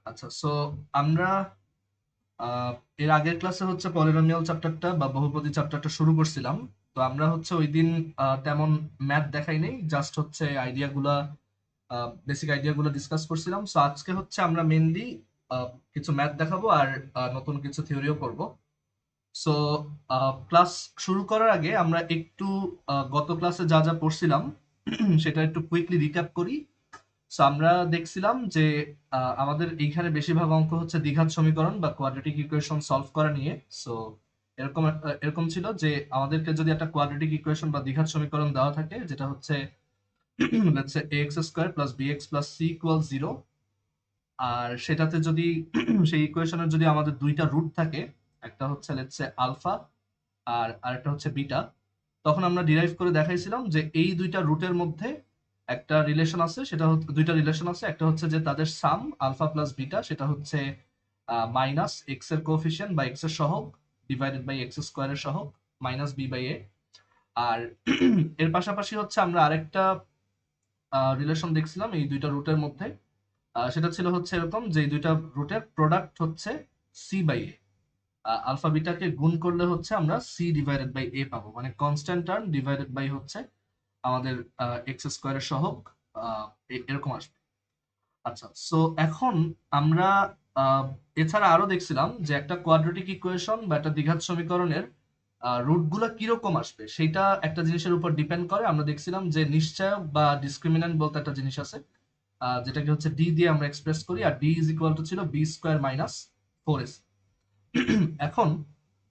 আচ্ছা, সো আমরা আহ, এর আগের ক্লাসে হচ্ছে পলিনোমিয়াল চ্যাপ্টারটা বা বহুপদী চ্যাপ্টারটা শুরু করছিলাম। তো আমরা হচ্ছে ওই দিন তেমন ম্যাথ দেখাই নেই, জাস্ট হচ্ছে আইডিয়াগুলা, বেসিক আইডিয়াগুলো ডিসকাস করছিলাম। সো আজকে হচ্ছে আমরা মেনলি কিছু ম্যাথ দেখাবো আর নতুন কিছু থিওরিও করব। সো ক্লাস শুরু করার আগে আমরা একটু গত ক্লাসে যা যা পড়ছিলাম সেটা একটু কুইকলি রিক্যাপ করি। সো আমরা দেখছিলাম যে আমাদের এইখানে বেশিরভাগ অঙ্ক হচ্ছে দ্বিঘাত সমীকরণ বা কোয়াড্রেটিক ইকুয়েশন সলভ করা নিয়ে। সো এরকম ছিল যে আমাদেরকে যদি একটা কোয়াড্রেটিক ইকুয়েশন বা দ্বিঘাত সমীকরণ দেওয়া থাকে, যেটা হচ্ছে let's say ax square plus bx plus c equal 0, আর সেটাতে যদি সেই ইকুয়েশনের যদি আমাদের দুইটা রুট থাকে, একটা হচ্ছে লেটস সে আলফা আর আরেকটা হচ্ছে বিটা, তখন আমরা ডিরাইভ করে দেখাইছিলাম যে এই দুইটা রুটের মধ্যে একটা রিলেশন আছে। সেটা হচ্ছে দুইটা রিলেশন আছে, একটা হচ্ছে যে তাদের সাম আলফা প্লাস বিটা সেটা হচ্ছে মাইনাস এক্স এর কোএফিসিয়েন্ট বা এক্স এর সহগ ডিভাইডেড বাই এক্স স্কোয়ারের সহগ মাইনাস বি বাই এ। আর এর পাশাপাশি হচ্ছে আমরা আরেকটা রিলেশন দেখছিলাম এই দুইটা রুটের মধ্যে। সেটা ছিল হচ্ছে এরকম যে এই দুইটা রুটের প্রোডাক্ট হচ্ছে সি বাই এ। আলফা বিটাকে গুণ করলে হচ্ছে আমরা সি ডিভাইডেড বাই এ পাবো, মানে কনস্ট্যান্ট টার্ম ডিভাইডেড বাই হচ্ছে আমাদের এক্স স্কোয়ারের সহগ, এরকম আসবে। আচ্ছা, সো এখন আমরা আহ, এছাড়া আরো দেখছিলাম যে একটা কোয়াড্রেটিক ইকুয়েশন বা একটা দ্বিঘাত সমীকরণের রুট গুলা কিরকম আসবে সেটা একটা জিনিসের উপর ডিপেন্ড করে। আমরা দেখছিলাম যে নিশ্চয়ক বা ডিসক্রিমিন্যান্ট বলতে একটা জিনিস আছে, যেটাকে হচ্ছে ডি দিয়ে আমরা এক্সপ্রেস করি, আর ডি ইজ ইকুয়াল টু ছিল বি স্কোয়ার মাইনাস 4ac। এখন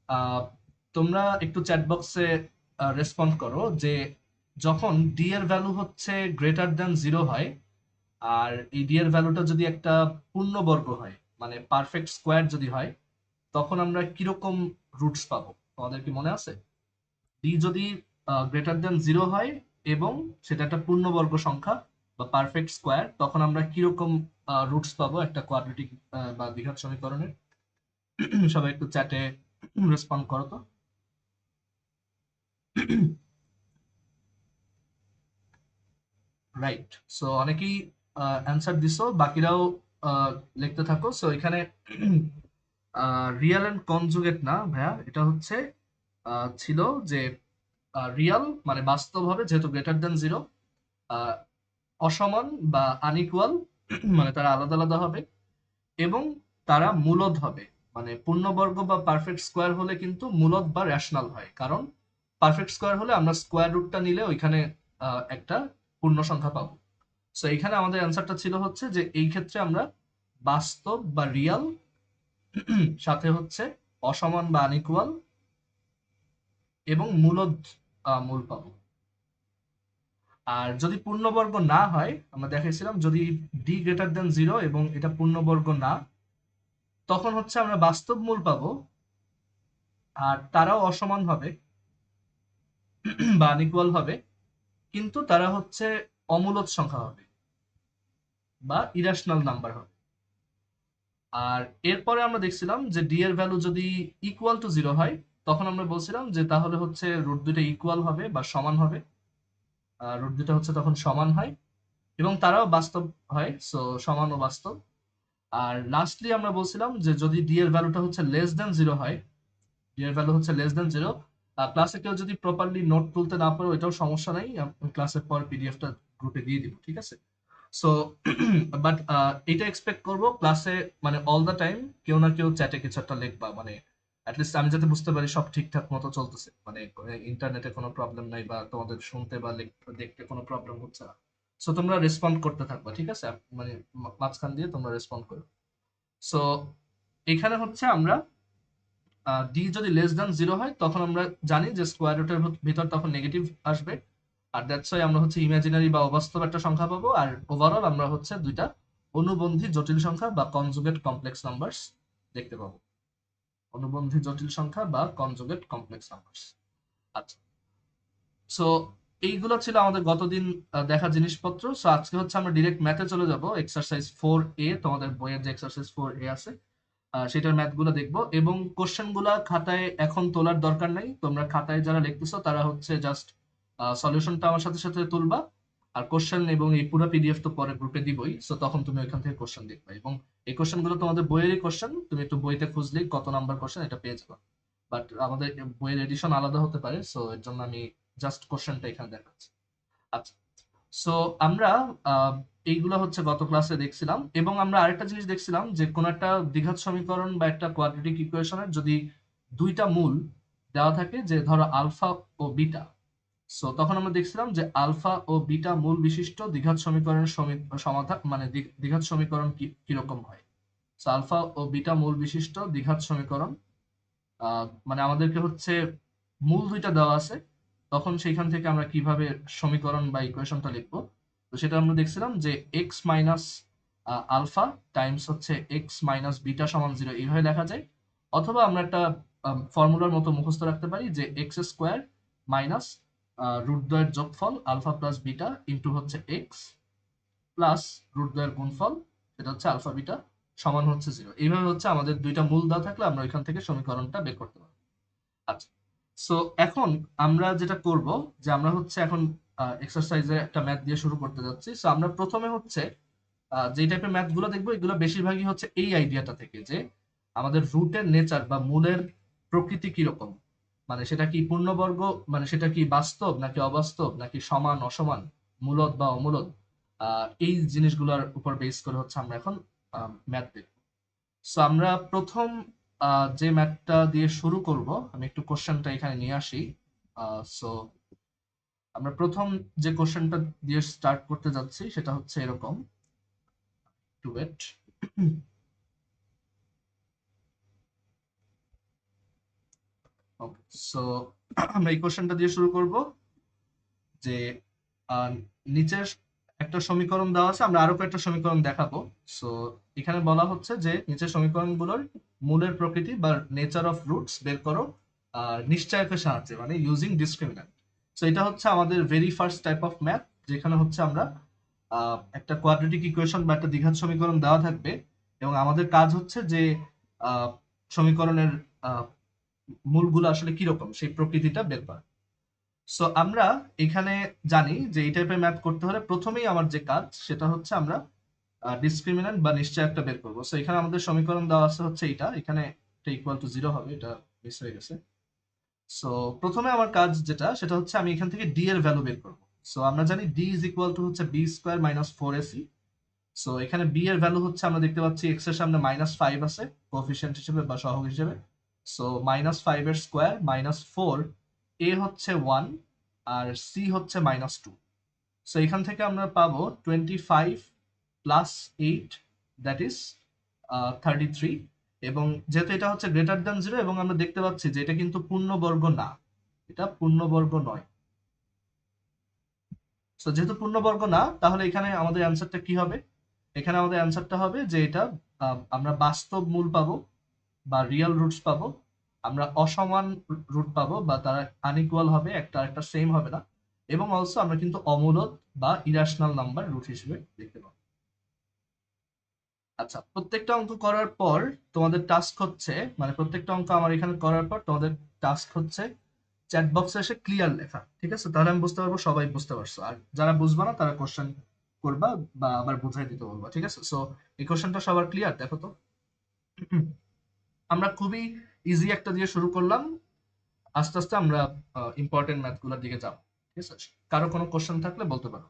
আহ, তোমরা একটু চ্যাট বক্সে রেসপন্ড করো যে যখন ডি এর ভ্যালু হচ্ছে গ্রেটার দ্যান 0 হয়, আর এই ডি এর ভ্যালুটা যদি একটা পূর্ণবর্গ হয়, মানে পারফেক্ট স্কোয়ার যদি হয়, তখন আমরা কিরকম রুটস পাবো? তোমাদের কি মনে আছে? ডি যদি গ্রেটার দ্যান 0 হয় এবং সেটা একটা পূর্ণবর্গ সংখ্যা বা পারফেক্ট স্কোয়ার, তখন আমরা কিরকম রুটস পাবো একটা কোয়াড্রেটিক বা দ্বিঘাত সমীকরণের? সবাই একটু চ্যাটে রেসপন্ড করো তো। রাইট, সো অনেকেই অ্যান্সার দিছো, বাকিরাও আহ, লিখতে থাকো। সো এখানে রিয়াল এন্ড কনজুগেট না ভাইয়া, এটা হচ্ছে ছিল যে রিয়াল মানে বাস্তব হবে যেহেতু গ্রেটার দেন 0, অসমান বা আনইকুয়াল মানে তারা আলাদা আলাদা হবে, এবং তারা মূলদ হবে। মানে পূর্ণবর্গ বা পারফেক্ট স্কোয়ার হলে কিন্তু মূলদ বা রেশনাল হয়, কারণ পারফেক্ট স্কোয়ার হলে আমরা স্কোয়ার রুটটা নিলে ওইখানে একটা পূর্ণ সংখ্যা পাবো। সো এখানে আমাদের অ্যান্সারটা ছিল হচ্ছে যে এই ক্ষেত্রে আমরা বাস্তব বা রিয়াল সাথে হচ্ছে অসমান বা আনইকুয়াল এবং মূলদ মূল পাবো। আর যদি পূর্ণবর্গ না হয়, আমরা দেখাইছিলাম যদি ডি গ্রেটার দেন 0 এবং এটা পূর্ণবর্গ না, তখন হচ্ছে আমরা বাস্তব মূল পাবো, আর তারাও অসমান হবে বা আনইকুয়াল হবে, কিন্তু তারা হচ্ছে অমূলদ সংখ্যা হবে বা ইরাশনাল নাম্বার হবে। আর এরপরে আমরা দেখছিলাম যে ডি এর ভ্যালু যদি ইকুয়াল টু 0 হয়, তখন আমরা বলছিলাম যে তাহলে হচ্ছে রুট দুটো ইকুয়াল হবে বা সমান হবে। রুট দুটো হচ্ছে তখন সমান হয় এবং তারাও বাস্তব হয়, সো সমান ও বাস্তব। আর লাস্টলি আমরা বলছিলাম যে যদি ডি এর ভ্যালুটা হচ্ছে লেস দেন 0 হয়, ডি এর ভ্যালু হচ্ছে লেস দেন 0, ক্লাসে কেউ যদি প্রপারলি নোট তুলতে না পারো এটাও সমস্যা নাই, ক্লাসের পর পিডিএফটা গ্রুপে দিয়ে দিব, ঠিক আছে? সো বাট এটা এক্সপেক্ট করব ক্লাসে, মানে অল দ্য টাইম কেউ না কেউ চ্যাটে কিছু একটা লিখবা, মানে অ্যাটলিস্ট আমি যাতে বুঝতে পারি সব ঠিকঠাক মতো চলতেছে, মানে ইন্টারনেটে কোনো প্রবলেম নাই বা তোমাদের শুনতে বা দেখতে কোনো প্রবলেম হচ্ছে না। সো তোমরা রেসপন্ড করতে থাকবা, ঠিক আছে? মানে মাঝখান দিয়ে তোমরা রেসপন্ড করো। সো এখানে হচ্ছে আমরা ডি যদি লেস দ্যান 0 হয়, তখন আমরা জানি যে স্কোয়ার রুটের ভিতর তখন নেগেটিভ আসবে, আর দ্যাটস ওয়াই আমরা হচ্ছে ইমাজিনারি বা অবাস্তব একটা সংখ্যা পাবো। আর ওভারঅল আমরা হচ্ছে দুইটা অনুবন্ধী জটিল সংখ্যা বা কনজুগেট কমপ্লেক্স নাম্বারস দেখতে পাবো। অনুবন্ধী জটিল সংখ্যা বা কনজুগেট কমপ্লেক্স নাম্বারস। আচ্ছা, সো এইগুলো ছিল আমাদের গতদিন দেখা জিনিসপত্র। সো আজকে হচ্ছে আমরা ডিরেক্ট ম্যাথে চলে যাব, এক্সারসাইজ 4A, তোমাদের বইয়ের যে এক্সারসাইজ 4A আছে সেটার ম্যাথগুলো দেখবো, এবং কোশ্চেন গুলা খাতায় এখন তোলার দরকার নাই। তোমরা খাতায় যারা লিখতেছো তারা হচ্ছে জাস্ট সলিউশনটা আমার সাথে সাথে তুলবা, আর কোশ্চেন এবং এই পুরো পিডিএফ তো পরে গ্রুপে দিবই, সো তখন তুমি ওইখান থেকে কোশ্চেন দেখবে, এবং এই কোশ্চেন গুলো তোমাদের বইয়েরই কোশ্চেন, তুমি একটু বইতে খুঁজলেই কত নাম্বার কোশ্চেন এটা পেয়ে যাবে। বাট আমাদের বইয়ের এডিশন আলাদা হতে পারে, সো এর জন্য আমি জাস্ট কোশ্চেনটা এখানে দেখাচ্ছি। আচ্ছা, সো আমরা আহ, এইগুলা হচ্ছে গত ক্লাসে দেখছিলাম, এবং আমরা আরেকটা জিনিস দেখছিলাম যে কোন একটা দ্বিঘাত সমীকরণ বা একটা কোয়াড্রেটিক ইকুয়েশনের যদি দুইটা মূল দেওয়া থাকে, যে ধরো আলফা ও বিটা, সো তখন আমরা দেখছিলাম যে আলফা ও বিটা মূল বিশিষ্ট দ্বিঘাত সমীকরণের সমাধান, মানে দ্বিঘাত সমীকরণ কিরকম হয়। সো আলফা ও বিটা মূল বিশিষ্ট দ্বিঘাত সমীকরণ, মানে আমাদেরকে হচ্ছে মূল দুইটা দেওয়া আছে, তখন সেইখান থেকে আমরা কিভাবে সমীকরণ বা ইকুয়েশনটা লিখবো। তো সেটা আমরা দেখছিলাম যে এক্স মাইনাস আলফা টাইমস হচ্ছে এক্স মাইনাস বিটা সমান 0 এইভাবে লেখা যায়, অথবা আমরা একটা ফর্মুলার মতো মুখস্থ রাখতে পারি যে এক্স স্কোয়ার মাইনাস রুট দ্বয়ের যোগফল আলফা প্লাস বিটা ইন্টু হচ্ছে এক্স প্লাস রুট দ্বয়ের গুণফল, সেটা হচ্ছে আলফা বিটা সমান হচ্ছে 0। এইভাবে হচ্ছে আমাদের দুইটা মূল দেওয়া থাকলে আমরা ওইখান থেকে সমীকরণটা বের করতে পারবো। আচ্ছা, সো এখন আমরা যেটা করব, যে আমরা হচ্ছে এখন এক্সারসাইজে একটা ম্যাথ দিয়ে শুরু করতে যাচ্ছি। সো আমরা প্রথমে হচ্ছে যে টাইপের ম্যাথ গুলো দেখবো, এগুলো বেশিরভাগই হচ্ছে এই আইডিয়াটা থেকে যে আমাদের রুটের নেচার বা মূলের প্রকৃতি কিরকম, মানে সেটা কি পূর্ণবর্গ, মানে সেটা কি বাস্তব নাকি অবাস্তব, নাকি সমান অসমান, মূলদ বা অমূলদ, এই জিনিসগুলোর উপর বেস করে হচ্ছে আমরা এখন ম্যাথ দেখব। সো আমরা প্রথম যে ম্যাথটা দিয়ে শুরু করব, আমি একটু কোশ্চেনটা এখানে নিয়ে আসি। সো আমরা প্রথম যে কোশ্চেনটা দিয়ে স্টার্ট করতে যাচ্ছি সেটা হচ্ছে এরকম, টু ওয়েট। ওকে, সো আমরা এই কোশ্চেনটা দিয়ে শুরু করব যে আহ, নিচের একটা সমীকরণ দেওয়া আছে, আমরা আরো কয়েকটা সমীকরণ দেখাবো। সো এখানে বলা হচ্ছে যে নিচের সমীকরণগুলোর মূলের প্রকৃতি বা নেচার অফ রুটস বের করো নিশ্চয়কের সাহায্যে, মানে ইউজিং ডিসক্রিমিন্যান্ট। সো এটা হচ্ছে আমাদের very first type of math, যেখানে হচ্ছে আমরা একটা কোয়াড্রেটিক ইকুয়েশন বা একটা দ্বিঘাত সমীকরণ দেওয়া থাকবে, এবং আমাদের কাজ হচ্ছে যে আহ, সমীকরণের আহ, মূলগুলো আসলে কিরকম সেই প্রকৃতিটা বের করা। সো আমরা এখানে জানি যে এই টাইপের ম্যাথ করতে হলে প্রথমেই আমার যে কাজ সেটা হচ্ছে আমরা ডিসক্রিমিন্যান্ট বা নিশ্চয়কটা বের করবো। সো এখানে আমাদের সমীকরণ দেওয়া আছে হচ্ছে এটা, এখানে এটা ইকুয়াল টু 0 হবে, এটা মিস হয়ে গেছে। সো প্রথমে আমার কাজ যেটা সেটা হচ্ছে আমি এখান থেকে ডি এর ভ্যালু বের করবো। সো আমরা জানি ডি ইজ ইকুয়াল টু হচ্ছে B square minus 4ac। So এখানে বি এর ভ্যালু হচ্ছে আমরা দেখতে পাচ্ছি এক্স এর সামনে -5 আছে কোএফিসিয়েন্ট হিসেবে বা সহগ হিসেবে। সো -5 এর স্কোয়ার -4, এ হচ্ছে 1 আর সি হচ্ছে -2। সো এখান থেকে আমরা পাবো 25 প্লাস 8, দ্যাট ইজ 33। এবং যেহেতু এটা হচ্ছে গ্রেটার দ্যান 0, এবং আমরা দেখতে পাচ্ছি যে এটা কিন্তু পূর্ণবর্গ না, এটা পূর্ণবর্গ নয়। সো যেহেতু পূর্ণবর্গ না, তাহলে এখানে আমাদের অ্যান্সারটা কি হবে? এখানে আমাদের অ্যান্সারটা হবে যে এটা আমরা বাস্তব মূল পাবো বা রিয়েল রুটস পাবো, আমরা অসমান রুট পাবো বা তারা আনইকুয়াল হবে, একটা একটা সেম হবে না, এবং অলসো আমরা কিন্তু অমূলদ বা ইরাশনাল নাম্বার রুট হিসেবে দেখতে পাবো। আচ্ছা, প্রত্যেকটা অঙ্ক করার পর তোমাদের টাস্ক হচ্ছে, মানে প্রত্যেকটা অঙ্ক আমার এখানে করার পর তোমাদের টাস্ক হচ্ছে চ্যাট বক্সে এসে ক্লিয়ার লেখা, ঠিক আছে? তাহলে আমি বুঝতে পারবো সবাই বুঝতে পারছো, আর যারা বুঝবা না তারা কোশ্চেন করবা বা আবার বুঝাই দিতে বলবা, ঠিক আছে? সো এই কোশ্চেনটা সবার ক্লিয়ার, দেখো তো। আমরা খুবই ইজি একটা দিয়ে শুরু করলাম, আস্তে আস্তে আমরা ইম্পর্টেন্ট ম্যাথ গুলোর দিকে যাবো, ঠিক আছে? কারো কোনো কোশ্চেন থাকলে বলতে পারো।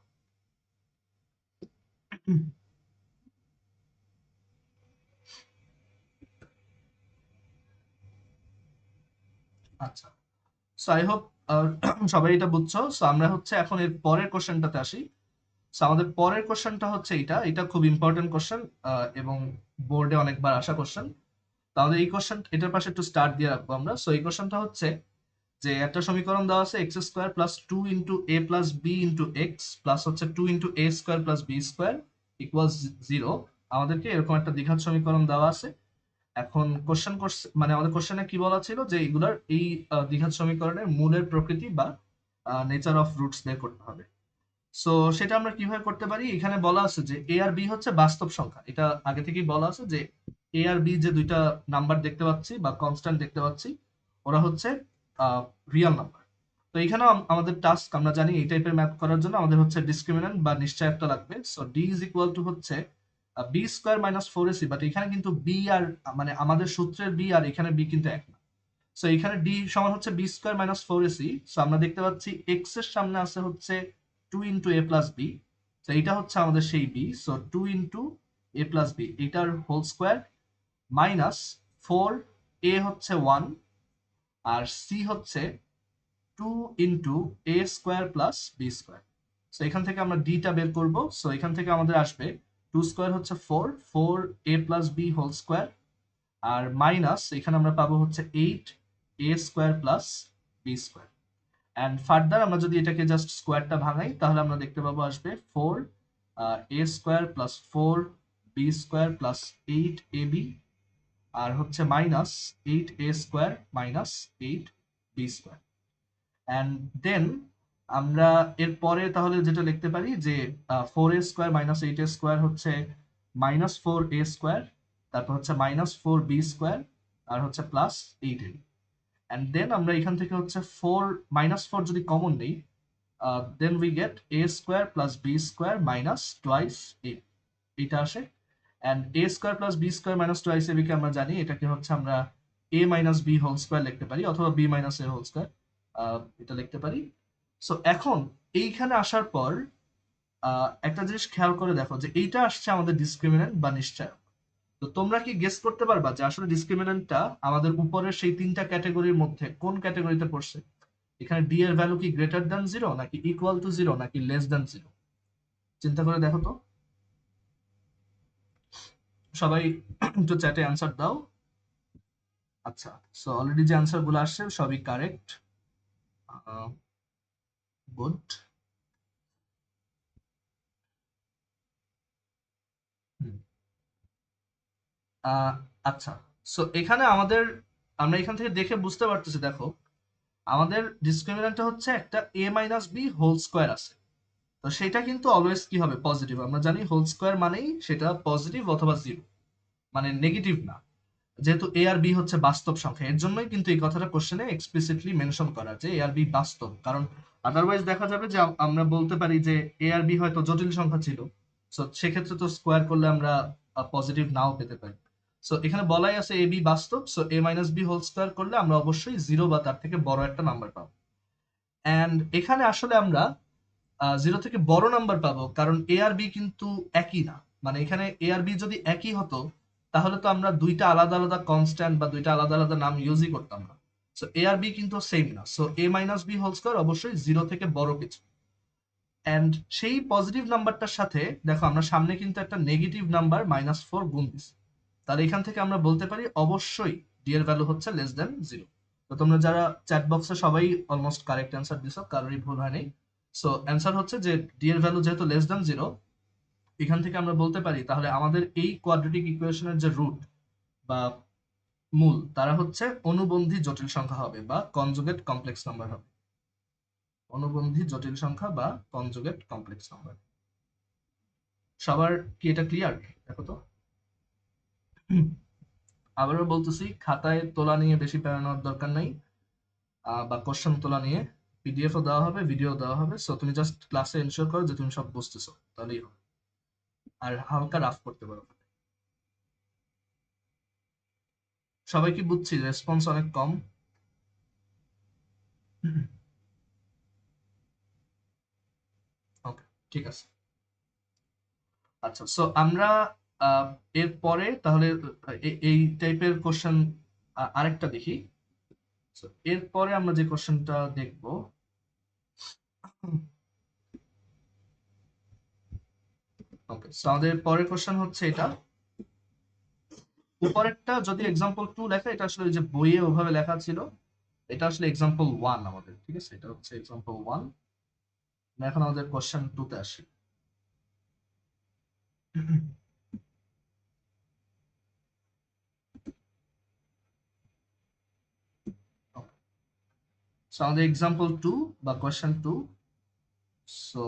আচ্ছা, সো আই হোপ সবাই এটা বুঝছো। সো আমরা হচ্ছে এখন এর পরের কোশ্চেনটাতে আসি। সো আমাদের পরের কোশ্চেনটা হচ্ছে এটা, এটা খুব ইম্পর্টেন্ট কোশ্চেন, এবং বোর্ডে অনেকবার আসা কোশ্চেন। তাহলে এই কোশ্চেন এটার পাশে একটু স্টার্ট দিয়ে রাখবো আমরা। সো এই কোশ্চেনটা হচ্ছে যে একটা সমীকরণ দেওয়া আছে x square plus 2 × a plus b into x plus হচ্ছে 2 × a square plus B square equals 0। আমাদেরকে এরকম একটা দ্বিঘাত সমীকরণ দেওয়া আছে। এখন কোশ্চেন মানে আমাদের কোশ্চেনে কি বলা ছিল যে এগুলার এই দ্বিঘাত সমীকরণের মূলের প্রকৃতি বা নেচার অফ রুটস বের করতে হবে। সো সেটা আমরা কিভাবে করতে পারি? এখানে বলা আছে যে এ আর বি হচ্ছে বাস্তব সংখ্যা, এটা আগে থেকেই বলা আছে যে এ আর বি যে দুইটা নাম্বার দেখতে পাচ্ছি বা কনস্ট্যান্ট দেখতে পাচ্ছি, ওরা হচ্ছে রিয়েল নাম্বার। তো এখানে আমাদের টাস্ক, আমরা জানি এই টাইপের ম্যাথ করার জন্য আমাদের হচ্ছে ডিসক্রিমিন্যান্ট বা নিশ্চয়তা লাগবে। So D is equal to হচ্ছে B square minus four AC, but এখানে কিন্তু বি আর মানে আমাদের সূত্রের বি আর এখানে বি কিন্তু এক না। সো এখানে ডি সমান হচ্ছে B square minus four AC. So আমরা দেখতে পাচ্ছি এক্স এর সামনে আছে হচ্ছে two into A plus B. তো এইটা হচ্ছে আমাদের সেই B. So two into A plus B, এটার whole square minus four, A হচ্ছে ওয়ান আর সি হচ্ছে two into A square plus B square. So এখান থেকে আমরা ডিটা বের করব। সো এখান থেকে আমাদের আসবে টু স্কোয়ার হচ্ছে ফোর, ফোর এ প্লাস বি হোল স্কোয়ার, আর মাইনাস এখানে আমরা পাবো হচ্ছে eight A square plus B square. And further আমরা যদি এটাকে জাস্ট স্কোয়ারটা ভাঙাই তাহলে আমরা দেখতে পাবো আসবে four A square plus four B square plus eight A B, আর হচ্ছে minus eight A square minus eight B square. And then আমরা এরপরে তাহলে যেটা লিখতে পারি যে four A square minus eight A square হচ্ছে মাইনাস ফোর এ স্কোয়ার, তারপর হচ্ছে মাইনাস ফোর বি স্কোয়ার, আর হচ্ছে plus eight A. And then আমরা এখান থেকে হচ্ছে ফোর মাইনাস ফোর যদি কমন নেই, then we get A square plus B square minus twice A, এটা আসে। And A square plus B square minus twice A বিকে আমরা জানি এটাকে হচ্ছে আমরা A minus B whole square লিখতে পারি, অথবা B minus A whole square এটা লিখতে পারি। সো এখন এইখানে আসার পর একটা জিনিস খেয়াল করে দেখো যে এইটা আসছে আমাদের ডিসক্রিমিন্যান্ট বা নিশ্চয়। তো তোমরা কি গেস করতে পারবা যে আসলে ডিসক্রিমিন্যান্টটা আমাদের উপরের সেই তিনটা ক্যাটাগরির মধ্যে কোন ক্যাটাগরিতে পড়ছে? এখানে ডি এর ভ্যালু কি গ্রেটার দ্যান জিরো, নাকি ইকুয়াল টু জিরো, নাকি লেস দ্যান জিরো? চিন্তা করে দেখো তো, সবাই একটু চ্যাটে অ্যান্সার দাও। আচ্ছা, সো অলরেডি যে অ্যান্সার গুলো আসছে সবই কারেক্ট। গুড। আচ্ছা, সো এখানে আমাদের, আমরা এখান থেকে দেখে বুঝতে পারতেছি, দেখো আমাদের ডিসক্রিমিন্যান্টটা হচ্ছে একটা এ মাইনাস বি হোল স্কোয়ার আছে। তো সেটা কিন্তু অলওয়েজ কি হবে? পজিটিভ। আমরা জানি হোল স্কোয়ার মানেই সেটা পজিটিভ অথবা জিরো, মানে নেগেটিভ না। যেহেতু এ আর বি হচ্ছে বাস্তব সংখ্যা, এর জন্যই কিন্তু এই কথাটা কোশ্চেনে এক্সপ্লিসিটলি মেনশন করা যে এ আর বি বাস্তব। কারণ আদারওয়াইজ দেখা যাবে যে আমরা বলতে পারি যে এ আর বি হয়তো জটিল সংখ্যা ছিল, সো সেক্ষেত্রে তো স্কোয়ার করলে আমরা পজিটিভ নাও পেতে পারি। সো এখানে বলাই আছে এ বি বাস্তব, so A minus B whole square করলে আমরা অবশ্যই জিরো বা তার থেকে বড় একটা নাম্বার পাবো। অ্যান্ড এখানে আসলে আমরা জিরো থেকে বড় নাম্বার পাবো, কারণ এ আর বি কিন্তু একই না। মানে এখানে এ আর বি যদি একই হতো তাহলে তো আমরা দুইটা আলাদা আলাদা কনস্ট্যান্ট বা দুইটা আলাদা আলাদা নাম ইউজই করতাম না। সো এ আর বি কিন্তু সেম না, so A minus B whole square অবশ্যই জিরো থেকে বড় কিছু। অ্যান্ড সেই পজিটিভ নাম্বারটার সাথে দেখো আমরা সামনে কিন্তু একটা নেগেটিভ নাম্বার মাইনাস ফোর গুণ দিছি। তাহলে এখান থেকে আমরা বলতে পারি অবশ্যই ডি এর ভ্যালু হচ্ছে লেস দেন জিরো। তো তোমরা যারা চ্যাট বক্সে সবাই অলমোস্ট কারেক্ট অ্যান্সার দিছো, কারোরই ভুল হয়নি। সো অ্যান্সার হচ্ছে যে ডি এর ভ্যালু যেহেতু লেস দেন জিরো, এখান থেকে আমরা বলতে পারি তাহলে আমাদের এই কোয়াড্রেটিক ইকুয়েশনের যে রুট বা মূল, তারা হচ্ছে অনুবন্ধী জটিল সংখ্যা হবে বা কনজুগেট কমপ্লেক্স নাম্বার হবে। অনুবন্ধী জটিল সংখ্যা বা কনজুগেট কমপ্লেক্স নাম্বার। সবার কি এটা ক্লিয়ার? দেখো তো, আবারও বলতেছি, খাতায় তোলা নিয়ে বেশি প্যারা নেওয়ার দরকার নাই। বা কোশ্চেন তোলা নিয়ে পিডিএফও দেওয়া হবে, ভিডিও দেওয়া হবে। সো তুমি জাস্ট ক্লাসে এনশিওর করো যে তুমি সব বুঝতেছো, তাহলেই হবে। আর হালকা রাফ করতে পারো। সবাই কি বুঝছি? রেসপন্স অনেক কম। ওকে, ঠিক আছে। আচ্ছা, সো আমরা আহ, এরপরে তাহলে এই টাইপের কোশ্চেন আরেকটা দেখি। So, এরপরে আমরা যে কোশ্চেনটা দেখব, ওকে, সো আমাদের পরের কোশ্চেন হচ্ছে এটা। উপরেরটা যদি এক্সাম্পল টু লেখা, এটা আসলে ওই যে বইয়ে ওভাবে লেখা ছিল, এটা আসলে এক্সাম্পল ওয়ান আমাদের, ঠিক আছে? এটা হচ্ছে এক্সাম্পল ওয়ান। এখন আমাদের কোশ্চেন টু তে আসি। সো আমাদের এক্সাম্পল টু বা কোশ্চেন টু। সো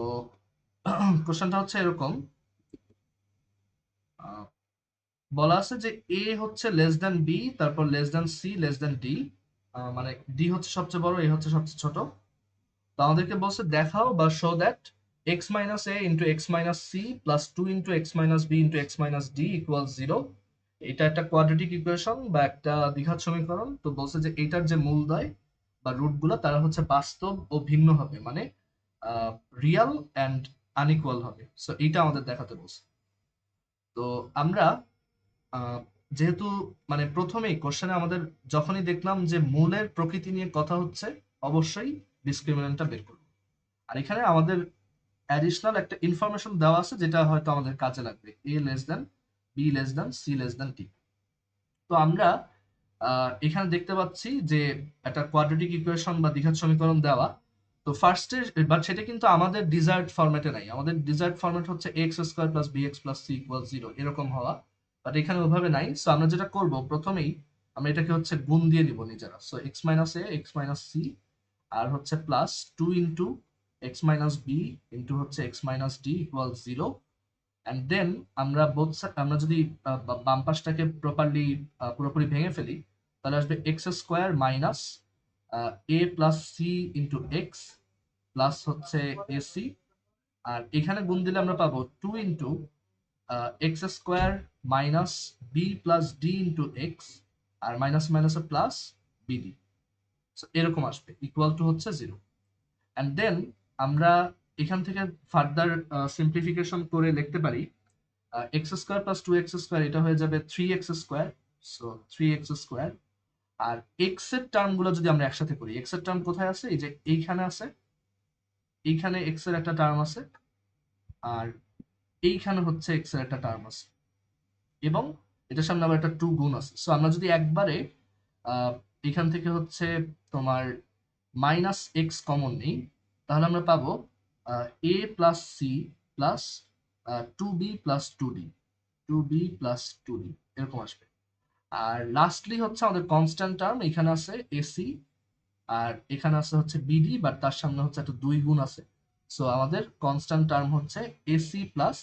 কোশ্চেনটা হচ্ছে এরকম, বলা আছে যে এ হচ্ছে লেস দ্যান বি, তারপর less than c, less than d, মানে ডি হচ্ছে সবচেয়ে বড়, এ হচ্ছে সবচেয়ে ছোট। তো আমাদেরকে বলছে দেখাও বা show that x minus A into x minus C plus two into x minus B into x minus D equal zero. এটা একটা কোয়াড্রেটিক ইকুয়েশন বা একটা দ্বিঘাত সমীকরণ। তো বলছে যে এটার যে মূলদ্বয় বা রুটগুলো তারা হচ্ছে বাস্তব ও ভিন্ন হবে, মানে রিয়াল অ্যান্ড আনইকুয়াল হবে। সো এইটা আমাদের দেখাতে বলছে। তো আমরা আহ, যেহেতু মানে প্রথমেই কোশ্চেনে আমাদের যখনই দেখলাম যে মূলের প্রকৃতি নিয়ে কথা হচ্ছে, অবশ্যই ডিসক্রিমিন্যান্টটা বের করব। আর এখানে আমাদের অ্যাডিশনাল একটা ইনফরমেশন দেওয়া আছে যেটা হয়তো আমাদের কাজে লাগবে, A less than B less than C less than T. তো আমরা এখানে দেখতে পাচ্ছি যে একটা কোয়াড্রেটিক ইকুয়েশন বা দ্বিঘাত সমীকরণ দেওয়া। তো ফার্স্টে, বাট সেটা কিন্তু আমাদের ডিজায়ার্ড ফরম্যাটে নাই। আমাদের ডিজায়ার্ড ফরম্যাট হচ্ছে x square plus b x plus c equal zero এরকম হওয়া, বাট এখানে ওইভাবে নাই। সো আমরা যেটা করব প্রথমেই, আমরা এটাকে হচ্ছে গুণ দিয়ে দিব নিজেরা। So X minus A X minus C আর হচ্ছে plus two into x minus B into হচ্ছে X minus D equal zero. And then আমরা আমরা যদি বাম পাশটাকে প্রপারলি পুরোপুরি ভেঙে ফেলি, তাহলে আসবে X square minus A plus C into x plus হচ্ছে এসি। আর এখানে গুণ দিলে আমরা পাবো two into X square minus B plus D into X আর মাইনাস মাইনাসে প্লাস বিডি। এরকম আসবে ইকুয়াল টু হচ্ছে জিরো। অ্যান্ড দেন আমরা এখান থেকে ফার্দার সিম্পলিফিকেশন করে লিখতে পারি X square plus two X square, এটা হয়ে যাবে three X square. So three X square. আর এক্স এর টার্ম গুলো যদি আমরা একসাথে করি, এক্স এর টার্ম কোথায় আছে? এই যে এইখানে আছে, এইখানে এক্স এর একটা টার্ম আছে, আর এইখানে হচ্ছে এক্স এর একটা টার্ম আছে, এবং এটার সামনে আবার একটা টু গুণ আছে। সো আমরা যদি একবারে আহ, এখান থেকে হচ্ছে তোমার মাইনাস এক্স কমন নেই, তাহলে আমরা পাবো এ plus C plus two B plus two D, two B plus two D এরকম আসবে। আর লাস্টলি হচ্ছে আমাদের কনস্ট্যান্ট টার্ম এখানে আছে এসি, আর এখানে আছে হচ্ছে বিডি, বাট তার সামনে হচ্ছে একটা দুই গুণ আছে। সো আমাদের কনস্ট্যান্ট টার্ম হচ্ছে AC plus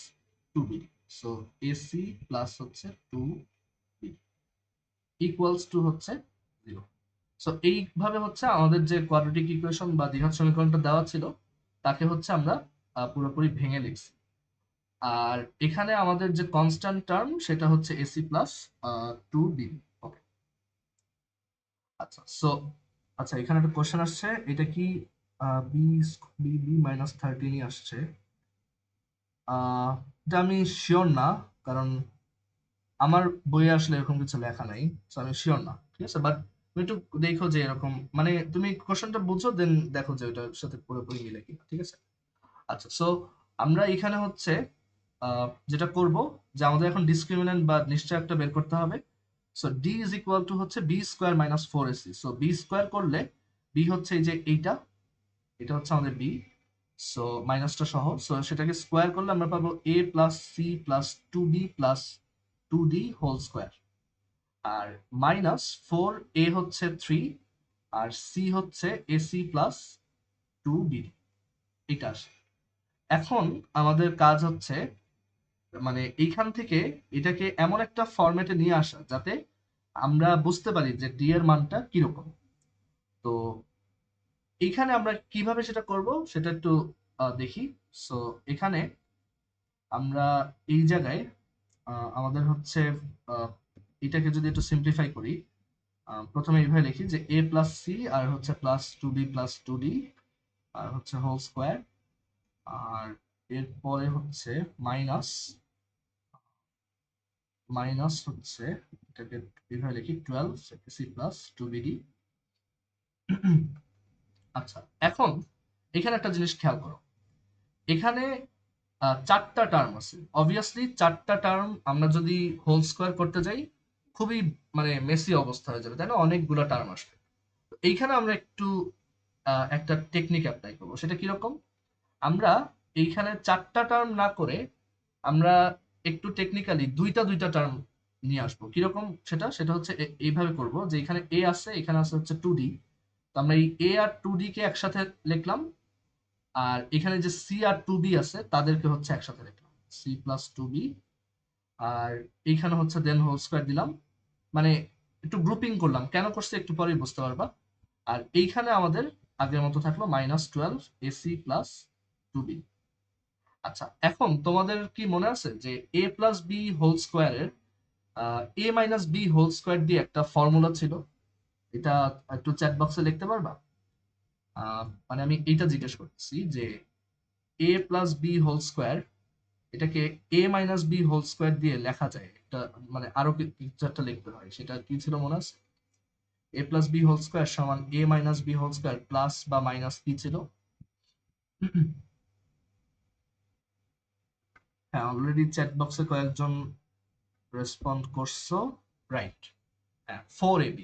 two b d. So a c plus হচ্ছে টু বিডি ইকুয়ালস টু হচ্ছে জিরো। সো এইভাবে হচ্ছে আমাদের যে কোয়াড্রেটিক ইকুয়েশন বা দ্বিঘাত সমীকরণটা দেওয়া ছিল, তাকে হচ্ছে আমরা পুরোপুরি ভেঙে লিখছি। আর এখানে আমাদের যে কনস্ট্যান্ট টার্ম সেটা হচ্ছে এসি প্লাস টু বিডি। ওকে, আচ্ছা। সো আচ্ছা, এখানে একটা কোশ্চেন আসছে, এটা কি বি বি বি মাইনাস 13ই আসছে? এটা আমি শিওর না, কারণ আমার বইয়ে আসলে এরকম কিছু লেখা নাই। তো আমি শিওর না, ঠিক আছে। বাট তুমি একটু দেখো যে এরকম, মানে তুমি কোশ্চেনটা বুঝো, দেন দেখো যে ওইটার সাথে পুরোপুরি মিলে কিনা, ঠিক আছে। আচ্ছা, সো আমরা এখানে হচ্ছে যেটা করব, যে আমাদের এখন ডিসক্রিমিন্যান্ট বা নিশ্চয়কটা বের করতে হবে। So D is equal to হচ্ছে B square minus four AC. So B square করলে বি হচ্ছে এই যে এইটা, এটা হচ্ছে আমাদের বি। সো মাইনাসটা সহ, সো সেটাকে স্কোয়ার করলে আমরা পাবো এ plus C plus two B plus two D whole square. আর মাইনাস ফোর এ হচ্ছে থ্রি, আর সি হচ্ছে এসি প্লাস টু বি, এটা আসে। এখন আমাদের কাজ হচ্ছে মানে এইখান থেকে এটাকে এমন একটা ফরম্যাটে নিয়ে আসা যাতে আমরা বুঝতে পারি যে ডি এর মানটা কিরকম। তো এইখানে আমরা কিভাবে সেটা করব সেটা একটু দেখি। সো এখানে আমরা এই জায়গায় আমাদের হচ্ছে আহ, এটাকে যদি একটু সিম্পলিফাই করি, প্রথমে এইভাবে লিখি যে এ প্লাস সি আর হচ্ছে plus two B plus two D আর হচ্ছে হোল স্কোয়ার। আর এরপরে হচ্ছে মাইনাস, মাইনাস হচ্ছে এটাকে এইভাবে লিখি twelve c plus two b d. আচ্ছা, এখন এখানে একটা জিনিস খেয়াল করো, এখানে চারটা টার্ম আছে। অবভিয়াসলি চারটা টার্ম আমরা যদি হোল স্কোয়ার করতে যাই, খুবই মানে মেসি অবস্থা হয়ে যাবে, তাই না? অনেকগুলো টার্ম আসবে। তো এইখানে আমরা একটু একটা টেকনিক অ্যাপ্লাই করবো। সেটা কিরকম? আমরা এইখানে চারটা টার্ম না করে আমরা একটু টেকনিক্যালি দুইটা দুইটা টার্ম নিয়ে আসবো। কিরকম সেটা? সেটা হচ্ছে এইভাবে করব যে এখানে এ আছে, এখানে আছে হচ্ছে টু ডি। তো আমরা এই এ আর টু ডি কে একসাথে লিখলাম, আর এখানে যে সি আর টু বি আছে তাদেরকে হচ্ছে একসাথে লিখলাম, সি প্লাস টু বি। আর এইখানে হচ্ছে দেন হোল স্কোয়ার দিলাম, মানে একটু গ্রুপিং করলাম, কেন করছি একটু পরেই বুঝতে পারবা। আর এইখানে আমাদের আগের মতো থাকলো -12 AC+2B। আচ্ছা, এখন তোমাদের কি মনে আছে যে a+b হোল স্কোয়ারের a-b হোল স্কোয়ার দিয়ে একটা ফর্মুলা ছিল? এটা একটু চ্যাট বক্সে লিখতে পারবা? মানে আমি এইটা জিজ্ঞেস করছি যে a+b হোল স্কোয়ার, এটাকে a-b হোল স্কোয়ার দিয়ে লেখা যায়, এটা মানে আরো কিছু একটা লিখতে হয়, সেটা কি ছিল মনে আছে? a+b হোল স্কোয়ার সমান a-b হোল স্কোয়ার প্লাস বা মাইনাস কি ছিল? হ্যাঁ, অলরেডি চ্যাট বক্সে কয়েকজন রেসপন্ড করছো। রাইট, হ্যাঁ, 4ab,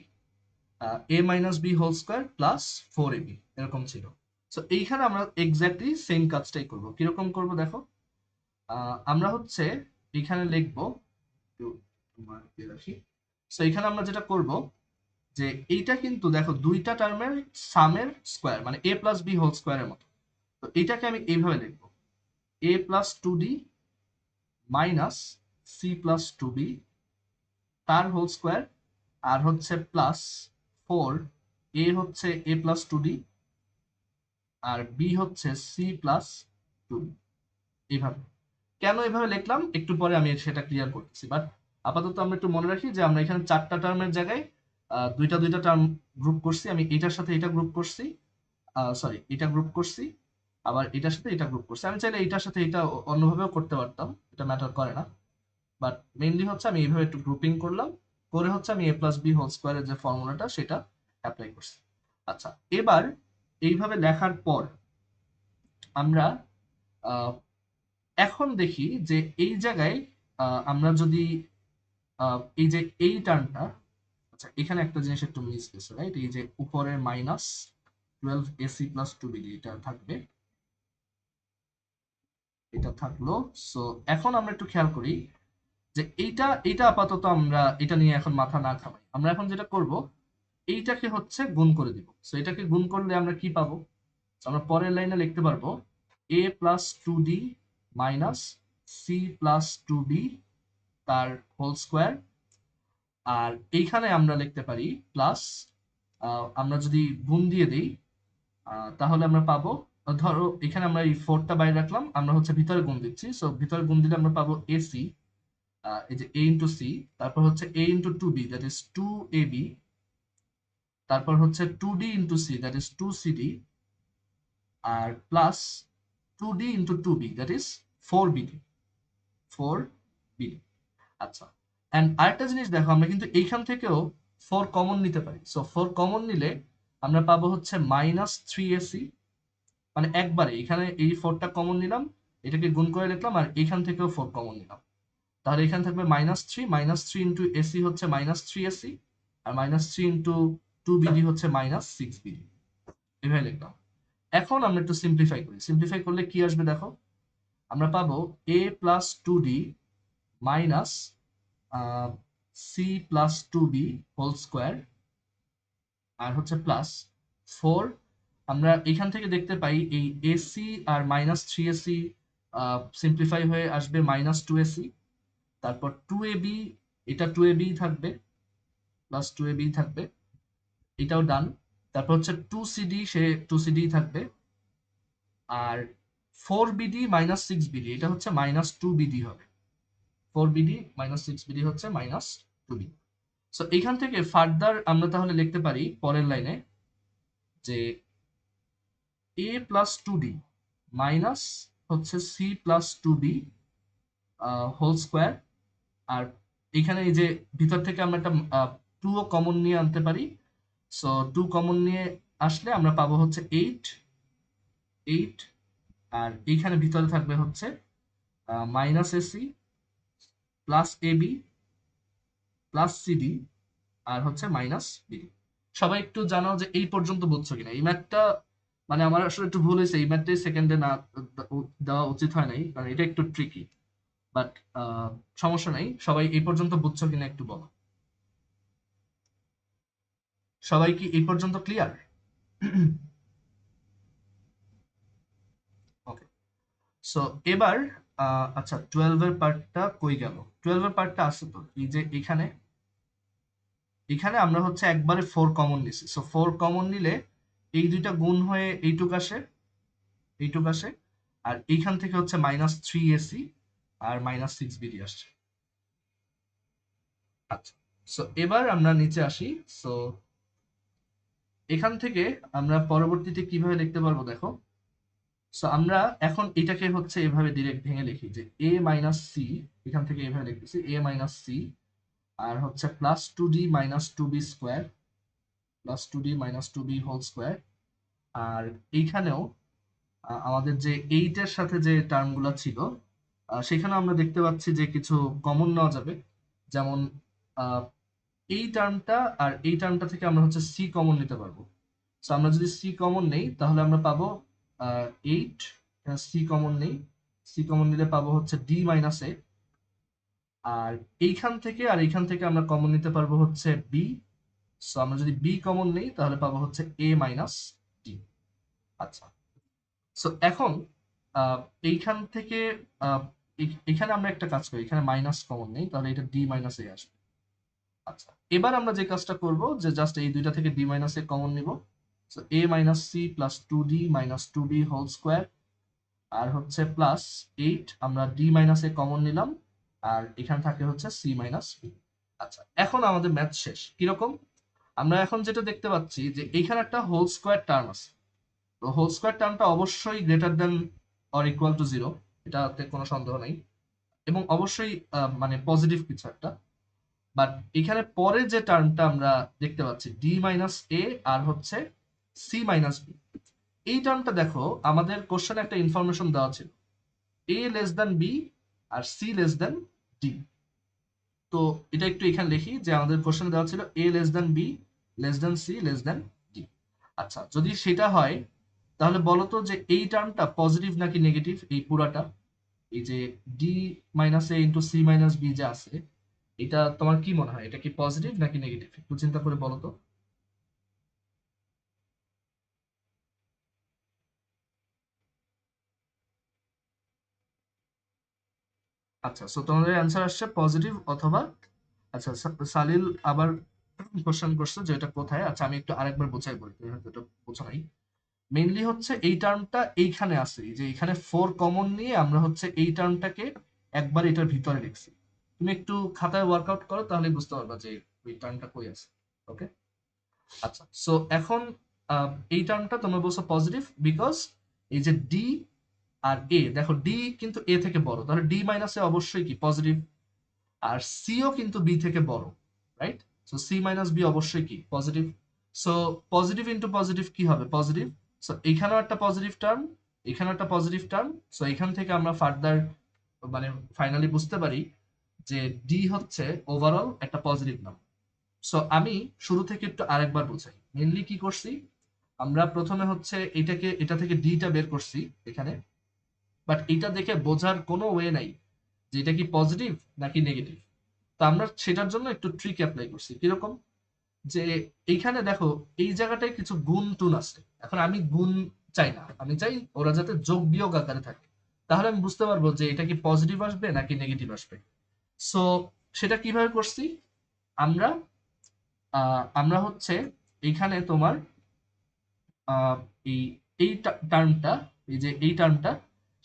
a-b whole square plus 4ab এরকম ছিল। সো এইখানে আমরা এক্স্যাক্টলি সেম কাজটাই করব। কিরকম করব দেখো, আমরা হচ্ছে এখানে লিখবো, একটু মার্কে রাখি। সো এখানে আমরা যেটা করব যে এইটা কিন্তু দেখো দুইটা টার্মের সামের স্কোয়ার, মানে a+b হোল স্কোয়ারের মতো। তো এটাকে আমি এইভাবে লিখবো, a+2d মাইনাস c+2b তার হোল স্কোয়ার, আর হচ্ছে প্লাস 4, a হচ্ছে a+2d আর বি হচ্ছে c+2b। এইভাবে কেন এভাবে লিখলাম একটু পরে আমি সেটা ক্লিয়ার করতেছি, বাট আপাতত আমরা একটু মনে রাখি যে আমরা এখানে চারটা টার্মের জায়গায় দুইটা দুইটা টার্ম গ্রুপ করছি। আমি এটার সাথে এটা গ্রুপ করছি, সরি এটা গ্রুপ করছি, আবার এটার সাথে এটা গ্রুপ করছি। আমি চাইলে এটার সাথে এটা অন্যভাবেও করতে পারতাম, এটা ম্যাটার করে না, বাট মেইনলি হচ্ছে আমি এইভাবে একটু গ্রুপিং করলাম, করে হচ্ছে আমি a+b হোল স্কোয়ারের যে ফর্মুলাটা সেটা অ্যাপ্লাই করছি। আচ্ছা, এবার এইভাবে লেখার পর আমরা আহ, এখন দেখি যে এই জায়গায় আমরা যদি এই যে এই টার্মটা, আচ্ছা এখানে একটা জিনিস একটু মিস গেছে, রাইট? এই যে উপরে -12AC+2B এটা থাকবে, এটা থাকলো। সো এখন আমরা একটু খেয়াল করি যে এইটা এইটা আপাতত আমরা এটা নিয়ে এখন মাথা না ঘামাই। আমরা এখন যেটা করব, এইটাকে হচ্ছে গুণ করে দিব। সো এটাকে গুণ করলে আমরা কি পাবো? So আমরা পরের লাইনে লিখতে পারবো a+2d মাইনাস c+2b তার হোল স্কোয়ার। আর এইখানে আমরা লিখতে পারি প্লাস, আমরা যদি গুণ দিয়ে দিই তাহলে আমরা পাবো, ধরো এখানে আমরা এই 4টা বাইরে রাখলাম, আমরা হচ্ছে ভিতরে গুণ দিচ্ছি, সো ভিতরে গুণ দিলে আমরা পাবো ac, এই যে a ইন্টু সি, তারপর হচ্ছে a into 2b that is 2ab, তারপর হচ্ছে 2d into c that is 2cd, আর plus 2d into 2b that is 4bd, 4bd। আচ্ছা, এন্ড আরেকটা জিনিস দেখো, আমরা কিন্তু এইখান থেকেও 4 কমন নিতে পারি। সো 4 কমন নিলে আমরা পাবো হচ্ছে -3ac, মানে একবারে এখানে এই 4টা কমন নিলাম, এটাকে গুণ করে লিখলাম, আর এইখান থেকেও 4 কমন নিলাম, তাহলে এখানে থাকবে -3 ইন্টু এসি হচ্ছে -3ac, আর -3 ইন্টু 2bd হচ্ছে -6bd। এভাবে লিখলাম। এখন আমরা একটু সিম্পলিফাই করি, সিম্পলিফাই করলে কি আসবে দেখো, আমরা পাবো a+2d minus c+2b whole square, আর হচ্ছে প্লাস 4, আমরা এখান থেকে দেখতে পাই এই এসি আর -3ac সিম্পলিফাই হয়ে আসবে -2ac, তারপর 2ab, এটা 2ab থাকবে, প্লাস 2ab থাকবে, এটাও ডান। তারপর হচ্ছে 2cd, সে 2cd থাকবে, আর 4bd -6bd এটা হচ্ছে -2bd হবে, 4bd -6bd হচ্ছে -2bd। সো এখান থেকে ফার্দার আমরা তাহলে লিখতে পারি পরের লাইনে যে a+2d মাইনাস হচ্ছে c+2b হোল স্কোয়ার, আর এখানে এই যে ভিতর থেকে আমরা একটা 2 ও কমন নিয়ে আনতে পারি। সো 2 কমন নিয়ে আসলে আমরা পাবো হচ্ছে 8, আর এইখানে ভিতরে থাকবে হচ্ছে -ac plus ab plus cd আর হচ্ছে -bd। সবাই একটু জানাও যে এই পর্যন্ত বুঝছো কিনা। এই ম্যাথটা মানে আমার আসলে একটু ভুল হয়েছে, এই ম্যাথটাই সেকেন্ডে না দেওয়া উচিত হয় নাই, কারণ এটা একটু ট্রিকি, বাট সমস্যা নাই। সবাই এই পর্যন্ত বুঝছো কিনা একটু বলো। সবাই কি এই পর্যন্ত ক্লিয়ার? ওকে, সো এবার আচ্ছা 12 এর পার্টটা কই গেল? 12 এর পার্টটা আছে তো, এই যে এখানে এখানে আমরা হচ্ছে একবারে 4 কমন নিছি। সো 4 কমন নিলে এই দুইটা গুণ হয়ে এইটুক আসে, আর এইখান থেকে হচ্ছে -3ac আর -6 বেরিয়ে আসছে। আচ্ছা, সো এবার আমরা নিচে আসি। সো এখান থেকে আমরা পরবর্তীতে কিভাবে লিখতে পারবো দেখো। সো আমরা এখন এটাকে হচ্ছে এভাবে ডিরেক্ট ভেঙে লিখি যে a মাইনাস সি, এখান থেকে এভাবে লিখতেছি a মাইনাস সি, আর হচ্ছে plus two D minus two B square, plus two D minus two B whole square. আর এইখানেও আমাদের যে এইটের সাথে যে টার্মগুলো ছিল, সেখানে আমরা দেখতে পাচ্ছি যে কিছু কমন নেওয়া যাবে। যেমন আহ, এই টার্মটা আর এই টার্মটা থেকে আমরা হচ্ছে সি কমন নিতে পারবো। সো আমরা যদি সি কমন নেই তাহলে আমরা পাবো 8, সি কমন নেই, সি কমন নিলে পাবো হচ্ছে ডি মাইনাস এ। আর এইখান থেকে আর এইখান থেকে আমরা কমন নিতে পারবো হচ্ছে বি। সো আমরা যদি বি কমন নেই তাহলে পাবো হচ্ছে এ মাইনাস ডি। আচ্ছা, সো এখন আহ, এইখান থেকে আহ, এখানে আমরা একটা কাজ করি, এখানে মাইনাস কমন নেই, তাহলে এটা ডি মাইনাস এ আসবে। আচ্ছা, এবার আমরা যে কাজটা করব যে জাস্ট এই দুইটা থেকে ডি মাইনাস এ কমন নিব। So A minus C plus two D minus two B whole square, আর হচ্ছে প্লাস 8 আমরা ডি মাইনাস এ কমন নিলাম, আর এখানে থাকে হচ্ছে সি মাইনাস বি। আচ্ছা, এখন আমাদের ম্যাথ শেষ। কিরকম? আমরা এখন যেটা দেখতে পাচ্ছি যে এইখানে একটা হোল স্কোয়ার টার্ম আছে। তো হোল স্কোয়ার টার্মটা অবশ্যই greater than or equal to 0, এটাতে কোনো সন্দেহ নেই, এবং অবশ্যই মানে পজিটিভ কিছু একটা। বাট এখানে পরে যে টার্মটা আমরা দেখতে পাচ্ছি ডি মাইনাস এ আর হচ্ছে সি মাইনাস বি, এই টার্মটা দেখো আমাদের কোশ্চেনে একটা ইনফরমেশন দেওয়া ছিল A less than B R C less than D. তো এটা একটু এখানে লিখি যে আমাদের কোশ্চেনে দেওয়া ছিল A less than B less than C less than D. আচ্ছা, যদি সেটা হয় তাহলে বলো তো যে এই টার্মটা পজিটিভ নাকি নেগেটিভ, এই পুরাটা, এই যে ডি মাইনাস এ ইন্টু সি মাইনাস বি যে আছে, এটা তোমার কি মনে হয়, এটা কি পজিটিভ নাকি নেগেটিভ? একটু চিন্তা করে বলো তো। আচ্ছা, সো তোমাদের অ্যান্সার আসছে পজিটিভ অথবা, আচ্ছা সালিল আবার কোশ্চেন করছে যে এটা কোথায়। আচ্ছা, আমি একটু আরেকবার বোঝাই বলি, তুমি হয়তো এটা বোঝো নাই। মেইনলি হচ্ছে এই টার্মটা এইখানে আছে, এই যে এখানে 4 কমন নিয়ে আমরা হচ্ছে এই টার্মটাকে একবার এটার ভিতরে লিখছি। তুমি একটু খাতায় ওয়ার্কআউট করো তাহলে বুঝতে পারবা যে ওই টার্মটা কই আছে। ওকে, আচ্ছা, সো এখন এই টার্মটা তোমরা বলছো পজিটিভ বিকজ এই যে ডি আর এ, দেখো ডি কিন্তু এ থেকে বড়, তাহলে ডি মাইনাস এ অবশ্যই কি পজিটিভ, আর সিও কিন্তু বি থেকে বড়, right? So c minus b অবশ্যই কি positive. So positive into positive কি হবে? পজিটিভ। সো এখানেও একটা পজিটিভ টার্ম, এখানেও একটা পজিটিভ টার্ম। সো এখান থেকে আমরা ফার্দার মানে ফাইনালি বুঝতে পারি যে ডি হচ্ছে ওভারঅল একটা পজিটিভ নাম্বার। সো আমি শুরু থেকে একটু আরেকবার বোঝাই। মেনলি কি করছি, আমরা প্রথমে হচ্ছে এটাকে এটা থেকে ডিটা বের করছি এখানে, বাট এটা দেখে বোঝার কোনো ওয়ে নাই যে এটা কি পজিটিভ নাকি নেগেটিভ। তো আমরা সেটার জন্য একটু ট্রিক অ্যাপ্লাই করছি। কিরকম? যে এইখানে দেখো এই জায়গাটায় কিছু গুণ টুন আছে, এখন আমি গুণ চাই না, আমি চাই ওরা যাতে যোগ বিয়োগ আকারে থাকে, তাহলে আমি বুঝতে পারবো যে এটা কি পজিটিভ আসবে নাকি নেগেটিভ আসবে। সো সেটা কিভাবে করছি আমরা, আমরা হচ্ছে এইখানে তোমার আহ, এই এই টার্মটা, এই যে এই টার্মটা,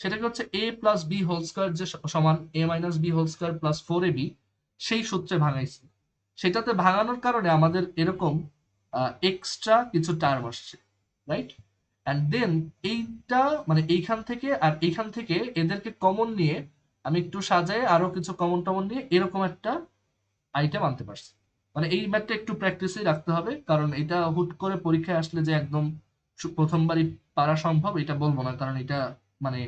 সেটাকে হচ্ছে A plus B whole square যে সমান A minus B whole square plus four A B, সেই সূত্রে ভাঙাইছি। সেটাতে ভাঙানোর কারণে আমাদের এরকম এক্সট্রা কিছু টার্ম আসছে, রাইট? অ্যান্ড দেন এইটা মানে এইখান থেকে আর এইখান থেকে এদেরকে কমন নিয়ে আমি একটু সাজায় আরো কিছু কমন টমন নিয়ে এরকম একটা আইটেম আনতে পারছি। মানে এই ম্যাথটা একটু প্র্যাকটিসই রাখতে হবে, কারণ এটা হুট করে পরীক্ষায় আসলে যে একদম প্রথমবারই পারা সম্ভব এটা বলবো না, কারণ এটা মানে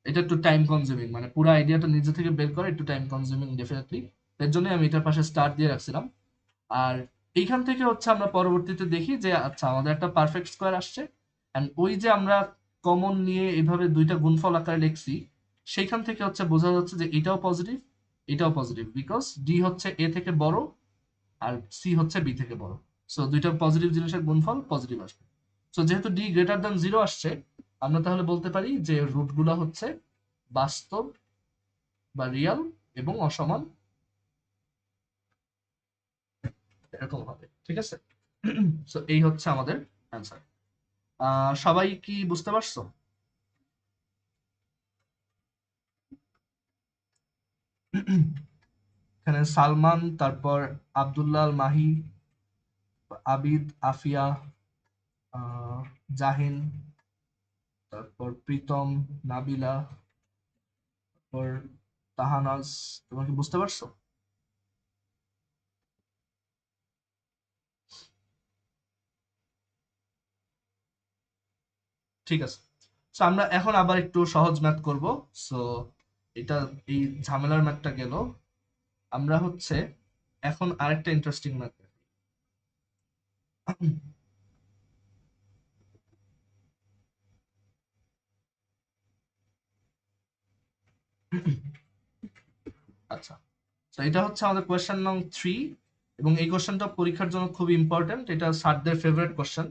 এটা একটু টাইম কনজিউমিং, মানে পুরো আইডিয়াটা নিজে থেকে বের করা একটু টাইম কনজিউমিং ডেফিনেটলি। এর জন্য আমি এটার পাশে স্টার দিয়ে রাখছিলাম। আর এইখান থেকে হচ্ছে আমরা পরবর্তীতে দেখি যে আচ্ছা আমাদের একটা পারফেক্ট স্কোয়ার আসছে, এন্ড ওই যে আমরা কমন নিয়ে এভাবে দুইটা গুণফল আকারে লিখছি, সেইখান থেকে হচ্ছে বোঝা যাচ্ছে যে এটাও পজিটিভ, এটাও পজিটিভ, বিকজ ডি হচ্ছে এ থেকে বড় আর সি হচ্ছে বি থেকে বড়। সো দুইটা পজিটিভ জিনিসের গুণফল পজিটিভ আসবে। সো যেহেতু ডি গ্রেটার দ্যান জিরো আসছে, আমরা তাহলে বলতে পারি যে রুটগুলো হচ্ছে বাস্তব বা রিয়াল এবং অসমান এরকম হবে, ঠিক আছে? সো এই হচ্ছে আমাদের অ্যান্সার। সবাই কি বুঝতে পারছো? এখানে সালমান, তারপর আব্দুল্লাহ আল মাহি, আবিদ, আফিয়া, জাহিন, তারপর প্রীতম, নাবিলা, তারপর তাহানাজ, তোমরা কি বুঝতে পারছো? ঠিক আছে। সো আমরা এখন আবার একটু সহজ ম্যাথ করব। সো এটা, এই ঝামেলার ম্যাথটা গেল। আমরা হচ্ছে এখন আরেকটা ইন্টারেস্টিং ম্যাথ। আচ্ছা, তো এটা হচ্ছে আমাদের কোয়েশ্চেন নং 3, এবং এই কোয়েশ্চেনটা পরীক্ষার জন্য খুব ইম্পর্টেন্ট। এটা স্যারদের ফেভারিট কোয়েশ্চেন।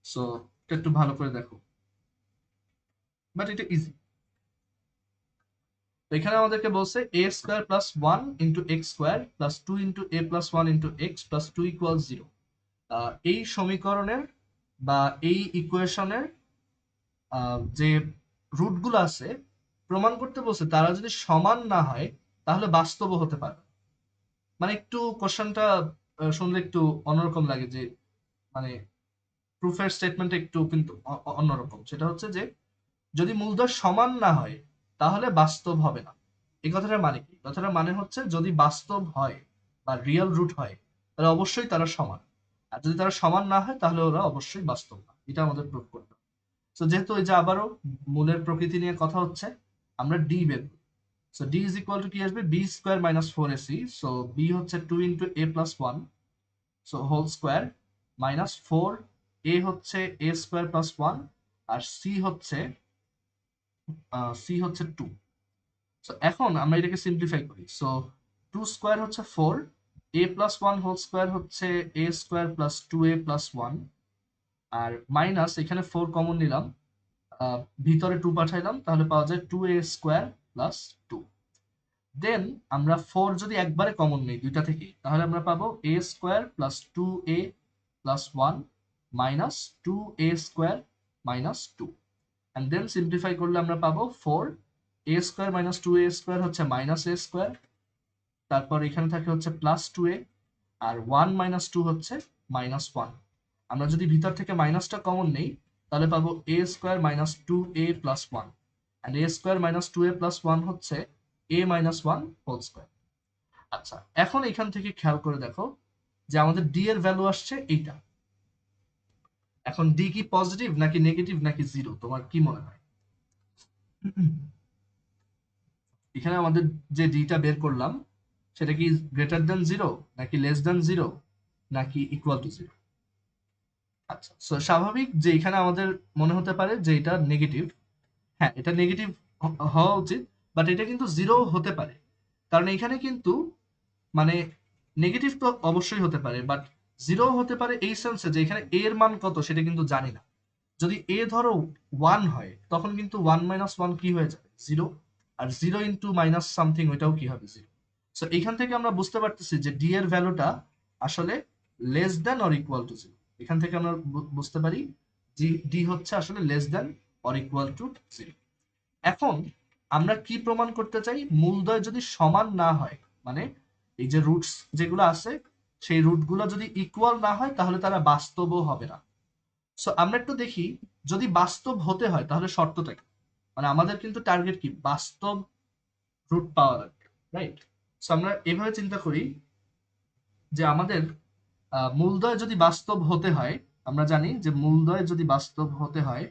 সো এটা একটু ভালো করে দেখো, বাট এটা ইজি। তো এখানে আমাদেরকে বলছে A square plus one into X square plus two into A plus one into x plus two equal zero. এই সমীকরণের বা এই ইকুয়েশনের যে রুটগুলো আছে প্রমাণ করতে বলছে, তারা যদি সমান না হয় তাহলে বাস্তবও হতে পারে। মানে একটু কোশ্চেনটা শুনলে একটু অন্যরকম লাগে, যে মানে প্রুফের স্টেটমেন্ট একটু কিন্তু অন্যরকম। সেটা হচ্ছে যে যদি মূলধন সমান না হয় তাহলে বাস্তব হবে না। এই কথাটার মানে কি? কথাটার মানে হচ্ছে যদি বাস্তব হয় বা রিয়েল রুট হয় তাহলে অবশ্যই তারা সমান, আর যদি তারা সমান না হয় তাহলে ওরা অবশ্যই বাস্তব না। এটা আমাদের প্রুফ করতে হবে। তো যেহেতু এই যে আবারও মূলের প্রকৃতি নিয়ে কথা হচ্ছে, আমরা ডি বের করি। So D is equal to কি আসবে? B square minus four AC. So B হচ্ছে two into A plus one, so whole square, minus four, A হচ্ছে এ স্কোয়ার প্লাস ওয়ান, আর সি হচ্ছে টু। সো এখন আমরা এটাকে সিম্পলিফাই করি। সো টু স্কোয়ার হচ্ছে ফোর, এ প্লাস ওয়ান হোল স্কোয়ার হচ্ছে A square plus two A plus one, আর মাইনাস এখানে ফোর কমন নিলাম, ভিতরে টু পাঠাইলাম, তাহলে পাওয়া যায় two A square plus two. দেন আমরা ফোর যদি একবারে কমন নেই দুইটা থেকে, তাহলে আমরা পাবো A square plus two A plus one minus two A square minus two. And then simplify করলে আমরা পাবো four A square minus two A square হচ্ছে মাইনাস এ স্কোয়ার, তারপর এখানে থাকে হচ্ছে প্লাস টু এ, আর ওয়ান মাইনাস টু হচ্ছে মাইনাস ওয়ান। আমরা যদি ভিতর থেকে মাইনাসটা কমন নেই তাহলে পাবো A square minus two A plus one, and A square minus two A plus one হচ্ছে এ মাইনাস ওয়ান হোল স্কোয়ার। আচ্ছা, এখন এখান থেকে খেয়াল করে দেখো যে আমাদের ডি এর ভ্যালু আসছে এইটা। এখন ডি কি পজিটিভ নাকি নেগেটিভ নাকি জিরো, তোমার কি মনে হয়? এখানে আমাদের যে ডিটা বের করলাম সেটা কি গ্রেটার দেন জিরো নাকি লেস দেন জিরো নাকি ইকুয়াল টু জিরো? আচ্ছা, সো স্বাভাবিক যে এখানে আমাদের মনে হতে পারে যে এটা নেগেটিভ। হ্যাঁ, এটা নেগেটিভ হওয়া উচিত, বাট এটা কিন্তু জিরো হতে পারে। কারণ এখানে কিন্তু মানে নেগেটিভ তো অবশ্যই হতে পারে, বাট জিরো হতে পারে এই সেন্সে যে এখানে এর মান কত সেটা কিন্তু জানি না। যদি এ ধরো ওয়ান হয় তখন কিন্তু ওয়ান মাইনাস ওয়ান কি হয়ে যাবে? জিরো। আর জিরো ইন্টু মাইনাস সামথিং ওইটাও কি হবে? জিরো। সো এখান থেকে আমরা বুঝতে পারতেছি যে ডি এর ভ্যালুটা আসলে less than or equal to zero. এখান থেকে আমরা বুঝতে পারি ডি হচ্ছে আসলে less than or equal to zero. এখন আমরা কি প্রমাণ করতে চাই? মূলদ্বয় যদি সমান না হয়, মানে এই যে রুটস যেগুলো আছে সেই রুটগুলো যদি ইকুয়াল না হয় তাহলে তারা বাস্তবও হবে না। সো আমরা একটু দেখি, যদি বাস্তব হতে হয় তাহলে শর্তটা কি? মানে আমাদের কিন্তু টার্গেট কি? বাস্তব রুট পাওয়া লাগবে, রাইট? সো আমরা এভাবে চিন্তা করি যে আমাদের মূলদ্বয় যদি বাস্তব হতে হয়, আমরা জানি যে মূলদ্বয় যদি বাস্তব হতে হয়,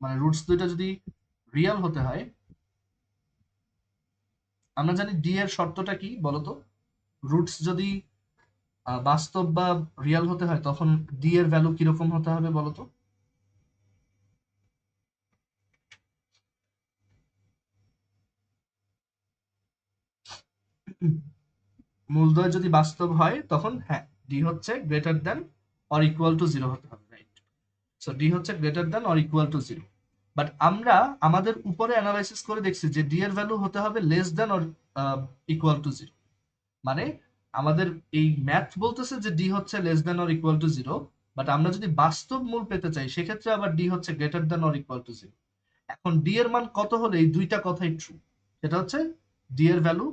মানে রুটস দুইটা যদি রিয়েল হতে হয়, আমরা জানি ডি এর শর্তটা কি বলতো? রুটস যদি বাস্তব বা রিয়েল হতে হয় তখন ডি এর ভ্যালু কিরকম হতে হবে বলতো? মূলদ্বয় যদি বাস্তব হয় তখন হ্যাঁ, ডি হচ্ছে greater than or equal to zero হতে হবে, রাইট? সো ডি হচ্ছে greater than or equal to zero. But আমরা আমাদের উপরে অ্যানালাইসিস করে দেখছি যে ডি এর ভ্যালু হতে হবে less than or equal to zero. মানে আমাদের এই ম্যাথ বলতেছে যে ডি হচ্ছে less than or equal to zero, but আমরা যদি বাস্তব মূল পেতে চাই সেক্ষেত্রে আবার ডি হচ্ছে greater than or equal to zero. এখন ডি এর মান কত হলে এই দুইটা কথাই ট্রু, সেটা হচ্ছে ডি এর ভ্যালু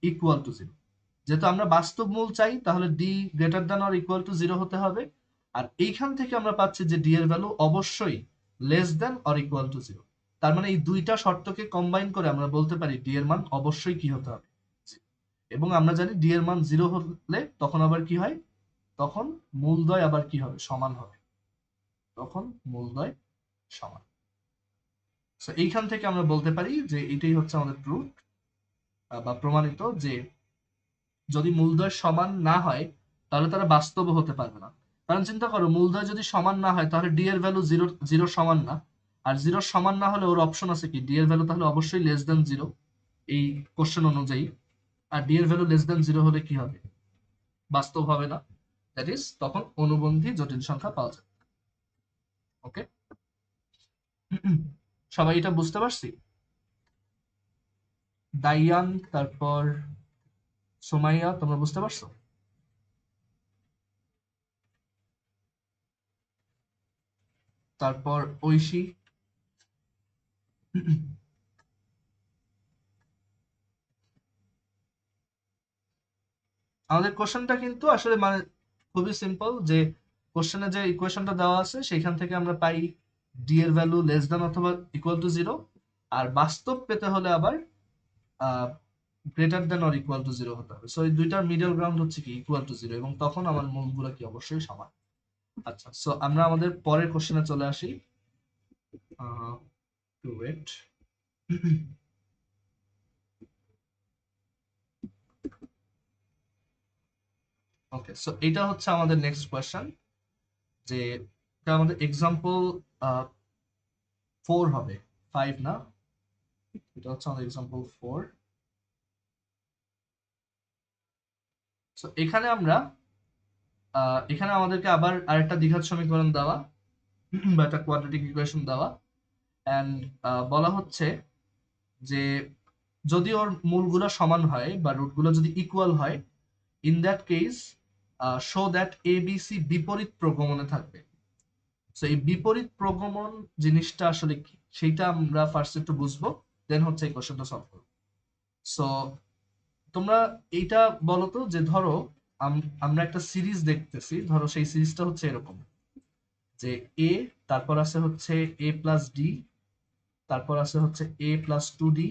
ইকুয়াল টু জিরো। যেহেতু আমরা বাস্তব মূল চাই তাহলে D greater than or equal to zero হতে হবে। আর এইখান থেকে আমরা পাচ্ছি যে ডি এর ভ্যালু অবশ্যই less than or equal to zero. তার মানে এই দুইটা শর্তকে কম্বাইন করে আমরা বলতে পারি ডি এর মান অবশ্যই কি হতে হবে, এবং আমরা জানি ডি এর মান জিরো হলে তখন আবার কি হয়, তখন মূলদ্বয় আবার কি হবে, সমান হবে, তখন মূলদ্বয় সমান। সো এইখান থেকে আমরা বলতে পারি যে এটাই হচ্ছে আমাদের প্রুফ বা প্রমাণিত যে যদি মূলদ্বয় সমান না হয় তাহলে তারা বাস্তব হতে পারবে না। কারণ চিন্তা করো, মূলদ্বয় যদি সমান না হয় তাহলে ডি এর ভ্যালু জিরো, জিরো সমান না। আর জিরো সমান না হলে ওর অপশন আছে কি, ডি এর ভ্যালু তাহলে অবশ্যই লেস দেন জিরো এই কোশ্চেন অনুযায়ী। আর ডি এর ভ্যালু লেস দেন জিরো হলে কি হবে, বাস্তব হবে না, দ্যাট ইজ তখন অনুবন্ধী জটিল সংখ্যা পাওয়া যায়। ওকে, সবাই এটা বুঝতে পারছি? দাইয়ান, তারপর সোমাইয়া, তোমরা বুঝতে পারছো? তারপর ঐশী। আমাদের কোশ্চেনটা কিন্তু আসলে মানে খুবই সিম্পল, যে কোশ্চেনে যে ইকুয়েশনটা দেওয়া আছে সেখান থেকে আমরা পাই ডি এর ভ্যালু লেস দেন অথবা ইকুয়াল টু জিরো, আর বাস্তব পেতে হলে আবার greater than or equal to zero হতে হবে। সো এই দুইটার মিডল গ্রাউন্ড হচ্ছে কি ইকুয়াল টু জিরো, এবং তখন আমার মূলগুলো কি অবশ্যই সমান। আচ্ছা, সো আমরা আমাদের পরের কোশ্চেনে চলে আসি। Two wait. ওকে, সো এটা হচ্ছে আমাদের নেক্সট কোয়েশ্চেন, যে এটা আমাদের এক্সাম্পল 4 হবে, 5 না, এটা হচ্ছে আমাদের এক্সাম্পল 4। সো এখানে আমরা এখানে আমাদেরকে আবার আরেকটা দ্বিঘাত সমীকরণ দেওয়া বা একটা কোয়াড্রেটিক ইকুয়েশন দেওয়া, এন্ড বলা হচ্ছে যে যদি ওর মূলগুলো সমান হয় বা রুটগুলো যদি ইকুয়াল হয়, in that case show that a b c বিপরীত প্রগমনে থাকবে। সো এই বিপরীত প্রগমন জিনিসটা আসলে কি সেইটা আমরা ফার্স্ট একটু বুঝবো, দেন হচ্ছে এই কোশ্চেনটা সলভ করবো। সো তোমরা এইটা বলো তো, যে ধরো আমরা একটা সিরিজ দেখতেছি, ধরো সেই সিরিজটা হচ্ছে এরকম, যে এ, তারপর আছে হচ্ছে এ প্লাস ডি, তারপর আছে হচ্ছে এ প্লাস টু ডি,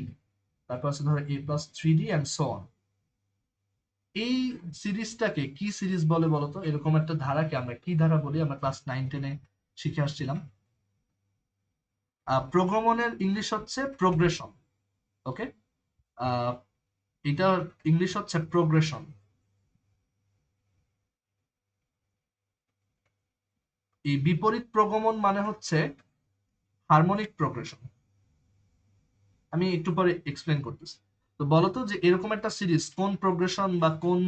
তারপর আছে ধরো A plus three D and so on. এই সিরিজটাকে কি সিরিজ বলে বলতো? এরকম একটা ধারাকে আমরা কি ধারা বলি? আমরা ক্লাস 9-10-এ শিখে আসছিলাম। প্রোগ্রামনের ইংলিশ হচ্ছে প্রোগ্রেশন। ওকে, এটা ইংলিশ হচ্ছে প্রোগ্রেশন। এই বিপরীত প্রগমন মানে হচ্ছে হারমোনিক প্রোগ্রেশন। আমি একটু পরে এক্সপ্লেন করতেছি। তো বলতো যে এরকম একটা সিরিজ কোন প্রোগ্রেশন বা কোন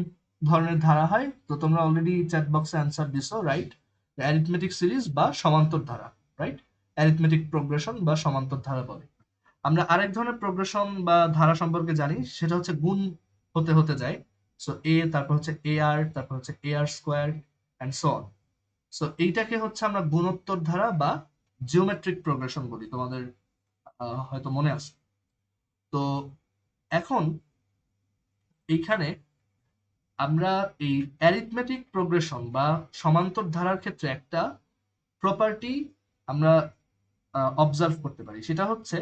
ধরনের ধারা হয়? তো তোমরা অলরেডি চ্যাট বক্সে অ্যান্সার দিছো, রাইট? অ্যারিথমেটিক সিরিজ বা সমান্তর ধারা, রাইট? অ্যারিথমেটিক প্রোগ্রেশন বা সমান্তর ধারা বলে। আমরা আরেক ধরনের প্রোগ্রেশন বা ধারা সম্পর্কে জানি, সেটা হচ্ছে গুণ হতে হতে যায়। সো এ, তারপর হচ্ছে এ আর, তারপর হচ্ছে A R square and so on. So এইটাকে হচ্ছে আমরা গুণোত্তর ধারা বা জিওমেট্রিক প্রোগ্রেশন বলি, তোমাদের হয়তো মনে আছে। তো এখন এইখানে আমরা এই অ্যারিথমেটিক প্রোগ্রেশন বা সমান্তর ধারার ক্ষেত্রে একটা প্রপার্টি আমরা অবজার্ভ করতে পারি, সেটা হচ্ছে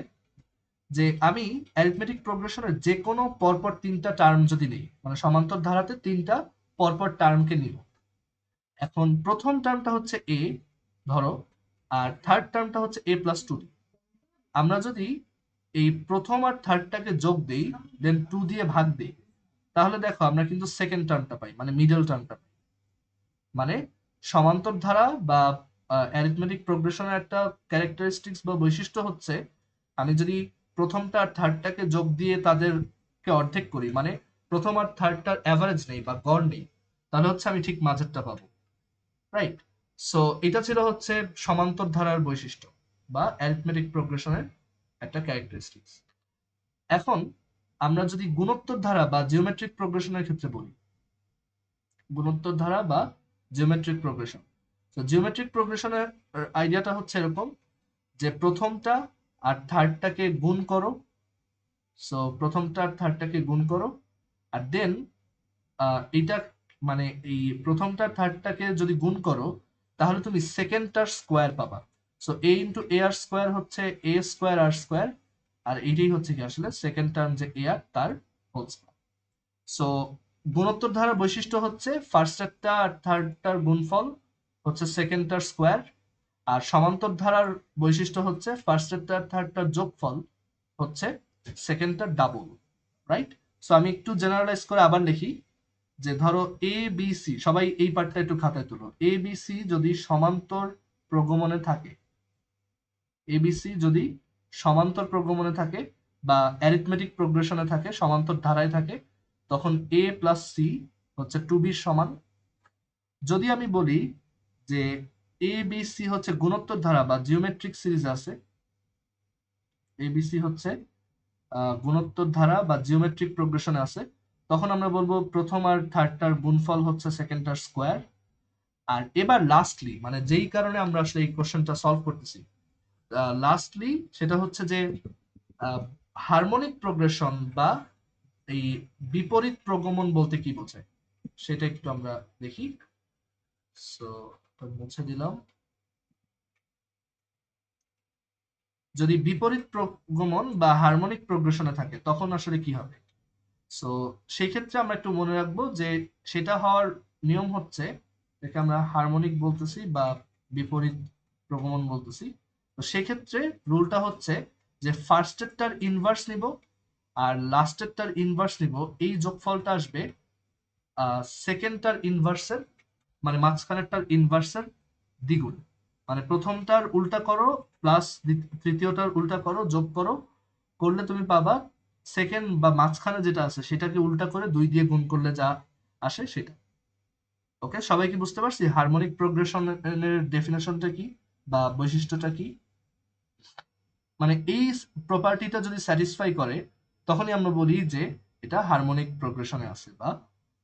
যে আমি অ্যারিথমেটিক প্রোগ্রেশনের যে কোনো পরপর তিনটা টার্ম যদি নিই, মানে সমান্তর ধারাতে তিনটা পরপর টার্মকে নিব। এখন প্রথম টার্মটা হচ্ছে এ ধরো, আর থার্ড টার্মটা হচ্ছে এ প্লাস টু। আমরা যদি এই প্রথম আর থার্ডটাকে যোগ দিই, দেন টু দিয়ে ভাগ দিই, তাহলে দেখো আমরা কিন্তু সেকেন্ড টার্মটা পাই, মানে মিডল টার্মটা পাই। মানে সমান্তর ধারা বা অ্যারিথমেটিক প্রোগ্রেশনের একটা ক্যারেক্টারিস্টিক্স বা বৈশিষ্ট্য হচ্ছে, আমি যদি প্রথমটা আর থার্ডটাকে যোগ দিয়ে তাদেরকে অর্ধেক করি, মানে প্রথম আর থার্ডটার অ্যাভারেজ নেই বা গড় নেই, তাহলে হচ্ছে আমি ঠিক মাঝেরটা পাবো, রাইট? সো এটা ছিল হচ্ছে সমান্তর ধারার বৈশিষ্ট্য। বা অ্যারিথমেটিক প্রোগ্রেশনের একটা ক্যারেক্টারিস্টিক্স। এখন আমরা যদি গুণোত্তর ধারা বা জিওমেট্রিক প্রোগ্রেশনের ক্ষেত্রে বলি, গুণোত্তর ধারা বা জিওমেট্রিক প্রোগ্রেশন, তো জিওমেট্রিক প্রোগ্রেশনের আইডিয়াটা হচ্ছে এরকম যে প্রথমটা আর থার্ডটাকে গুণ করো, সো প্রথমটা আর থার্ডটাকে গুণ করো, আর দেন এইটা মানে এই প্রথমটা থার্ডটাকে যদি গুণ করো তাহলে তুমি সেকেন্ডটার স্কোয়ার পাবা। So A into A R square হচ্ছে এ স্কোয়ার আর স্কোয়ার, আর এটাই হচ্ছে কি আসলে সেকেন্ড টার্ম যে এ আর তার হোল স্কোয়ার। সো গুণোত্তর ধারার বৈশিষ্ট্য হচ্ছে ফার্স্টেরটা আর থার্ডটার গুণফল হচ্ছে সেকেন্ডটার স্কোয়ার, আর সমান্তর ধারার বৈশিষ্ট্য হচ্ছে ফার্স্টেরটা আর থার্ডটার যোগফল হচ্ছে সেকেন্ডটার ডাবল, রাইট? সো আমি একটু জেনারেলাইজ করে আবার লিখি যে ধরো এ বি সি, সবাই এই পার্টটা একটু খাতায় তুলো। এ বি সি যদি সমান্তর প্রগমনে থাকে, এবিসি যদি সমান্তর প্রগমনে থাকে বা অ্যারিথমেটিক প্রোগ্রেশনে থাকে, সমান্তর ধারায় থাকে, তখন এ প্লাস সি হচ্ছে টু বির সমান। যদি আমি বলি যে এ বি সি হচ্ছে গুণোত্তর ধারা বা জিওমেট্রিক সিরিজ আছে, এবিসি হচ্ছে গুণোত্তর ধারা বা জিওমেট্রিক প্রোগ্রেশনে আছে, তখন আমরা বলবো প্রথম আর থার্ডটার গুণফল হচ্ছে সেকেন্ডটার স্কোয়ার। আর এবার লাস্টলি, মানে যেই কারণে আমরা আসলে এই কোশ্চেনটা সলভ করতেছি, লাস্টলি সেটা হচ্ছে যে হারমোনিক প্রোগ্রেশন বা এই বিপরীত প্রগমন বলতে কি বোঝায় সেটা একটু আমরা দেখি। সো মুছে দিলাম। যদি বিপরীত প্রগমন বা হারমোনিক প্রোগ্রেশনে থাকে তখন আসলে কি হবে? সো সেই ক্ষেত্রে আমরা একটু মনে রাখবো যে সেটা হওয়ার নিয়ম হচ্ছে, এটাকে আমরা হারমোনিক বলতেছি বা বিপরীত প্রগমন বলতেছি। তো সেক্ষেত্রে রুলটা হচ্ছে যে ফার্স্টেরটার ইনভার্স নিব আর লাস্টেরটার ইনভার্স নিব, এই যোগফলটা আসবে সেকেন্ডটার ইনভার্সের, মানে মাঝখানেরটার ইনভার্সের দ্বিগুণ। মানে প্রথমটার উল্টা করো প্লাস তৃতীয়টার উল্টা করো, যোগ করো, করলে তুমি পাবা সেকেন্ড বা মাঝখানে যেটা আছে সেটাকে উল্টা করে 2 দিয়ে গুণ করলে যা আসে সেটা। ওকে, সবাই কি বুঝতে পারছি হারমোনিক প্রোগ্রেশনের ডেফিনেশনটা কি বা বৈশিষ্ট্যটা কি? মানে এই প্রপার্টিটা যদি স্যাটিসফাই করে তখনই আমরা বলি যে এটা হারমোনিক প্রোগ্রেশনে আছে বা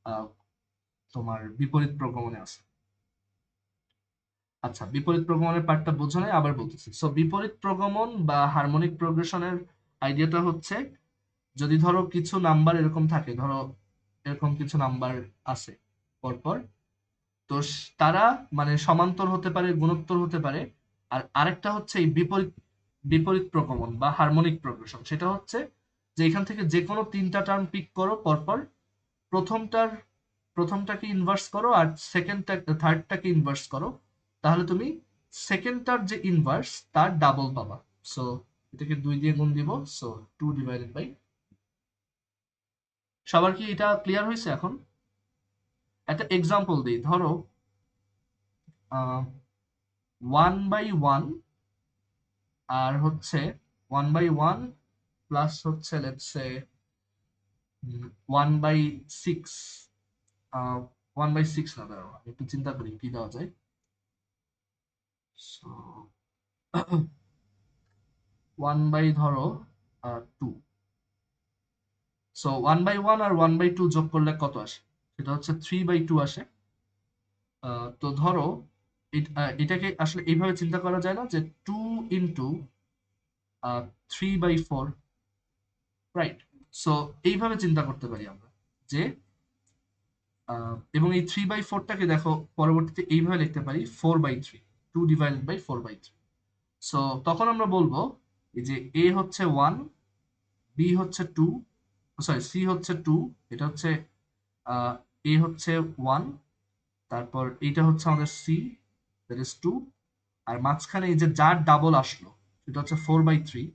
আহ, তোমার বিপরীত প্রগমনে আছে। আচ্ছা, বিপরীত প্রগমনের পার্টটা বোঝো নাই, আবার বলতেছি। সো বিপরীত প্রগমন বা হারমোনিক প্রোগ্রেশনের আইডিয়াটা হচ্ছে যদি ধরো কিছু নাম্বার এরকম থাকে, ধরো এরকম কিছু নাম্বার আছে পরপর, তো তারা মানে সমান্তর হতে পারে, গুণোত্তর হতে পারে। আর আরেকটা হচ্ছে এই বিপরীত বিপরীত প্রগমন বা হারমোনিক প্রোগ্রেশন, সেটা হচ্ছে যে এখান থেকে যে কোনো তিনটা টার্ম পিক করো পরপর, প্রথমটার প্রথমটাকে ইনভার্স করো আর থার্ডটাকে ইনভার্স করো, তাহলে তুমি সেকেন্ডটার যে ইনভার্স তার ডাবল পাবা। সো এটাকে 2 দিয়ে গুণ দিব, সো 2 ডিভাইডেড বাই। সবার কি এটা ক্লিয়ার হয়েছে এখন? একটা এক্সাম্পল দিই, ধরো 1/1 আর হচ্ছে 1/1 প্লাস হচ্ছে লেটস সে 1/6। 1/6 না, দাঁড়াও আমি একটু চিন্তা করি কি দেওয়া যায়। সো 1 বাই ধরো 2। সো 1/1 আর 1/2 যোগ করলে কত আসে? সেটা হচ্ছে 3/2 আসে। তো ধরো এটাকে আসলে এইভাবে চিন্তা করা যায় না যে 2 ইন্টু 3/4, রাইট? সো এইভাবে চিন্তা করতে পারি আমরা যে এবং এই 3/4টাকে দেখো পরবর্তীতে এইভাবে লিখতে পারি 4/3, 2 ডিভাইডেড বাই 4/3। সো তখন আমরা বলবো এই যে এ হচ্ছে 1, বি হচ্ছে 2, সরি সি হচ্ছে 2, এটা হচ্ছে এ হচ্ছে 1, তারপর এইটা হচ্ছে আমাদের সি, দ্যাট ইজ 2, আর মাঝখানে এই যে যার ডাবল আসলো সেটা হচ্ছে 4/3,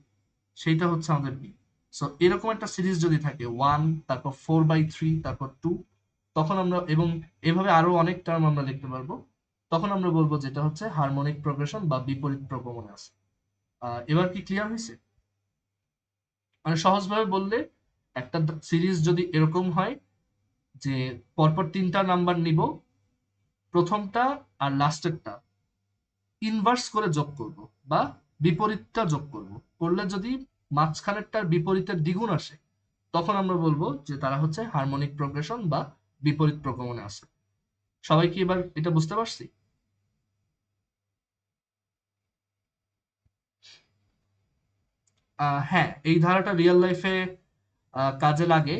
সেইটা হচ্ছে আমাদের বি। সো এরকম একটা সিরিজ যদি থাকে 1, তারপর 4/3, তারপর 2, তখন আমরা এবং এভাবে আরো অনেক টার্ম আমরা লিখতে পারবো, তখন আমরা বলবো যেটা হচ্ছে হারমোনিক প্রোগ্রেশন বা বিপরীত প্রগমনে আছে। এবার কি ক্লিয়ার হয়েছে? মানে সহজভাবে বললে একটা সিরিজ যদি এরকম হয় যে পরপর তিনটা নাম্বার নিব, প্রথমটা আর লাস্টেরটা ইনভার্স করে যোগ করব বা বিপরীতটা যোগ করব, করলে যদি মাঝখানেরটার বিপরীতের দ্বিগুণ আসে তখন আমরা বলবো যে তারা হচ্ছে হারমোনিক প্রোগ্রেশন বা বিপরীত প্রগমনে আছে। সবাই কি এবার এটা বুঝতে পারছি? হ্যাঁ, এই ধারাটা রিয়েল লাইফে কাজে লাগে।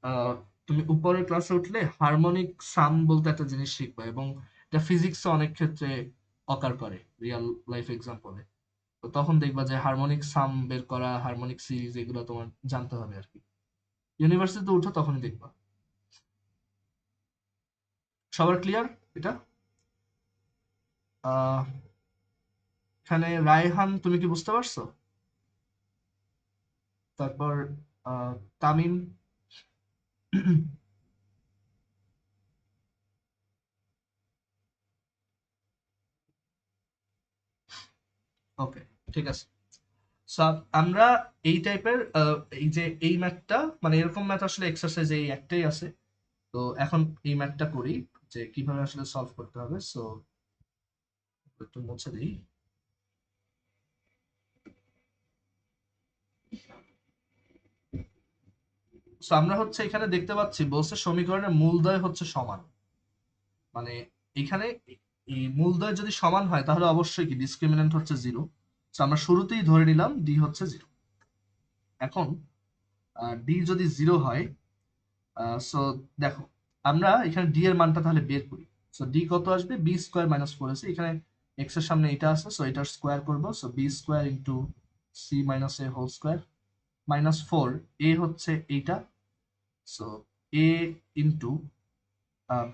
আহ, তুমি উপরের ক্লাসে উঠলে হারমোনিক সাম বলতে একটা জিনিস শিখবে, এবং এটা ফিজিক্সে অনেক ক্ষেত্রে অকার করে রিয়েল লাইফ এক্সাম্পলে। তো তখন দেখবা যে হারমোনিক সাম বের করা, হারমোনিক সিরিজ, এগুলো তোমার জানতে হবে আর কি। ইউনিভার্সিটিতে উঠো তখনই দেখবা। সবার ক্লিয়ার এটা? আহ এখানে রায়হান, তুমি কি বুঝতে পারছো? তারপর তামিম। ওকে, ঠিক আছে। সো আমরা এই টাইপের এই যে এই ম্যাথটা, মানে এরকম ম্যাথ আসলে এক্সারসাইজ এই একটাই আছে। তো এখন এই ম্যাথটা করি যে কিভাবে আসলে সলভ করতে হবে। সো একটু মুছে দিই। সো আমরা হচ্ছে এখানে দেখতে পাচ্ছি বলছে সমীকরণের মূলদ্বয় হচ্ছে সমান। মানে এখানে এই মূলদ্বয় যদি সমান হয় তাহলে অবশ্যই কি ডিসক্রিমিন্যান্ট হচ্ছে জিরো। তো আমরা শুরুতেই ধরে নিলাম ডি হচ্ছে জিরো। এখন ডি যদি জিরো হয়, সো দেখো আমরা এখানে ডি এর মানটা তাহলে বের করি। সো ডি কত আসবে? বি স্কোয়ার মাইনাস ফোর আছে, এখানে এক্স এর সামনে এটা আছে, সো এটার স্কোয়ার করবো। So B square into C minus A whole square minus four. A হচ্ছে এইটা, so A into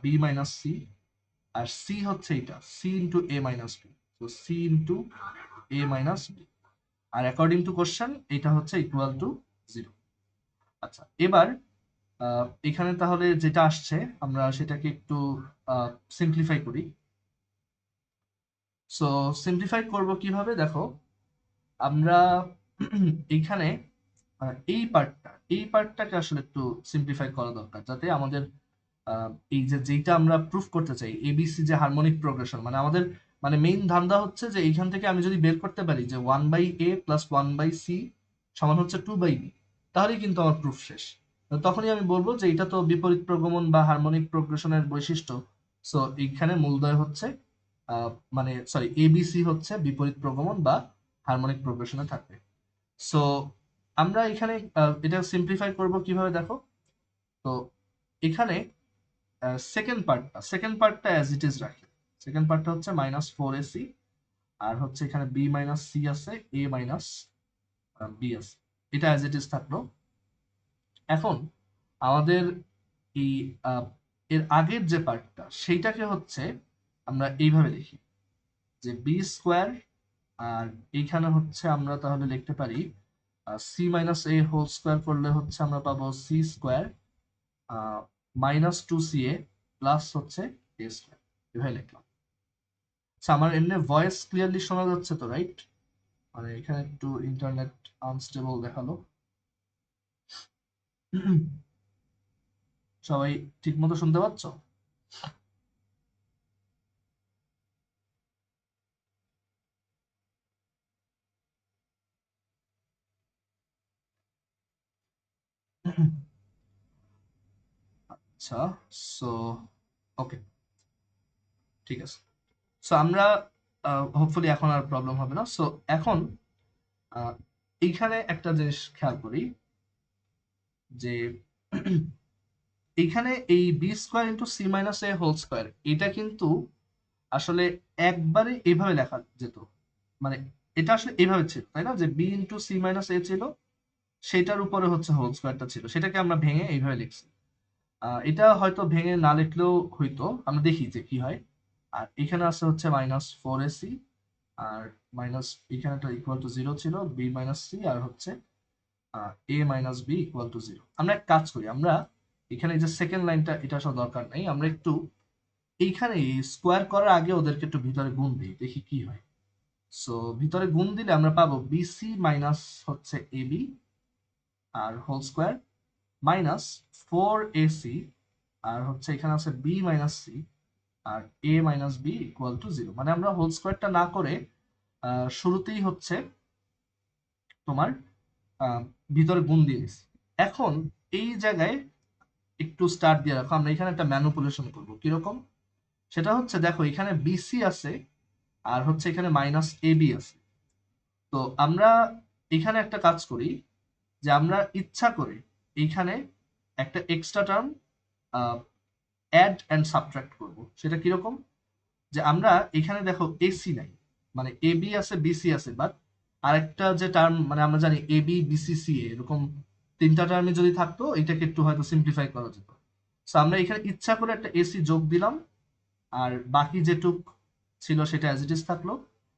B minus C, আর সি হচ্ছে এটা, সি ইন্টু এ মাইনাস বি, তো সি ইন্টু এ মাইনাস বি। আর অ্যাকর্ডিং টু কোশ্চেন এটা হচ্ছে ইকুয়াল টু জিরো। আচ্ছা, এবার এখানে তাহলে যেটা আসছে আমরা সেটাকে একটু সিম্পলিফাই করি। সো সিম্পলিফাই করব কিভাবে দেখো, আমরা এইখানে এই পার্টটাকে আসলে একটু সিম্পলিফাই করা দরকার, যাতে আমাদের এই যে যেটা আমরা প্রুফ করতে চাই এবিসি যে হারমোনিক প্রোগ্রেশন, মানে আমাদের মানে মেইন ধান্দা হচ্ছে যে এইখান থেকে আমি যদি বের করতে পারি যে 1/a প্লাস 1/c সমান হচ্ছে 2/b, তাহলেই কিন্তু আমার প্রুফ শেষ। তো তখনই আমি বলবো যে এটা তো বিপরীত প্রগমন বা হারমোনিক প্রোগ্রেশনের বৈশিষ্ট্য। সো এইখানে মূলদয় হচ্ছে মানে সরি এবিসি হচ্ছে বিপরীত প্রগমন বা হারমোনিক প্রোগ্রেশনে থাকবে। সো আমরা এখানে এটা সিম্পলিফাই করব কিভাবে দেখো। তো এখানে সেকেন্ড পার্টটা অ্যাজ ইট ইজ রাখি। সেকেন্ড পার্টটা হচ্ছে মাইনাস ফোর এ সি, আর হচ্ছে এখানে বি মাইনাস সি আছে, এ মাইনাস বি আছে, এটা অ্যাজ ইট ইজ থাকলো। এখন আমাদের এই আহ, এর আগের যে পার্টটা সেইটাকে হচ্ছে আমরা এইভাবে লিখি যে বি স্কোয়ার, আর এইখানে হচ্ছে আমরা তাহলে লিখতে পারি C minus A whole square করলে হচ্ছে আমরা পাবো C square minus two C A plus হচ্ছে এ স্কোয়ার। এভাবে লিখলাম। আচ্ছা, আমার এমনি ভয়েস ক্লিয়ারলি শোনা যাচ্ছে তো, রাইট? মানে এখানে একটু ইন্টারনেট আনস্টেবল দেখালো। সবাই ঠিক মতো শুনতে পাচ্ছ? আচ্ছা, সো ওকে, ঠিক আছে। সো আমরা হোপফুলি এখন আর প্রবলেম হবে না। সো এখন আহ, এইখানে একটা জিনিস খেয়াল করি যে এইখানে এই B square into C minus A whole square এটা কিন্তু আসলে একবারে এইভাবে লেখা যেত। মানে এটা আসলে এইভাবে ছিল, তাই না? যে বি ইন্টু সি মাইনাস এ ছিল, সেটার উপরে হচ্ছে হোল স্কোয়ারটা ছিল, সেটাকে আমরা ভেঙে এইভাবে লিখছি। এটা হয়তো ভেঙে না লিখলেও হইতো, আমরা দেখি যে কি হয়। আর এখানে আছে হচ্ছে মাইনাস ফোর এ সি, আর মাইনাস এখানে একটা ইকুয়াল টু জিরো ছিল, বি মাইনাস সি, আর হচ্ছে এ minus B equal to zero. আমরা এক কাজ করি, আমরা এখানে যে সেকেন্ড লাইনটা এটা আসলে দরকার নেই, আমরা একটু এইখানে স্কোয়ার করার আগে ওদেরকে একটু ভিতরে গুণ দিই, দেখি কি হয়। সো ভিতরে গুণ দিলে আমরা পাবো বিসি মাইনাস হচ্ছে এবি আর whole square minus four AC, আর হচ্ছে এখানে আছে বি মাইনাস সি আর এ minus B equal to zero. মানে আমরা হোল স্কোয়ারটা না করে শুরুতেই হচ্ছে তোমার ভিতরে গুণ দিয়ে দিছি। এখন এই জায়গায় একটু স্টার্ট দিয়ে রাখো, আমরা এখানে একটা ম্যানিপুলেশন করবো। কিরকম? সেটা হচ্ছে দেখো এখানে বিসি আছে আর হচ্ছে এখানে মাইনাস এবি আছে। তো আমরা এখানে একটা কাজ করি যে আমরা ইচ্ছা করে এইখানে একটা extra term add and subtract করব। সেটা কিরকম? যে আমরা এখানে দেখো এসি নাই, মানে এবি আছে বিসি আছে, বাট আরেকটা যে টার্ম মানে আমরা জানি এবি বিসি সি এরকম তিনটা টার্মে যদি থাকতো এটাকে একটু হয়তো সিম্পলিফাই করা যেত। সো আমরা এখানে ইচ্ছা করে একটা এসি যোগ দিলাম, আর বাকি যেটুক ছিল সেটা অ্যাজ ইট ইজ থাকলো।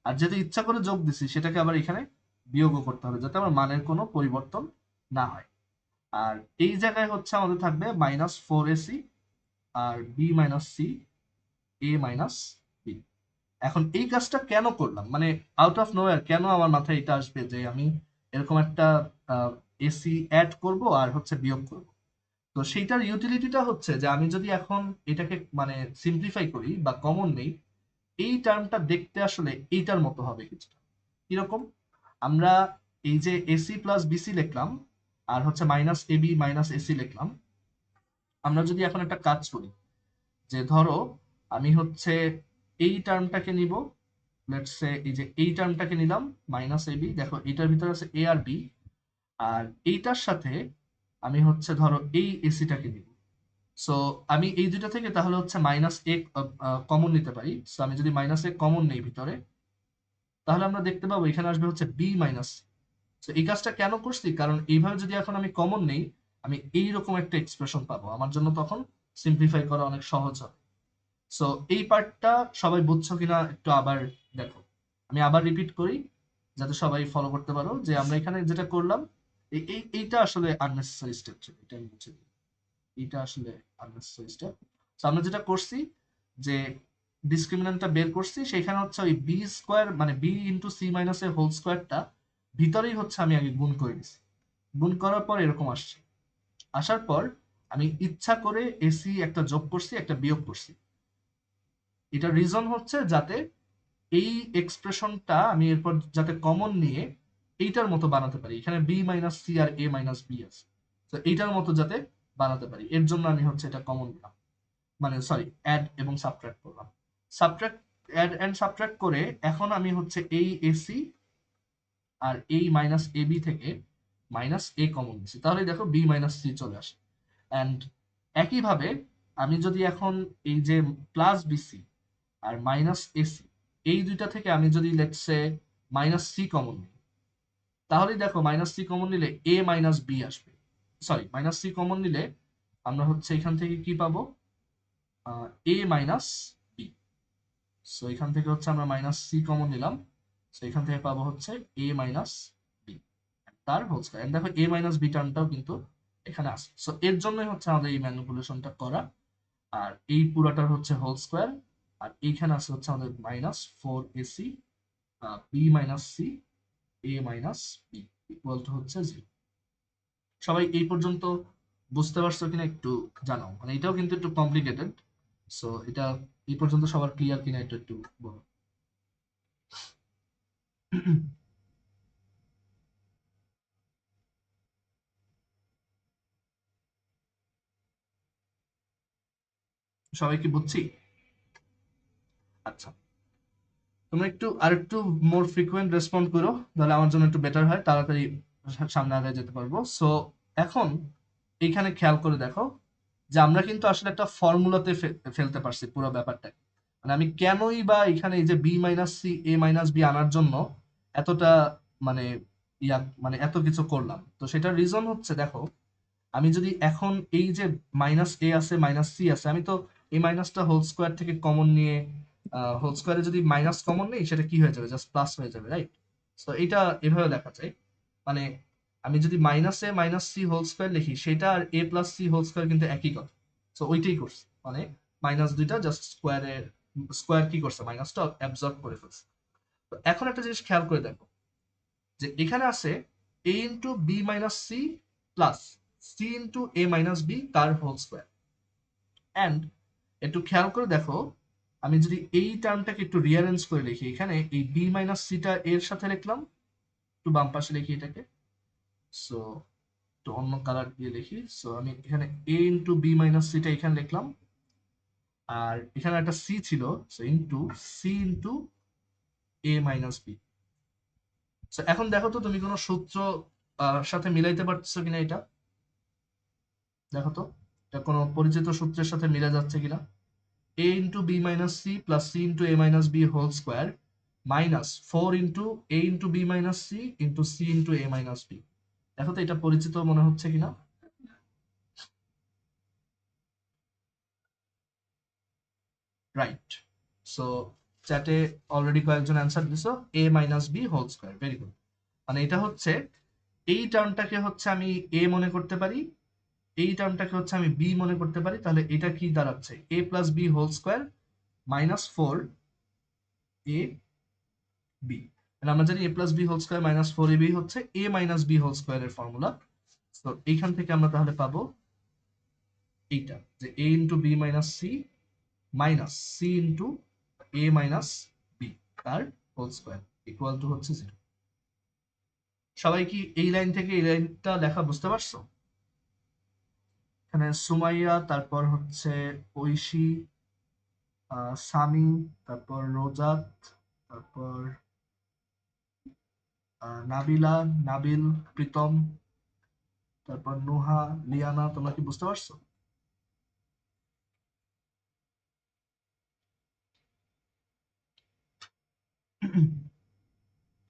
আর যেহেতু ইচ্ছা করে যোগ দিছি সেটাকে আবার এখানে বিয়োগও করতে হবে যাতে আমার মানের কোনো পরিবর্তন না হয়। আর এই জায়গায় হচ্ছে আমাদের থাকবে -4ac R B minus c a minus B. এখন এই কাজটা কেন করলাম, মানে আউট অফ নোয়ার কেন আমার মাথায় এটা আসবে যে আমি এরকম একটা এসি অ্যাড করব আর হচ্ছে বিয়োগ করব? তো সেইটার ইউটিলিটিটা হচ্ছে যে আমি যদি এখন এটাকে মানে সিম্পলিফাই করি বা কমন নেই, এই টার্মটা দেখতে আসলে এইটার মতো হবে কিছুটা। কিরকম? আমরা এই যে এসি প্লাস বিসি লিখলাম আর হচ্ছে মাইনাস এবি মাইনাস এসি লিখলাম, আমরা যদি এখন একটা কাজ করি যে ধরো আমি হচ্ছে এই টার্মটাকে নিব, লেটস সে এই যে এই টার্মটাকে নিলাম মাইনাস এবি, দেখো এটার ভিতরে আছে এ আর বি, আর এইটার সাথে আমি হচ্ছে ধরো এই এসিটাকে নিব। সো আমি এই দুটো থেকে তাহলে হচ্ছে মাইনাস এ কমন নিতে পারি। সো আমি যদি মাইনাস এ কমন নেই ভিতরে, তাহলে আমরা দেখতে পাবো এখানে আসবে হচ্ছে বি মাইনাস। তো এই কাজটা কেন করছি, কারণ এইভাবে যদি এখন আমি কমন নেই আমি এইরকম একটা এক্সপ্রেশন পাবো, আমার জন্য তখন সিম্পলিফাই করা অনেক সহজ হবে। সো এই পার্টটা সবাই বুঝছো কিনা একটু আবার দেখো, আমি আবার রিপিট করি যাতে সবাই ফলো করতে পারো যে আমরা এখানে যেটা করলাম এইটা আসলে আননেসেসারি স্টেপ ছিল, এটা আমি বুঝে দিই। এইটা আসলে আননেসেসারি স্টেপ। তো আমরা যেটা করছি যে ডিসক্রিমিন্যান্টটা বের করছি, সেখানে হচ্ছে ওই বি স্কোয়ার মানে বি ইন্টু সি মাইনাস এর হোল স্কোয়ারটা ভিতরেই হচ্ছে আমি আগে গুণ করে দিছি। গুণ করার পর এরকম আসছে, আসার পর আমি ইচ্ছা করে এসি একটা যোগ করছি একটা বিয়োগ করছি। এটা রিজন হচ্ছে যাতে এই এক্সপ্রেশনটা আমি এরপর যাতে কমন নিয়ে এইটার মতো বানাতে পারি। এখানে বি মাইনাস সি আর এ মাইনাস বি আছে, তো এইটার মতো যাতে বানাতে পারি এর জন্য আমি হচ্ছে এটা কমন নিলাম, মানে সরি অ্যাড এবং সাবট্রাক্ট করলাম। সাবট্রাক্ট অ্যাড এন্ড সাবট্রাক্ট করে এখন আমি হচ্ছে এই এসি আর এই মাইনাস এ বি থেকে মাইনাস এ কমন দিচ্ছি, তাহলে দেখো বি মাইনাস সি চলে আসে। অ্যান্ড একইভাবে আমি যদি এখন এই যে প্লাস বিসি আর মাইনাস এসি এই দুইটা থেকে আমি যদি let's say minus c common নিই, তাহলে দেখো মাইনাস সি কমন নিলে এ মাইনাস বি আসবে। সরি, মাইনাস সি কমন নিলে আমরা হচ্ছে এখান থেকে কি পাবো, এ মাইনাস বি। সো এখান থেকে হচ্ছে আমরা মাইনাস সি কমন নিলাম, সো এখান থেকে পাবো হচ্ছে এ মাইনাস বি তার হোল স্কয়ার। এন্ড দেখো এ মাইনাস বি টার্মটাও কিন্তু এখানে আছে। সো এর জন্যই হচ্ছে আমাদের এই ম্যানিপুলেশনটা করা। আর এই পুরাটার হচ্ছে হোল স্কয়ার, আর এইখানে আছে হচ্ছে আমাদের -4ac b minus c a minus B equal to হচ্ছে 0। সবাই এই পর্যন্ত বুঝতে পারছো কিনা একটু জানাও, মানে এটাও কিন্তু একটু কমপ্লিকেটেড। সো এটা এই পর্যন্ত সবার ক্লিয়ার কিনা এটা একটু বলো। সবাই কি বুঝছি? আচ্ছা, তোমরা একটু আর একটু মোর ফ্রিকুয়েন্ট রেসপন্ড করো, তাহলে আমার জন্য একটু বেটার হয়, তাড়াতাড়ি সামনে আগে যেতে পারবো। সো এখন এইখানে খেয়াল করে দেখো যে আমরা কিন্তু আসলে একটা ফর্মুলাতে ফেলতে পারছি পুরো ব্যাপারটা। মানে আমি কেনই বা এখানে এই যে B minus c a minus B আনার জন্য এতটা মানে ইয়া মানে এত কিছু করলাম, তো সেটার রিজন হচ্ছে দেখো আমি যদি এখন এই যে মাইনাস এ আছে মাইনাস সি আছে, আমি তো এই মাইনাসটা হোল স্কোয়ার থেকে কমন নিয়ে হোল স্কোয়ারে যদি মাইনাস কমন নেই সেটা কি হয়ে যাবে, জাস্ট প্লাস হয়ে যাবে, রাইট? তো এটা এভাবে লেখা যায়, মানে আমি যদি মাইনাস এ মাইনাস সি হোল স্কোয়ার লিখি সেটা আর A plus c whole square কিন্তু একই কথা। তো ওইটাই করছে, মানে মাইনাস দুইটা জাস্ট স্কোয়ারে স্কোয়ার কি করছে মাইনাসটা অ্যাবজর্ব করে ফেলছে। তো এখন একটা জিনিস খেয়াল করে দেখো যে এখানে আছে a into B minus C plus C into A minus b তার হোল স্কোয়ার। অ্যান্ড একটু খেয়াল করে দেখো আমি যদি এই টার্মটাকে একটু রিঅ্যারেঞ্জ করে লিখি, এখানে এই বি মাইনাস সিটা এর সাথে লিখলাম, একটু বাম পাশে লিখি এটাকে। সো একটু অন্য কালার দিয়ে লিখি। সো আমি এখানে এ ইন্টু বি মাইনাস সিটা এখানে লিখলাম, আর এখানে একটা সি ছিল, সো ইন্টু সি ইন্টু এ মাইনাস বি। সো এখন দেখো তো তুমি কোনো সূত্র সাথে মিলাইতে পারছো কিনা, এটা দেখো তো, এটা কোনো পরিচিত সূত্রের সাথে মিলে যাচ্ছে কিনা। a into b minus c plus c into a minus b whole square minus 4 into a into b minus c into c into a minus b। দেখো তো এটা পরিচিত মনে হচ্ছে কিনা। রাইট। সো চ্যাটে অলরেডি কয়েকজন অ্যান্সার দিছো, a minus b whole square, very good. মানে এটা হচ্ছে, এই টার্মটাকে হচ্ছে আমি a মনে করতে পারি, এই টার্মটাকে হচ্ছে আমি b মনে করতে পারি, তাহলে এটা কি দাঁড়াচ্ছে, a plus b whole square minus 4 a b. আমরা জানি a plus B whole square minus 4ab হচ্ছে a মাইনাস বি হোল স্কোয়ারের ফর্মুলা। তো এইখান থেকে আমরা তাহলে পাবো এইটা, যে a into B minus c minus c into a minus b তার হোল স্কোয়ার ইকুয়াল টু হচ্ছে 0। সবাই কি এই লাইন থেকে এই লাইনটা লেখা বুঝতে পারছো? এখানে সুমাইয়া, তারপর হচ্ছে ঐশী, সামি, তারপর রোজাত, তারপর নাবিলা, নাবিল, প্রীতম, তারপর নুহা, লিয়ানা, তোমরা কি বুঝতে পারছো?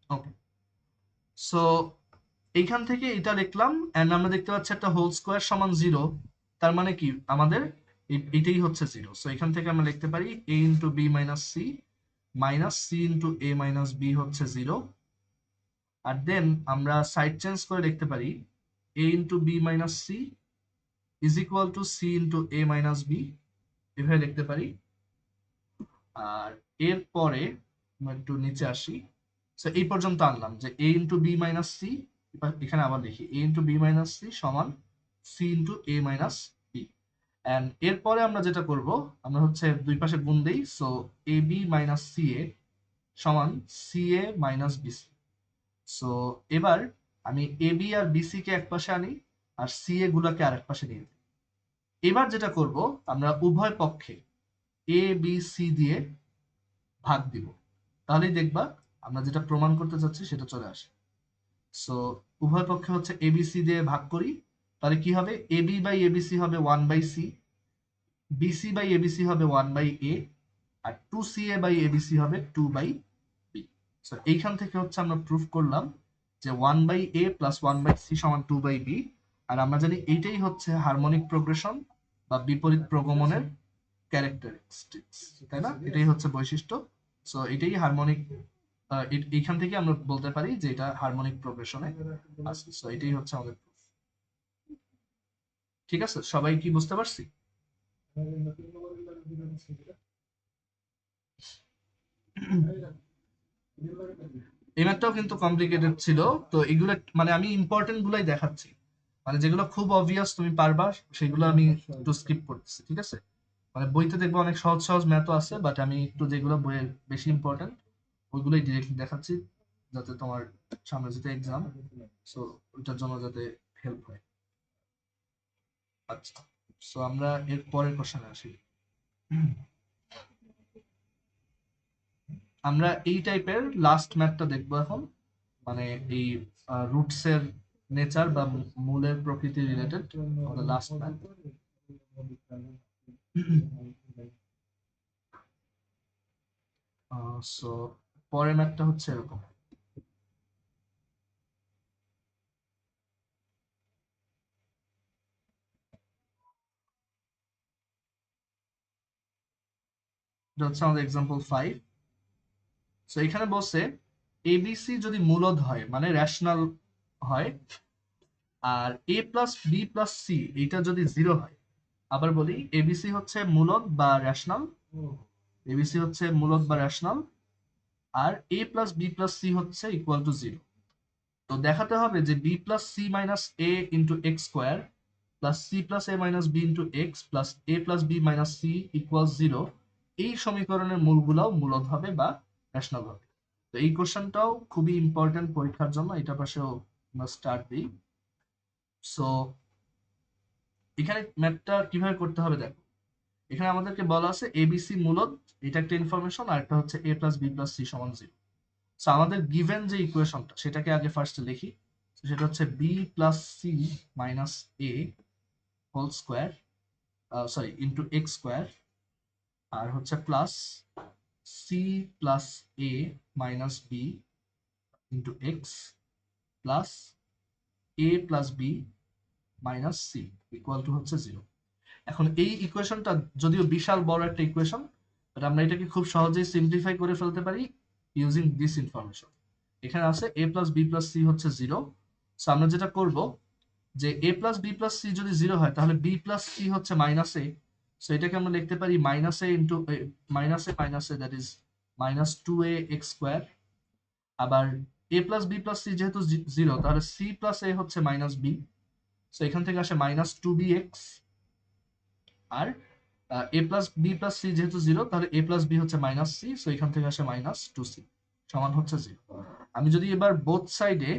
ওকে। সো এইখান থেকে এটা লিখলাম, এন্ড আমরা দেখতে পাচ্ছি একটা হোল স্কোয়ার সমান 0, তার মানে কি আমাদের এটাই হচ্ছে 0। সো এখান থেকে আমরা লিখতে পারি a into B minus c minus c into A minus b হচ্ছে 0। আর দেন আমরা সাইড চেঞ্জ করে লিখতে পারি a into B minus c is equal to c into A minus b, এভাবে লিখতে পারি। আর এরপরে আমরা একটু নিচে আসি। সো এই পর্যন্ত আনলাম যে a into B minus C, এখানে আবার লিখি a into B minus C সমান C into A minus B. And এরপরে আমরা যেটা করব, আমরা হচ্ছে দুই পাশে গুণ দেই। So A B minus c এ সমান C a minus BC. So এবার আমি এ বি আর বিসি কে এক পাশে আনি, আর সি এ গুলাকে আরেক পাশে নিয়ে দিই। এবার যেটা করব, আমরা উভয় পক্ষে এ বি সি দিয়ে ভাগ দিব, তাহলেই দেখবা আমরা যেটা প্রমাণ করতে চাচ্ছি সেটা চলে আসে। সো উভয় পক্ষে হচ্ছে এবিসি দিয়ে ভাগ করি, তাহলে কি হবে, এবি বাই এবিসি হবে 1/c, বিসি বাই এবিসি হবে 1/a, R 2ca by ABC হবে 2/b। সো এইখান থেকে হচ্ছে আমরা প্রুফ করলাম যে 1/a প্লাস 1/c সমান 2/b। আর আমরা জানি এইটাই হচ্ছে হারমোনিক প্রোগ্রেশন বা বিপরীত প্রগমনের ক্যারেক্টারিস্টিক্স, তাই না? এটাই হচ্ছে বৈশিষ্ট্য। সো এটাই হারমোনিক, এইখান থেকে আমরা বলতে পারি যে এটা হারমোনিক প্রোগ্রেশনে আছে। সো এটাই হচ্ছে আমাদের proof। ঠিক আছে, সবাই কি বুঝতে পারছি? এই ম্যাথটাও কিন্তু কমপ্লিকেটেড ছিল। তো এগুলো মানে আমি ইম্পর্টেন্ট গুলাই দেখাচ্ছি, মানে যেগুলো খুব অবভিয়াস তুমি পারবা সেগুলো আমি একটু স্কিপ করতেছি, ঠিক আছে? মানে বইতে দেখবো অনেক সহজ সহজ ম্যাথও আছে, বাট আমি একটু যেগুলো বইয়ের বেশি ইম্পর্টেন্ট ওইগুলোই ডিরেক্টলি দেখাচ্ছি, যাতে তোমার সামনে যেতে এক্সাম, সো ওইটার জন্য যাতে হেল্প হয়। আচ্ছা, সো আমরা এর পরের কোশ্চেনে আসি। আমরা এই টাইপের লাস্ট ম্যাথটা দেখবো এখন, মানে এই রুটস এর নেচার বা মূলের প্রকৃতি রিলেটেড আমাদের লাস্ট ম্যাথ। সো পরের ম্যাথটা হচ্ছে এরকম। এটা হচ্ছে আমাদের এক্সাম্পল 5। সো এখানে বলছে এবিসি যদি মূলদ হয় মানে রেশনাল হয়, আর A plus B plus C এটা যদি 0 হয়। আবার বলি, এবিসি হচ্ছে মূলদ বা রেশনাল, এবিসি হচ্ছে মূলদ বা রেশনাল, আর A plus B plus C হচ্ছে ইকুয়াল টু 0। তো দেখাতে হবে যে B plus C minus A into X square plus C plus A minus B into x plus A plus B minus C equal 0 এই সমীকরণের মূলগুলাও মূলদ হবে বা রেশনাল হবে। তো এই কোশ্চেনটাও খুবই ইম্পর্টেন্ট পরীক্ষার জন্য, এটা পাশেও স্টার্ট দিই। সো এখানে ম্যাথটা কিভাবে করতে হবে দেখো, এখানে আমাদেরকে বলা আছে এবিসি মূলদ, এটা একটা ইনফরমেশন, আর একটা হচ্ছে a plus B plus c সমান 0। সো আমাদের গিভেন যে ইকুয়েশনটা সেটাকে আগে ফার্স্টে লিখি। সেটা হচ্ছে B plus C minus A whole square, sorry into X square, আর হচ্ছে plus C plus A minus B into x plus A plus B minus C equal to হচ্ছে 0। এখন এই ইকুয়েশনটা যদিও বিশাল বড় একটা ইকুয়েশন, বাট আমরা এটাকে খুব সহজেই সিম্পলিফাই করে ফেলতে পারি ইউজিং দিস ইনফরমেশন। এখানে আছে এ প্লাস বি প্লাস সি হচ্ছে 0। সো আমরা যেটা করব যে এ প্লাস বি প্লাস সি যদি 0 হয় তাহলে বি প্লাস সি হচ্ছে মাইনাস এ। সো এটাকে আমরা লিখতে পারি minus A into minus A that is minus 2a x square. আবার এ প্লাস বি প্লাস সি যেহেতু 0 তাহলে সি প্লাস এ হচ্ছে মাইনাস বি। সো এখান থেকে আসে minus 2b x. R A plus B plus C যেহেতু 0 তাহলে এ প্লাস বি হচ্ছে মাইনাস সি। সো এখান থেকে আসে মাইনাস 2c সমান হচ্ছে 0। আমি যদি এবার বোথ সাইডে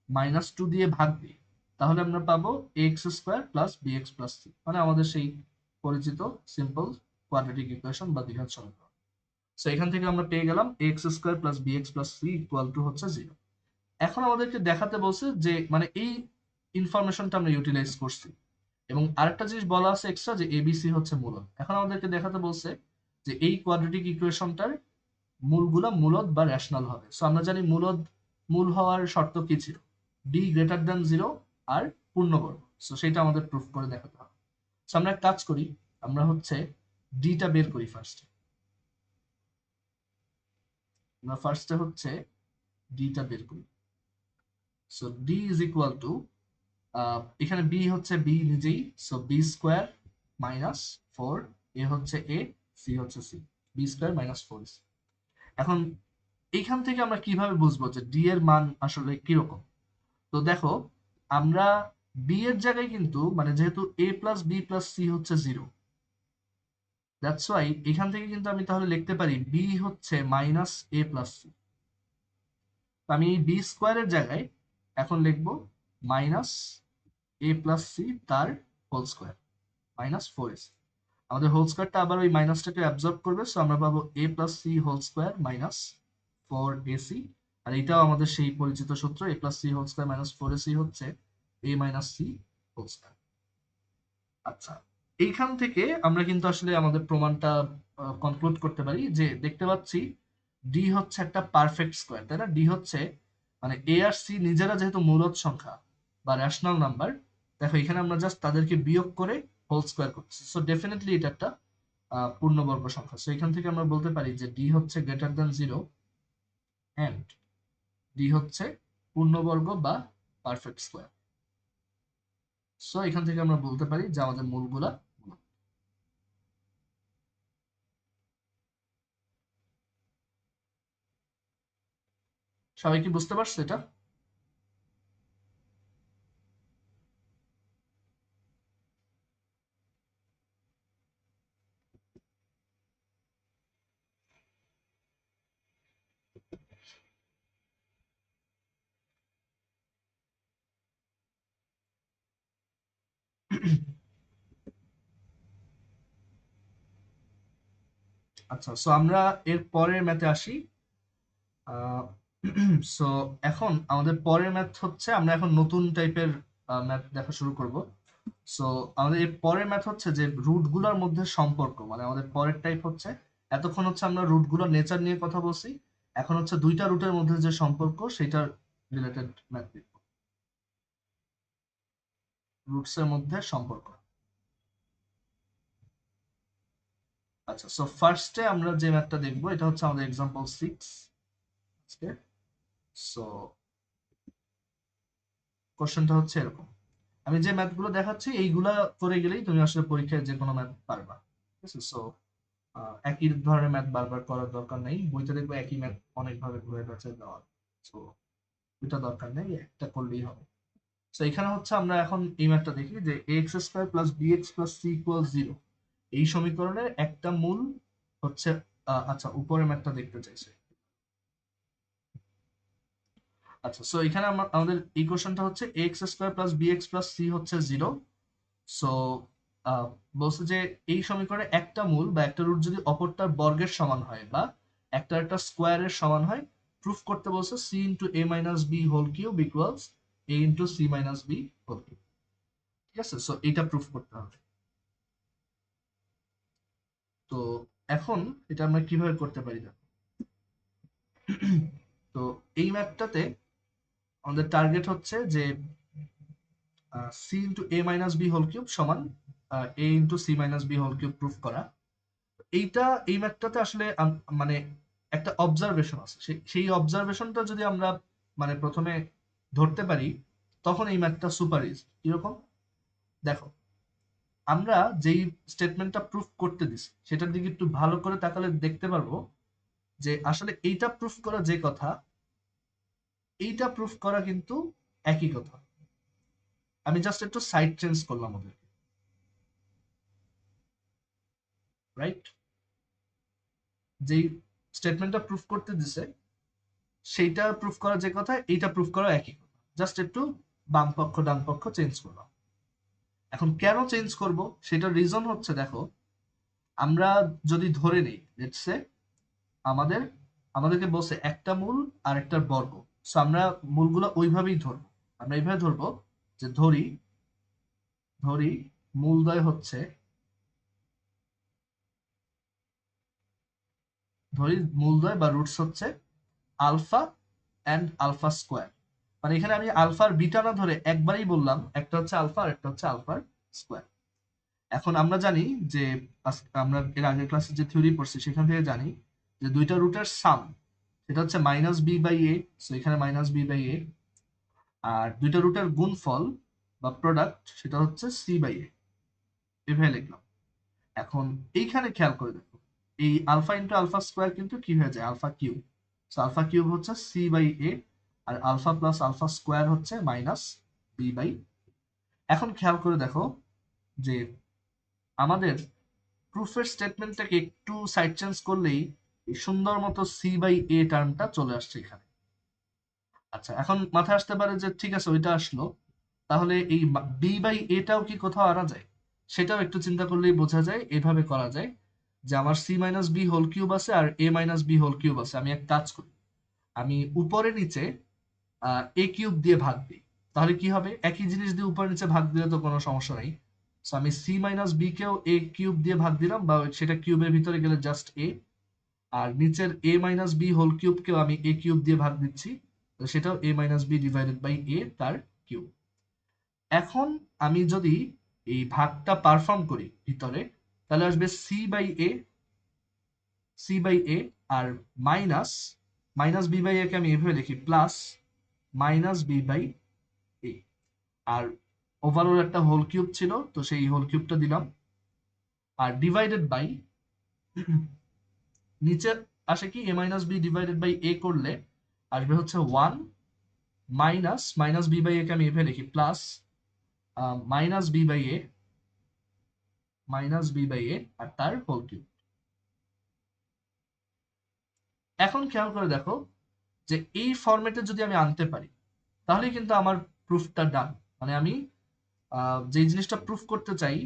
মাইনাস 2 দিয়ে ভাগ দিই তাহলে আমরা পাবো x square plus b x plus c, মানে আমাদের সেই পরিচিত সিম্পল কোয়াড্রেটিক ইকুয়েশন বা দ্বিঘাত সমীকরণ। সো এখান থেকে আমরা পেয়ে গেলাম x square plus b x plus c equal to হচ্ছে 0। এখন আমাদেরকে দেখাতে বলছে যে মানে এই ইনফরমেশনটা আমরা ইউটিলাইজ করছি, এবং আরেকটা জিনিস বলা আছে এক্সট্রা যে এবিসি হচ্ছে মূলদ। এখন আমাদেরকে দেখাতে বলছে যে এই কোয়াড্রেটিক ইকুয়েশনটার মূলগুলা মূলদ বা রেশনাল হবে। সো আমরা জানি মূল হওয়ার শর্ত কি ছিল, ডি গ্রেটার দ্যান 0 আর পূর্ণবর্গ। সো সেটা আমাদের প্রুফ করে দেখাতে হবে। সো আমরা এক কাজ করি, আমরা হচ্ছে ডিটা বের করি ফার্স্টে। আমরা ফার্স্টে হচ্ছে ডিটা বের করি। So D is equal two, এখানে বি হচ্ছে বি নিজেই, সো বি স্কোয়ার মাইনাস 4, এ হচ্ছে এ, সি হচ্ছে সি, বি স্কোয়ার মাইনাস 4। এখন এইখান থেকে আমরা কিভাবে বুঝবো যে ডি এর মান আসলে কিরকম? তো দেখো, আমরা বি এর জায়গায় কিন্তু মানে যেহেতু এ প্লাস বি প্লাস সি হচ্ছে 0, দ্যাটস ওয়াই এখান থেকে কিন্তু আমি তাহলে লিখতে পারি বি হচ্ছে মাইনাস এ প্লাস সি। আমি এই বি স্কোয়ারের জায়গায় এখন লিখবো মাইনাস এ প্লাস সি তার হোল স্কোয়ার মাইনাস 4ac। আমাদের হোল স্কোয়ারটা আবার ওই মাইনাসটাকে অ্যাবজর্ব করবে, সো আমরা পাবো এ plus c whole square minus 4ac। আর এটাও আমাদের সেই পরিচিত সূত্র, a plus c whole square minus 4ac হচ্ছে এ মাইনাস সি হোল স্কোয়ার। আচ্ছা, এইখান থেকে আমরা কিন্তু আসলে আমাদের প্রমাণটা কনক্লুড করতে পারি যে দেখতে পাচ্ছি ডি হচ্ছে একটা পারফেক্ট স্কোয়ার, তাই না? ডি হচ্ছে মানে এ আর সি নিজেরা যেহেতু মূলদ সংখ্যা বা রেশনাল নাম্বার, দেখো এখানে আমরা জাস্ট তাদেরকে বিয়োগ করে হোল স্কোয়ার করছি। সো ডেফিনেটলি এটা একটা পূর্ণবর্গ সংখ্যা। সো এখান থেকে আমরা বলতে পারি যে ডি হচ্ছে গ্রেটার দ্যান 0 এন্ড ডি হচ্ছে পূর্ণবর্গ বা পারফেক্ট স্কোয়ার। সো এখান থেকে আমরা বলতে পারি যে আমাদের মূলগুলা মূল। সবাই কি বুঝতে পারছো এটা? আচ্ছা, সো আমরা এর পরের ম্যাথে আসি। সো এখন আমাদের পরের ম্যাথ হচ্ছে, আমরা এখন নতুন টাইপের ম্যাথ দেখা শুরু করব। সো আমাদের এর পরের ম্যাথ হচ্ছে যে রুটগুলোর মধ্যে সম্পর্ক, মানে আমাদের পরের টাইপ হচ্ছে, এতক্ষণ হচ্ছে আমরা রুটগুলোর নেচার নিয়ে কথা বলছি, এখন হচ্ছে দুইটা রুটের মধ্যে যে সম্পর্ক সেটার রিলেটেড ম্যাথ দেখব, রুটস এর মধ্যে সম্পর্ক। আচ্ছা, সো ফার্স্টে আমরা যে ম্যাথটা দেখবো এটা হচ্ছে আমাদের এক্সাম্পল 6। সো কোশ্চেনটা হচ্ছে এরকম, আমি যে ম্যাথগুলো দেখাচ্ছি এইগুলা করে গেলেই তুমি আসলে পরীক্ষায় যে কোনো ম্যাথ পারবা। ঠিক আছে? সো একই ধরনের ম্যাথ বারবার করার দরকার নেই, বইতে দেখবো একই ম্যাথ অনেকভাবে ঘুরে বেঁচে দেওয়া। সো এটা দরকার নেই, একটা করলেই হবে। সো এখানে হচ্ছে আমরা এখন এই ম্যাথটা দেখি যে x square plus b x plus c equal 0, এই সমীকরণের একটা মূল হচ্ছে আচ্ছা উপরের ম্যাথটা দেখতে চাইছে। আচ্ছা, সো এখানে আমাদের ইকুয়েশনটা হচ্ছে x square plus b x plus C হচ্ছে 0। সো বলছে যে এই সমীকরণে একটা মূল বা একটা রুট যদি অপরটার বর্গের সমান হয় বা একটা স্কোয়ারের সমান হয়, প্রুফ করতে বলছে c into A minus B whole cube equals a into C minus B whole cube. ঠিক আছে, সো এইটা প্রুফ করতে হবে। তো এখন এটা আমরা কিভাবে করতে পারি দেখো। তো এই ম্যাথটাতে আমাদের টার্গেট হচ্ছে যে সি ইন্টু এ মাইনাস বি হোল কিউব সমান a into C minus B whole cube proof করা। এই ম্যাথটাতে আসলে মানে একটা অবজারভেশন আছে, সেই অবজারভেশনটা যদি আমরা মানে প্রথমে ধরতে পারি, তখন এই ম্যাথটা সুপার ইজি। কিরকম দেখো, আমরা যেই স্টেটমেন্টটা প্রুফ করতে দিছি সেটার দিকে একটু ভালো করে তাকালে দেখতে পারবো যে আসলে এইটা প্রুফ করা যে কথা, এইটা প্রুফ করা কিন্তু একই কথা। আমি জাস্ট একটু সাইড চেঞ্জ করলাম ওদের, রাইট? যেই স্টেটমেন্টটা প্রুফ করতে দিছে সেইটা প্রুফ করা যে কথা, এইটা প্রুফ করা একই কথা, জাস্ট একটু বাম পক্ষ ডান পক্ষ চেঞ্জ করলাম। এখন কেন চেঞ্জ করব সেটার রিজন হচ্ছে, দেখো আমরা যদি ধরে নিই লেটস সে আমাদের আমাদেরকে বলছে একটা মূল আর একটা বর্গ, সো আমরা মূলগুলো ওইভাবেই ধরবো। আমরা এইভাবে ধরবো যে ধরি ধরি মূলদ্বয় হচ্ছে, ধরি মূলদ্বয় বা রুটস হচ্ছে আলফা অ্যান্ড আলফা স্কোয়ার। মানে এখানে আমি আলফার বিটা না ধরে একবারই বললাম একটা হচ্ছে আলফা আর একটা হচ্ছে আলফার স্কোয়ার। এখন আমরা জানি যে আমরা এর আগের ক্লাসে যে থিওরি পড়ছি সেখান থেকে জানি যে দুইটা রুটের সাম সেটা হচ্ছে minus b by a, so এখানে মাইনাস বি বাই এ। আর দুইটা রুটের গুণফল বা প্রোডাক্ট সেটা হচ্ছে সি বাই এ, এভাবে লিখলাম। এখন এইখানে খেয়াল করে দেখো, এই আলফা ইন্টু আলফা স্কোয়ার কিন্তু কি হয়ে যায় alpha cube. So alpha cube হচ্ছে সি বাই এ, আর আলফা প্লাস আলফা স্কোয়ার হচ্ছে মাইনাস বি বাই। এখন খেয়াল করে দেখো যে আমাদের প্রুফের স্টেটমেন্টটাকে একটু সাইড চেঞ্জ করলেই এই সুন্দর মতো সি বাই এ টার্মটা চলে আসছে এখানে। আচ্ছা, এখন মাথায় আসতে পারে যে ঠিক আছে ওইটা আসলো, তাহলে এই বি বাই এটাও কি কোথাও আনা যায়? সেটাও একটু চিন্তা করলেই বোঝা যায়, এভাবে করা যায় যে আমার c minus B whole cube আছে আর এ মাইনাস বি হোল কিউব আছে। আমি এক কাজ করি, আমি উপরে নিচে এ কিউব দিয়ে ভাগ দিই। তাহলে কি হবে, একই জিনিস দিয়ে উপরে নিচে ভাগ দিলে তো কোনো সমস্যা নাই। সো আমি সি মাইনাস বি কেও এ কিউব দিয়ে ভাগ দিলাম, বা সেটা কিউবের ভিতরে গেলে জাস্ট এ। আর নিচের এ মাইনাস বি হোল কিউবকেও আমি এ কিউব দিয়ে ভাগ দিচ্ছি, তো সেটাও এ minus b divided by a তার কিউব। এখন আমি যদি এই ভাগটা পারফর্ম করি ভিতরে, তাহলে আসবে c by a, c by a, আর minus minus b by a কে আমি এভাবে লিখি plus minus b by a. আর ওভারঅল একটা হোল কিউব ছিল, তো সেই হোল কিউবটা দিলাম। আর ডিভাইডেড বাই নিচে আসে কি a minus b divided by a করলে আসবে হচ্ছে 1 minus minus b by a কে আমি এভাবে লিখি plus minus b by a, minus b by a আর তার হোল কিউব। এখন খেয়াল করে দেখো যে এই ফরম্যাটে যদি আমি আনতে পারি তাহলে কিন্তু আমার প্রুফটা ডান। মানে আমি যে জিনিসটা প্রুফ করতে চাই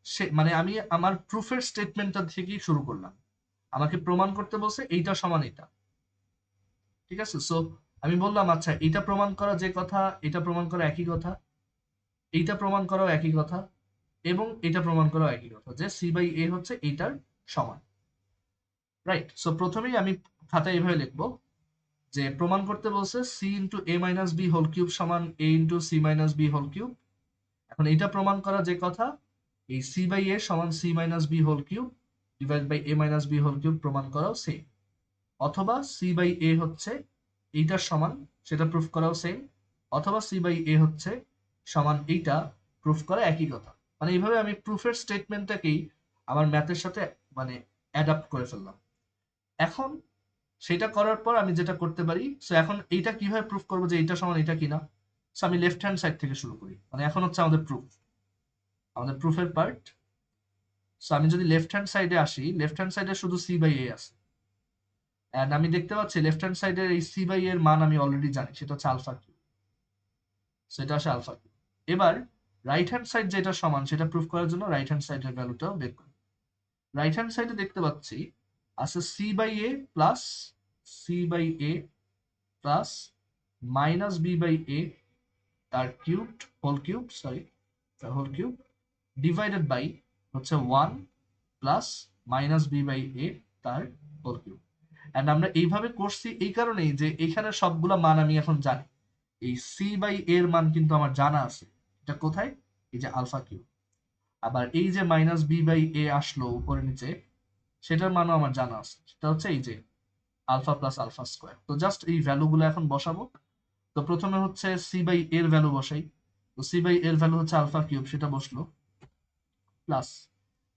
সে মানে আমি আমার প্রুফের স্টেটমেন্টটা থেকেই শুরু করলাম। আমাকে প্রমাণ করতে বলছে এইটা সমান এটা, ঠিক আছে? সো আমি বললাম আচ্ছা এটা প্রমাণ করা যে কথা, এটা প্রমাণ করা একই কথা, এইটা প্রমাণ করাও একই কথা, এবং এটা প্রমাণ করাও একই কথা, যে সি বাই এ হচ্ছে এইটার সমান, রাইট? সো প্রথমেই আমি খাতায় এভাবে লিখবো যে প্রমাণ করতে বলছে সি ইন্টু এ মাইনাস বি হোল কিউব সমান a into C minus B whole cube. এখন এটা প্রমাণ করা যে কথা, এই সি বাই এ সমান c minus B whole cube divide by a minus B whole cube প্রমাণ করাও সেম। অথবা সি বাই এ হচ্ছে এইটার সমান, সেটা প্রুফ করাও সেম। অথবা সি বাই এ হচ্ছে সমান এইটা, প্রুফ করা একই কথা। মানে এইভাবে আমি প্রুফের স্টেটমেন্টটাকেই আমার ম্যাথের সাথে মানে অ্যাডাপ্ট করে ফেললাম। এখন সেটা করার পর আমি যেটা করতে পারি, সো এখন এইটা কিভাবে প্রুফ করবো যে এইটা সমান এটা কিনা। সো আমি লেফট হ্যান্ড সাইড থেকে শুরু করি, মানে এখন হচ্ছে আমাদের প্রুফ, আমাদের প্রুফের পার্ট। সো আমি যদি লেফট হ্যান্ড সাইডে আসি, লেফট হ্যান্ড সাইডে শুধু সি বাই এ আছে, অ্যান্ড আমি দেখতে পাচ্ছি লেফট হ্যান্ড সাইডের এই সি বাই এর মান আমি অলরেডি জানি, সেটা হচ্ছে আলফা কিউ। সেটা আসে আলফা কিউ। এবার রাইট হ্যান্ড সাইড যেটা সমান সেটা প্রুফ করার জন্য রাইট হ্যান্ড সাইডের ভ্যালুটাও বের করি। রাইট হ্যান্ড সাইডে দেখতে পাচ্ছি আছে c by a plus c by a plus minus b by a তার cubed whole cube, sorry whole cube, divided by হচ্ছে 1 plus minus b by a তার হোল কিউব। অ্যান্ড আমরা এইভাবে করছি এই কারণেই যে এখানে সবগুলা মান আমি এখন জানি। এই সি বাই এর মান কিন্তু আমার জানা আছে, এটা কোথায়, এই যে আলফা কিউব। আবার এই যে মাইনাস বি বাই এ আসলো উপরে নিচে, সেটার মানও আমার জানা আছে, সেটা হচ্ছে এই যে আলফা প্লাস আলফা স্কোয়ার। তো জাস্ট এই ভ্যালুগুলো এখন বসাবো। তো প্রথমে হচ্ছে সি বাই এর ভ্যালু বসাই। তো সি বাই এর ভ্যালু হচ্ছে আলফা কিউব, সেটা বসলো, প্লাস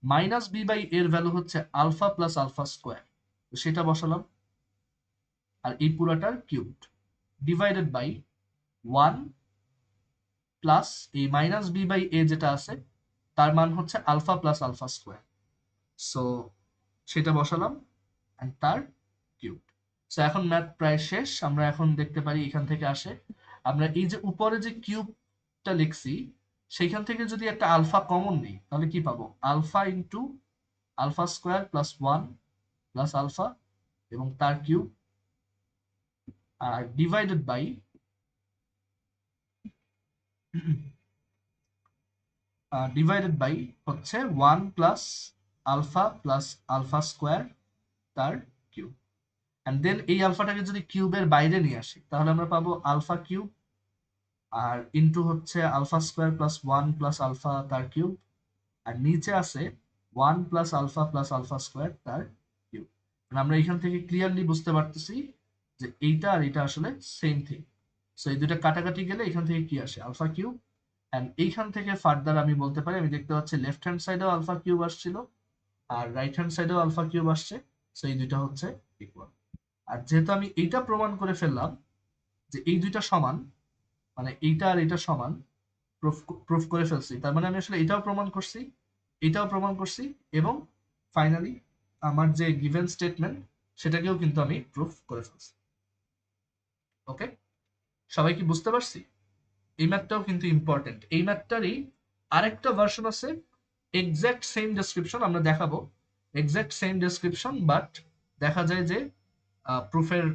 মাইনাস বি বাই এর ভ্যালু হচ্ছে আলফা প্লাস আলফা স্কোয়ার, তো সেটা বসালাম, আর এই পুরাটার কিউব, ডিভাইডেড বাই 1 প্লাস এই মাইনাস বি বাই এ যেটা আছে তার মান হচ্ছে alpha plus alpha square, so সেটা বসালাম, and তার কিউব। সো এখন ম্যাথ প্রায় শেষ। আমরা এখন দেখতে পারি এখান থেকে আসে, আমরা এই যে উপরে যে কিউবটা লিখছি সেইখান থেকে যদি একটা আলফা কমন নিই তাহলে কি পাবো, alpha into alpha square plus 1 plus alpha এবং তার কিউব, আর ডিভাইডেড বাই হচ্ছে 1 প্লাস আলফা স্কোয়ার তার কিউব। অ্যান্ড দেন এই আলফাটাকে যদি কিউবের বাইরে নিয়ে আসি তাহলে আমরা পাবো আলফা কিউব, আর ইন্টু হচ্ছে alpha square plus 1 plus alpha তার কিউব, আর নিচে আছে 1 প্লাস আলফা স্কোয়ার তার কিউব। আমরা এখান থেকে ক্লিয়ারলি বুঝতে পারতেছি যে এইটা আর এটা আসলে সেম থিং। সো এই দুটা কাটাকাটি গেলে এখান থেকে কি আসে, আলফা কিউব। অ্যান্ড এইখান থেকে ফার্দার আমি বলতে পারি, আমি দেখতে পাচ্ছি লেফট হ্যান্ড সাইডেও আলফা কিউব আসছিল আর রাইট হ্যান্ড সাইডেও আলফা কিউব আসছে, সো এই দুইটা হচ্ছে ইকুয়াল। আর যেহেতু আমি এইটা প্রমাণ করে ফেললাম যে এই দুইটা সমান, মানে এইটা আর এটা সমান, প্রুফ করে ফেলছি, তার মানে আমি আসলে এটাও প্রমাণ করছি, এটাও প্রমাণ করছি, এবং ফাইনালি আমার যে গিভেন স্টেটমেন্ট সেটাকেও কিন্তু আমি প্রুফ করে ফেলছি। ওকে, সবাই কি বুঝতে পারছি? এই ম্যাথটাও কিন্তু ইম্পর্টেন্ট। এই ম্যাথটারই আরেকটা ভার্সন আছে, এক্সাক্ট সেম ডেসক্রিপশন আমরা দেখাবো, এক্সাক্ট সেম ডেসক্রিপশন, বাট দেখা যায় যে প্রুফের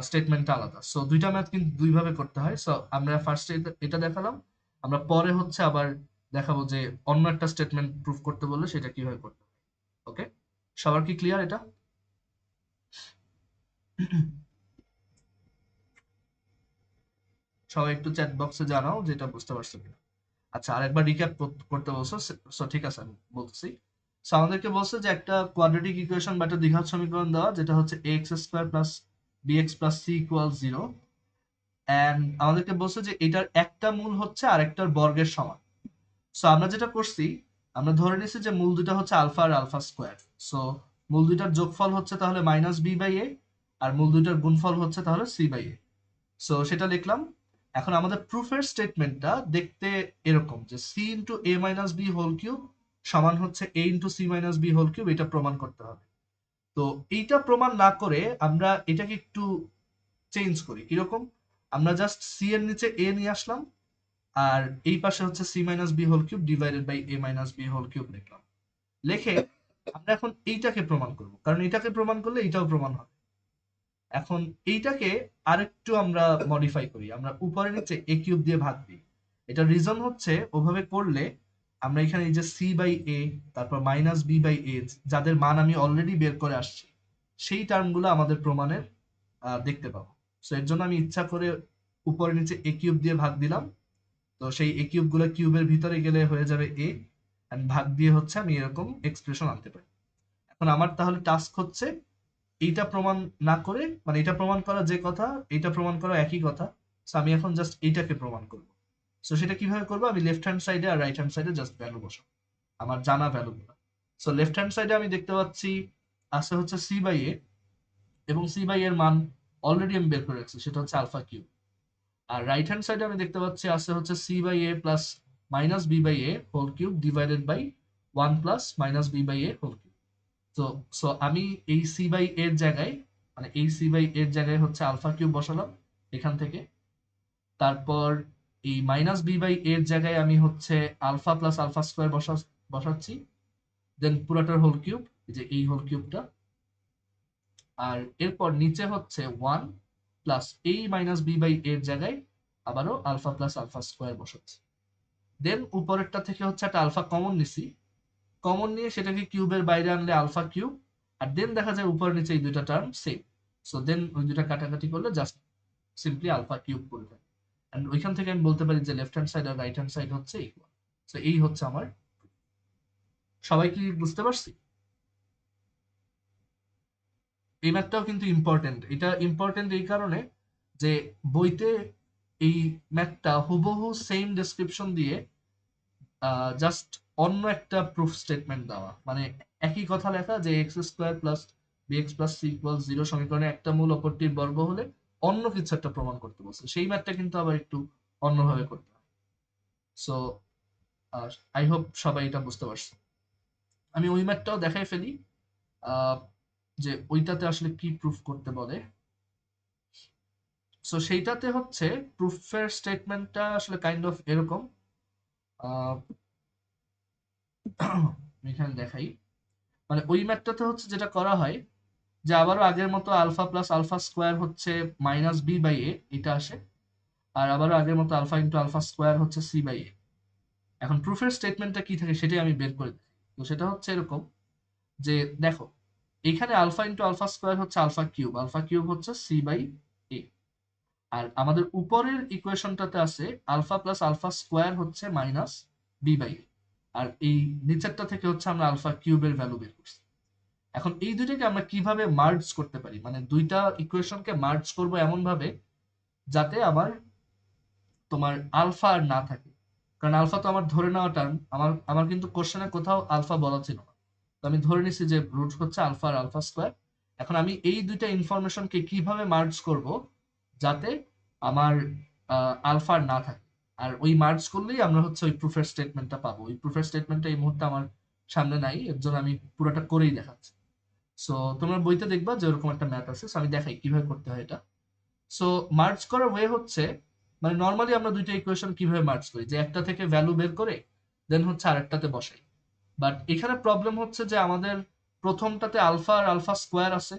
স্টেটমেন্টটা আলাদা। সো দুইটা ম্যাথ কিন্তু দুইভাবে করতে হয়। সো আমরা ফার্স্টে এটা দেখালাম, আমরা পরে হচ্ছে আবার দেখাবো যে অন্য একটা স্টেটমেন্ট প্রুফ করতে বললে সেটা কিভাবে করতে হয়। ওকে, সবার কি ক্লিয়ার এটা? সবাই একটু চ্যাট বক্সে জানাও যেটা বুঝতে পারছো কিনা। আচ্ছা, আরেকবার রিক্যাপ করতে বলছো, সো ঠিক আছে আমি বলতেছি। সো আমাদেরকে বলছে যে একটা কোয়াড্রেটিক ইকুয়েশন বা একটা দ্বিঘাত সমীকরণ দেওয়া যেটা হচ্ছে ax square plus bx plus c equal 0, and আমাদেরকে বলছে যে এটার একটা মূল হচ্ছে আরেকটার বর্গের সমান। সো আমরা যেটা করছি, আমরা ধরে নিছি যে মূল দুটা হচ্ছে আলফা আর আলফা স্কোয়ার। সো মূল দুইটার যোগফল হচ্ছে তাহলে মাইনাস বি বাই এ, আর মূল দুইটার গুণফল হচ্ছে তাহলে সি বাই এ। সো সেটা লিখলাম। এখন আমাদের প্রুফের স্টেটমেন্টটা দেখতে এরকম যে সি ইন্টু এ মাইনাস বি হোল কিউব সমান হচ্ছে a into C minus B whole cube, এটা প্রমাণ করতে হবে। তো এইটা প্রমাণ না করে আমরা এটাকে একটু চেঞ্জ করি, কিরকম, আমরা জাস্ট সি এর নিচে এ নিয়ে আসলাম, আর এই পাশে হচ্ছে c minus B whole cube divided by a minus B whole cube লিখলাম। লিখে আমরা এখন এইটাকে প্রমাণ করব, কারণ এটাকে প্রমাণ করলে এটাও প্রমাণ হবে। এখন এইটাকে আরেকটু আমরা মডিফাই করি, আমরা উপরে নিচে এ কিউব দিয়ে ভাগ দিই। এটা রিজন হচ্ছে ওভাবে করলে আমরা এখানে এই যে সি বাই এ, তারপর মাইনাস বি বাই এ, যাদের মান আমি অলরেডি বের করে আসছি, সেই টার্মগুলো আমাদের প্রমাণের দেখতে পাবো। সো এর জন্য আমি ইচ্ছা করে উপরে নিচে এ কিউব দিয়ে ভাগ দিলাম। তো সেই এ কিউব গুলো কিউবের ভিতরে গেলে হয়ে যাবে এ, এন্ড ভাগ দিয়ে হচ্ছে আমি এরকম এক্সপ্রেশন আনতে পারি। এখন আমার তাহলে টাস্ক হচ্ছে এইটা প্রমাণ না করে, মানে এটা প্রমাণ করা যে কথা, এইটা প্রমাণ করা একই কথা। সো আমি এখন জাস্ট এইটাকে প্রমাণ করব। সো সেটা কিভাবে করবো, আমি লেফট হ্যান্ড সাইডে আর রাইট হ্যান্ড সাইডে জাস্ট ভ্যালু বসাবো, আমার জানা ভ্যালুগুলো। সো লেফট হ্যান্ড সাইডে আমি দেখতে পাচ্ছি আছে হচ্ছে সি বাই এ, এবং সি বাই এর মান অলরেডি আমি বের করে রাখছি, সেটা হচ্ছে আলফা কিউব। আর রাইট হ্যান্ড সাইডে আমি দেখতে পাচ্ছি আছে হচ্ছে c by a plus minus b by a whole cube divided by 1 plus minus b by a whole cube. তো সো আমি এই সি বাই এর জায়গায়, মানে এই সি বাই এর জায়গায় হচ্ছে আলফা কিউব বসালাম এখান থেকে। তারপর এই মাইনাস বি বাই এর জায়গায় আমি হচ্ছে আলফা প্লাস আলফা স্কোয়ার বসাচ্ছি। দেন পুরাটার হোল কিউব, যে এই হোল কিউবটা। আর এরপর নিচে হচ্ছে 1 প্লাস এই মাইনাস বি বাই এর জায়গায় আবারও আলফা প্লাস আলফা স্কোয়ার বসাচ্ছি। দেন উপরেরটা থেকে হচ্ছে একটা আলফা কমন নিছি, কমন নিয়ে সেটাকে কিউবের বাইরে আনলে আলফা কিউব। আর দেন দেখা যায় উপর নিচে এই দুইটা টার্ম সেম। সো দেন ওই দুইটা কাটাকাটি করলে জাস্ট সিম্পলি আলফা কিউব করে দেয়। এন্ড ওইখান থেকে আমি বলতে পারি যে লেফট হ্যান্ড সাইড আর রাইট হ্যান্ড সাইড হচ্ছে ইকুয়াল। সো এই হচ্ছে আমার। সবাই কি বুঝতে পারছি? এই ম্যাথটাও কিন্তু ইম্পর্টেন্ট। এটা ইম্পর্টেন্ট এই কারণে যে বইতে এই ম্যাথটা হুবহু সেম ডেসক্রিপশন দিয়ে জাস্ট অন্য একটা প্রুফ স্টেটমেন্ট দেওয়া, মানে একই কথা লেখা যে x square plus b x plus c equal 0 সমীকরণে একটা মূল অপরটির বর্গ হলে অন্য কিছু একটা প্রমাণ করতে বলছে। সেই ম্যাথটা কিন্তু আবার একটু অন্যভাবে করতে হয়। সো আই হোপ সবাই এটা বুঝতে পারছো। আমি ওই ম্যাথটাও দেখাই ফেলি, আহ, যে ওইটাতে আসলে কি প্রুফ করতে বলে। সো সেইটাতে হচ্ছে প্রুফের স্টেটমেন্টটা আসলে কাইন্ড অফ এরকম। আহ, আমি এখানে দেখাই। মানে ওই ম্যাথটাতে হচ্ছে যেটা করা হয় যে আবারও আগের মতো আলফা প্লাস আলফা স্কোয়ার হচ্ছে মাইনাস বি বাই এ, এটা আসে। আর আবারও আগের মতো আলফা ইন্টু আলফা স্কোয়ার হচ্ছে সি বাই এ। এখন প্রুফের স্টেটমেন্টটা কি থাকে সেটাই আমি বের করে দিই। তো সেটা হচ্ছে এরকম যে দেখো, এখানে আলফা ইন্টু আলফা স্কোয়ার হচ্ছে আলফা কিউব হচ্ছে সি বাই এ। আর আমাদের উপরের ইকুয়েশনটাতে আছে আলফা প্লাস আলফা স্কোয়ার হচ্ছে মাইনাস বি বাই এ। আর এই নিচেরটা থেকে হচ্ছে আমরা আলফা কিউবের ভ্যালু বের করছি। এখন এই দুইটাকে আমরা কিভাবে মার্জ করতে পারি, মানে দুইটা ইকুয়েশনকে মার্জ করব এমন ভাবে যাতে আবার তোমার আলফা আর না থাকে। কারণ আলফা তো আমার ধরে নেওয়া টার্ম, আমার আমার কিন্তু কোশ্চেনে কোথাও আলফা বলা ছিল না। তো আমি ধরে নিছি যে রুট হচ্ছে আলফা আর আলফা স্কোয়ার। এখন আমি এই দুইটা ইনফরমেশনকে কিভাবে মার্জ করব যাতে আমার আলফা আর না থাকে। আর ওই মার্জ করলেই আমরা হচ্ছে ওই প্রুফের স্টেটমেন্টটা পাবো। ওই প্রুফের স্টেটমেন্টটা এই মুহূর্তে আমার সামনে নাই, এর জন্য আমি পুরোটা করেই দেখাচ্ছি। সো তোমরা বইতে দেখবা যে ওরকম একটা ম্যাথ আছে। সো আমি দেখাই কিভাবে করতে হয় এটা। সো মার্জ করার ওয়ে হচ্ছে, মানে নর্মালি আমরা দুইটা ইকুয়েশন কিভাবে মার্জ করি, যে একটা থেকে ভ্যালু বের করে দেন হচ্ছে আরেকটাতে বসাই। বাট এখানে প্রবলেম হচ্ছে যে আমাদের প্রথমটাতে আলফা আর আলফা স্কোয়ার আছে,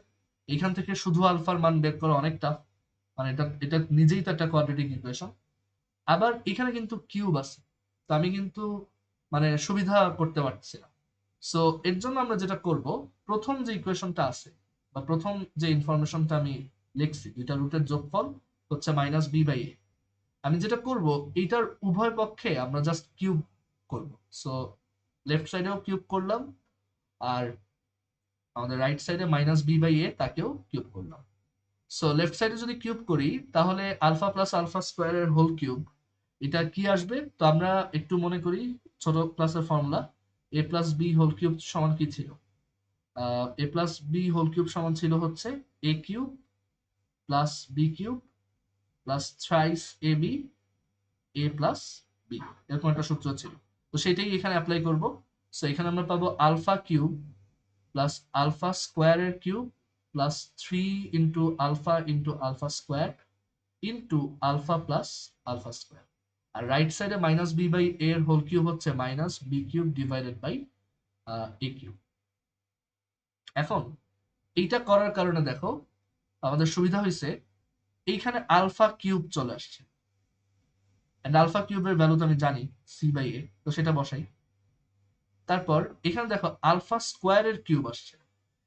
এখান থেকে শুধু আলফার মান বের করা অনেক টাফ। মানে এটা এটা নিজেই তো একটা কোয়াড্রেটিক ইকুয়েশন। আবার এখানে কিন্তু কিউব আছে, তো আমি কিন্তু মানে সুবিধা করতে পারছি না। সো এর জন্য আমরা যেটা করব, প্রথম যে ইকুয়েশনটা আছে বা প্রথম যে ইনফরমেশনটা আমি লিখছি, দুইটা রুটের যোগফল হচ্ছে মাইনাস বি বাই এ। আমি যেটা করব, এইটার উভয় পক্ষে আমরা জাস্ট কিউব করব। সো লেফট সাইডেও কিউব করলাম, আর আমাদের রাইট সাইডে মাইনাস বি বাই এ তাকেও কিউব করলাম। সো লেফট সাইডে যদি কিউব করি তাহলে আলফা প্লাস আলফা স্কোয়ারের হোল কিউব, এটা কি আসবে? তো আমরা একটু মনে করি ছোট ক্লাসের formula, a plus B whole cube সমান কি ছিল? A plus B whole cube সমান ছিল হচ্ছে a cube plus b cube plus thrice a b a plus b, এরকম একটা সূত্র ছিল। তো সেটাই এখানে অ্যাপ্লাই করব। সো এখানে আমরা পাবো আলফা কিউব প্লাস আলফা স্কোয়ারের cube plus 3 into alpha into alpha plus alpha square. আর রাইট সাইডে মাইনাস বি বাই এ এর হোল কিউব হচ্ছে minus b cube divided by a cube. এখন এইটা করার কারণে দেখো আমাদের সুবিধা হয়েছে, এইখানে আলফা কিউব চলে আসছে। এন্ড আলফা কিউবের ভ্যালু তো আমি জানি সি বাই এ, তো সেটা বসাই। তারপর এখানে দেখো আলফা স্কোয়ারের কিউব আসছে।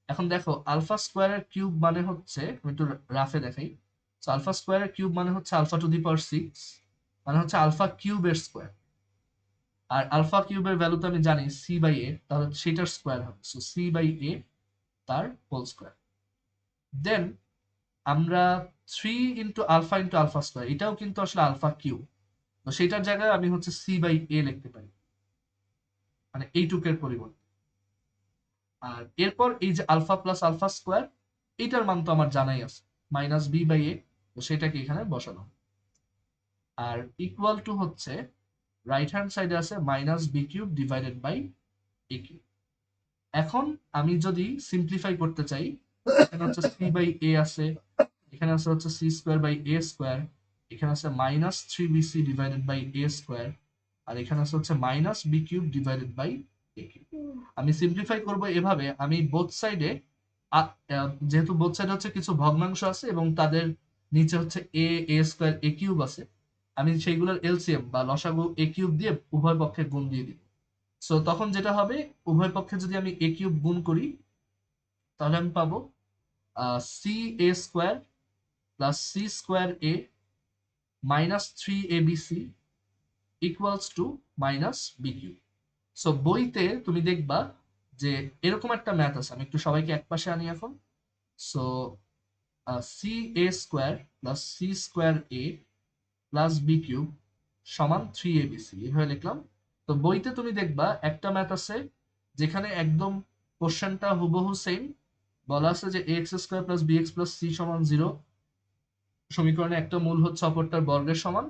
এখন দেখো আলফা স্কোয়ারের কিউব মানে হচ্ছে, আমি একটু রাফে দেখাই। আলফা স্কোয়ারের কিউব মানে হচ্ছে আলফা টু দি পাওয়ার 6, মানে হচ্ছে আলফা কিউবের স্কোয়ার। আর আলফা কিউবের ভ্যালু তো আমি জানি সি বাই এ, তাহলে সেটার স্কোয়ার হবে। সো সি বাই এ তার হোল স্কোয়ার। দেন আমরা 3 ইন্টু আলফা স্কোয়ার, এটাও কিন্তু আসলে আলফা কিউব, তো সেটার জায়গায় আমি হচ্ছে সি বাই এ লিখতে পারি, মানে এইটুকের পরিবর্তে। আর এরপর এই যে আলফা প্লাস আলফা স্কোয়ার, এইটার মান তো আমার জানাই আছে মাইনাস বি বাই এ, তো সেটাকে এখানে বসানো। আর ইকুয়াল টু হচ্ছে রাইট হ্যান্ড সাইডে আছে minus b cube divided by a cube. এখন আমি যদি সিম্পলিফাই করতে চাই, এখানে হচ্ছে সি বাই এ আছে, এখানে আছে হচ্ছে c square by a square, এখানে আছে minus three bc divided by a square, আর এখানে আছে হচ্ছে minus b cube divided by a cube. আমি সিম্পলিফাই করব এভাবে, আমি বোথ সাইডে, যেহেতু বোথ সাইডে হচ্ছে কিছু ভগ্নাংশ আছে এবং তাদের নিচে হচ্ছে এ এ স্কোয়ার এ কিউব আছে, আমি সেইগুলোর এলসিএম বা লসাগু এ কিউব দিয়ে উভয় পক্ষে গুণ দিয়ে দিব। সো তখন যেটা হবে, উভয় পক্ষে যদি আমি এ কিউব গুণ করি, তাহলে আমি পাবো c a square plus c square a minus three a b c equals to minus b cube. So বইতে তুমি দেখবা যে এরকম একটা ম্যাথ আছে, আমি একটু সবাইকে এক পাশে আনি এখন। So C a square plus c square A plus b cube সমান থ্রি এ বি সি, এভাবে লিখলাম। তো বইতে তুমি দেখবা একটা ম্যাথ আছে যেখানে একদম কোশ্চেনটা হুবহু সেম, বলা আছে যে a x square plus b x plus c সমান জিরো, সমীকরণে একটা মূল হচ্ছে অপরটার বর্গের সমান,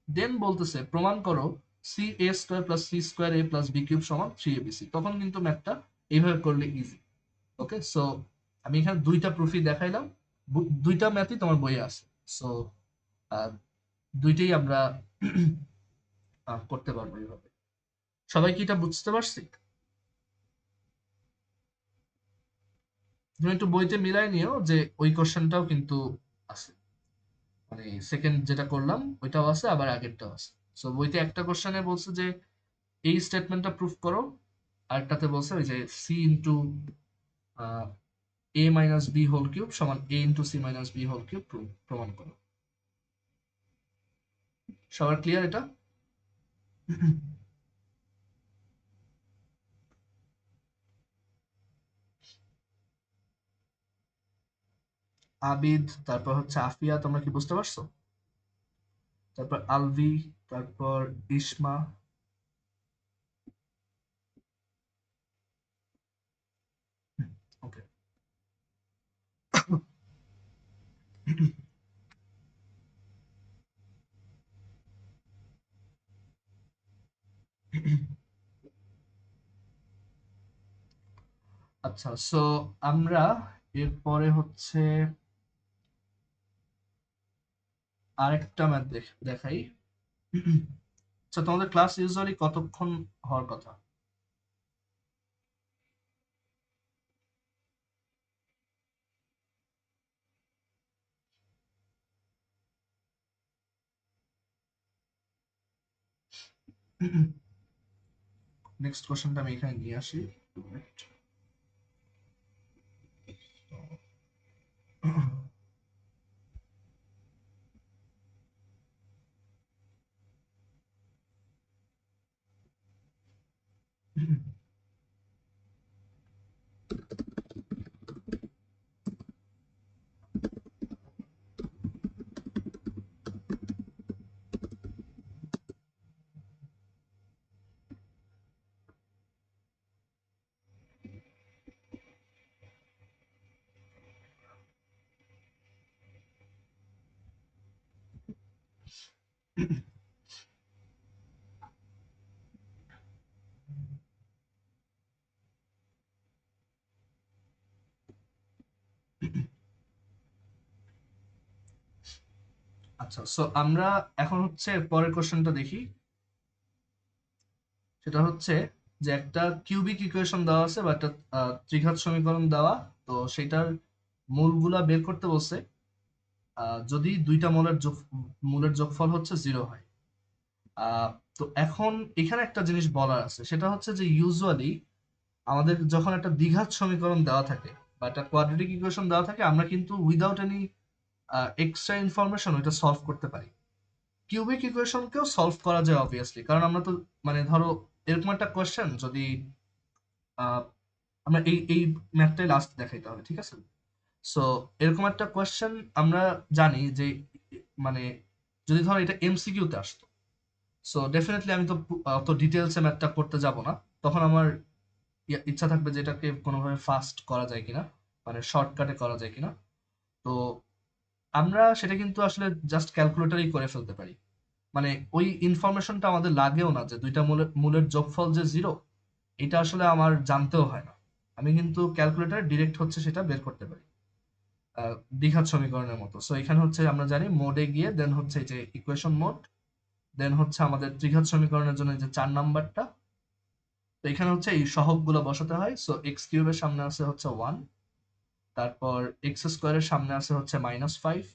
দেন বলতেছে প্রমাণ করো C a square plus c square A plus b cube সমান থ্রি এ বি সি। তখন কিন্তু ম্যাথটা এইভাবে করলে ইজি। ওকে, সো আমি এখানে দুইটা প্রুফই দেখাইলাম, দুইটা ম্যাথই তোমার বইয়ে আছে। সো দুইটাই আমরা করতে পারবো এইভাবে। সবাই কি এটা বুঝতে পারছি? তুমি একটু বইতে মিলাই নিও যে ওই কোশ্চেনটাও কিন্তু আছে, মানে সেকেন্ড যেটা করলাম ওইটাও আছে, আবার আগেরটাও আছে। সো বইতে একটা কোশ্চেনে বলছে যে এই স্টেটমেন্টটা প্রুফ করো, আরেকটাতে বলছে ওই যে সি ইন্টু এ মাইনাস বি হোল কিউব সমান a into C minus B whole cube প্রমাণ করো। সবার ক্লিয়ার এটা? আবিদ, তারপর হচ্ছে আফিয়া, তোমরা কি বুঝতে পারছো? তারপর আলভি, তারপর ইসমা। ওকে। আচ্ছা, সো আমরা এরপরে হচ্ছে আরেকটা ম্যাথ দেখাই। আচ্ছা, তোমাদের ক্লাস ইউজুয়ালি কতক্ষণ হওয়ার কথা? নেক্সট কোশ্চেনটা আমি এখানে নিয়ে আসি। আচ্ছা, সো আমরা এখন হচ্ছে পরের কোশ্চেনটা দেখি। সেটা হচ্ছে যে একটা কিউবিক ইকুয়েশন দেওয়া আছে বা একটা ত্রিঘাত সমীকরণ দেওয়া, তো সেটার মূলগুলা বের করতে বলছে যদি দুইটা মূলের যোগফল হচ্ছে জিরো হয়। আহ, তো এখন এখানে একটা জিনিস বলার আছে, সেটা হচ্ছে যে ইউজুয়ালি আমাদের যখন একটা দ্বিঘাত সমীকরণ দেওয়া থাকে বা একটা কোয়াড্রেটিক ইকুয়েশন দেওয়া থাকে, আমরা কিন্তু উইদাউট এনি এক্সট্রা ইনফরমেশন ওইটা সলভ করতে পারি। কিউবিক ইকুয়েশনকেও সলভ করা যায় অবভিয়াসলি, কারণ আমরা তো, মানে ধরো এরকম একটা কোয়েশ্চেন যদি আহ, আমরা এই ম্যাথটাই লাস্ট দেখাইতে হবে, ঠিক আছে? সো এরকম একটা কোয়েশ্চেন আমরা জানি যে, মানে যদি ধরো এটা এমসিকিউতে আসতো, সো ডেফিনেটলি আমি তো অত ডিটেলসে ম্যাথটা করতে যাব না। তখন আমার ইচ্ছা থাকবে যে এটাকে কোনোভাবে ফাস্ট করা যায় কিনা, মানে শর্টকাটে করা যায় কিনা। তো আমরা সেটা কিন্তু আসলে জাস্ট ক্যালকুলেটরেই করে ফেলতে পারি। মানে ওই ইনফরমেশনটা আমাদের লাগেও না যে দুইটা মূলের যোগফল যে জিরো, এটা আসলে আমার জানতেও হয় না, আমি কিন্তু ক্যালকুলেটর ডিরেক্ট হচ্ছে সেটা বের করতে পারি দ্বিঘাত সমীকরণের মতো। সো এখানে হচ্ছে আমরা জানি মোডে গিয়ে দেন হচ্ছে এই যে ইকুয়েশন মোড, দেন হচ্ছে আমাদের ত্রিঘাত সমীকরণের জন্য যে 4 নাম্বারটা। তো এখানে হচ্ছে এই সহগগুলো বসাতে হয়। সো এক্স কিউবের সামনে আছে হচ্ছে 1, তারপর এক্স স্কোয়ারের সামনে আছে হচ্ছে -5,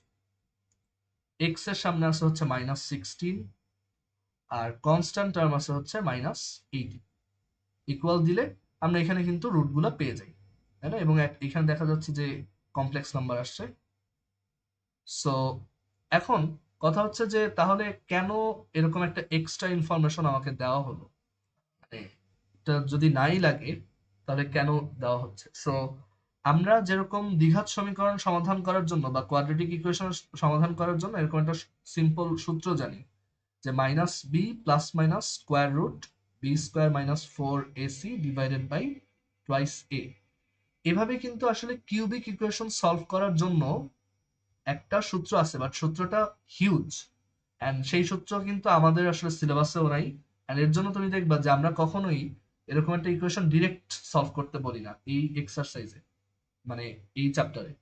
এক্স এর সামনে আছে হচ্ছে -16, আর কনস্ট্যান্ট টার্ম আছে হচ্ছে -18। ইকুয়াল দিলে আমরা এখানে কিন্তু রুটগুলো পেয়ে যাই, তাই না? এবং এখানে দেখা যাচ্ছে যে কমপ্লেক্স নাম্বার আসছে। সো এখন কথা হচ্ছে যে তাহলে কেন এরকম একটা এক্সট্রা ইনফরমেশন আমাকে দেওয়া হলো, মানে এটা যদি নাই লাগে তাহলে কেন দেওয়া হচ্ছে? সো আমরা যেরকম দ্বিঘাত সমীকরণ সমাধান করার জন্য বা কোয়াড্রেটিক ইকুয়েশন সমাধান করার জন্য এরকম একটা সিম্পল সূত্র জানি, যে -b plus minus square root b square -4ac divided by twice a। এভাবে কিন্তু আসলে কিউবিক ইকুয়েশন সলভ করার জন্য একটা সূত্র আছে, বাট সূত্রটা হিউজ, এন্ড সেই সূত্র কিন্তু আমাদের আসলে সিলেবাসেও নাই। এন্ড এর জন্য তুমি দেখবা যে আমরা কখনোই এরকম একটা ইকুয়েশন ডিরেক্ট সলভ করতে বলি না এই এক্সারসাইজে, মানে এই চ্যাপ্টারে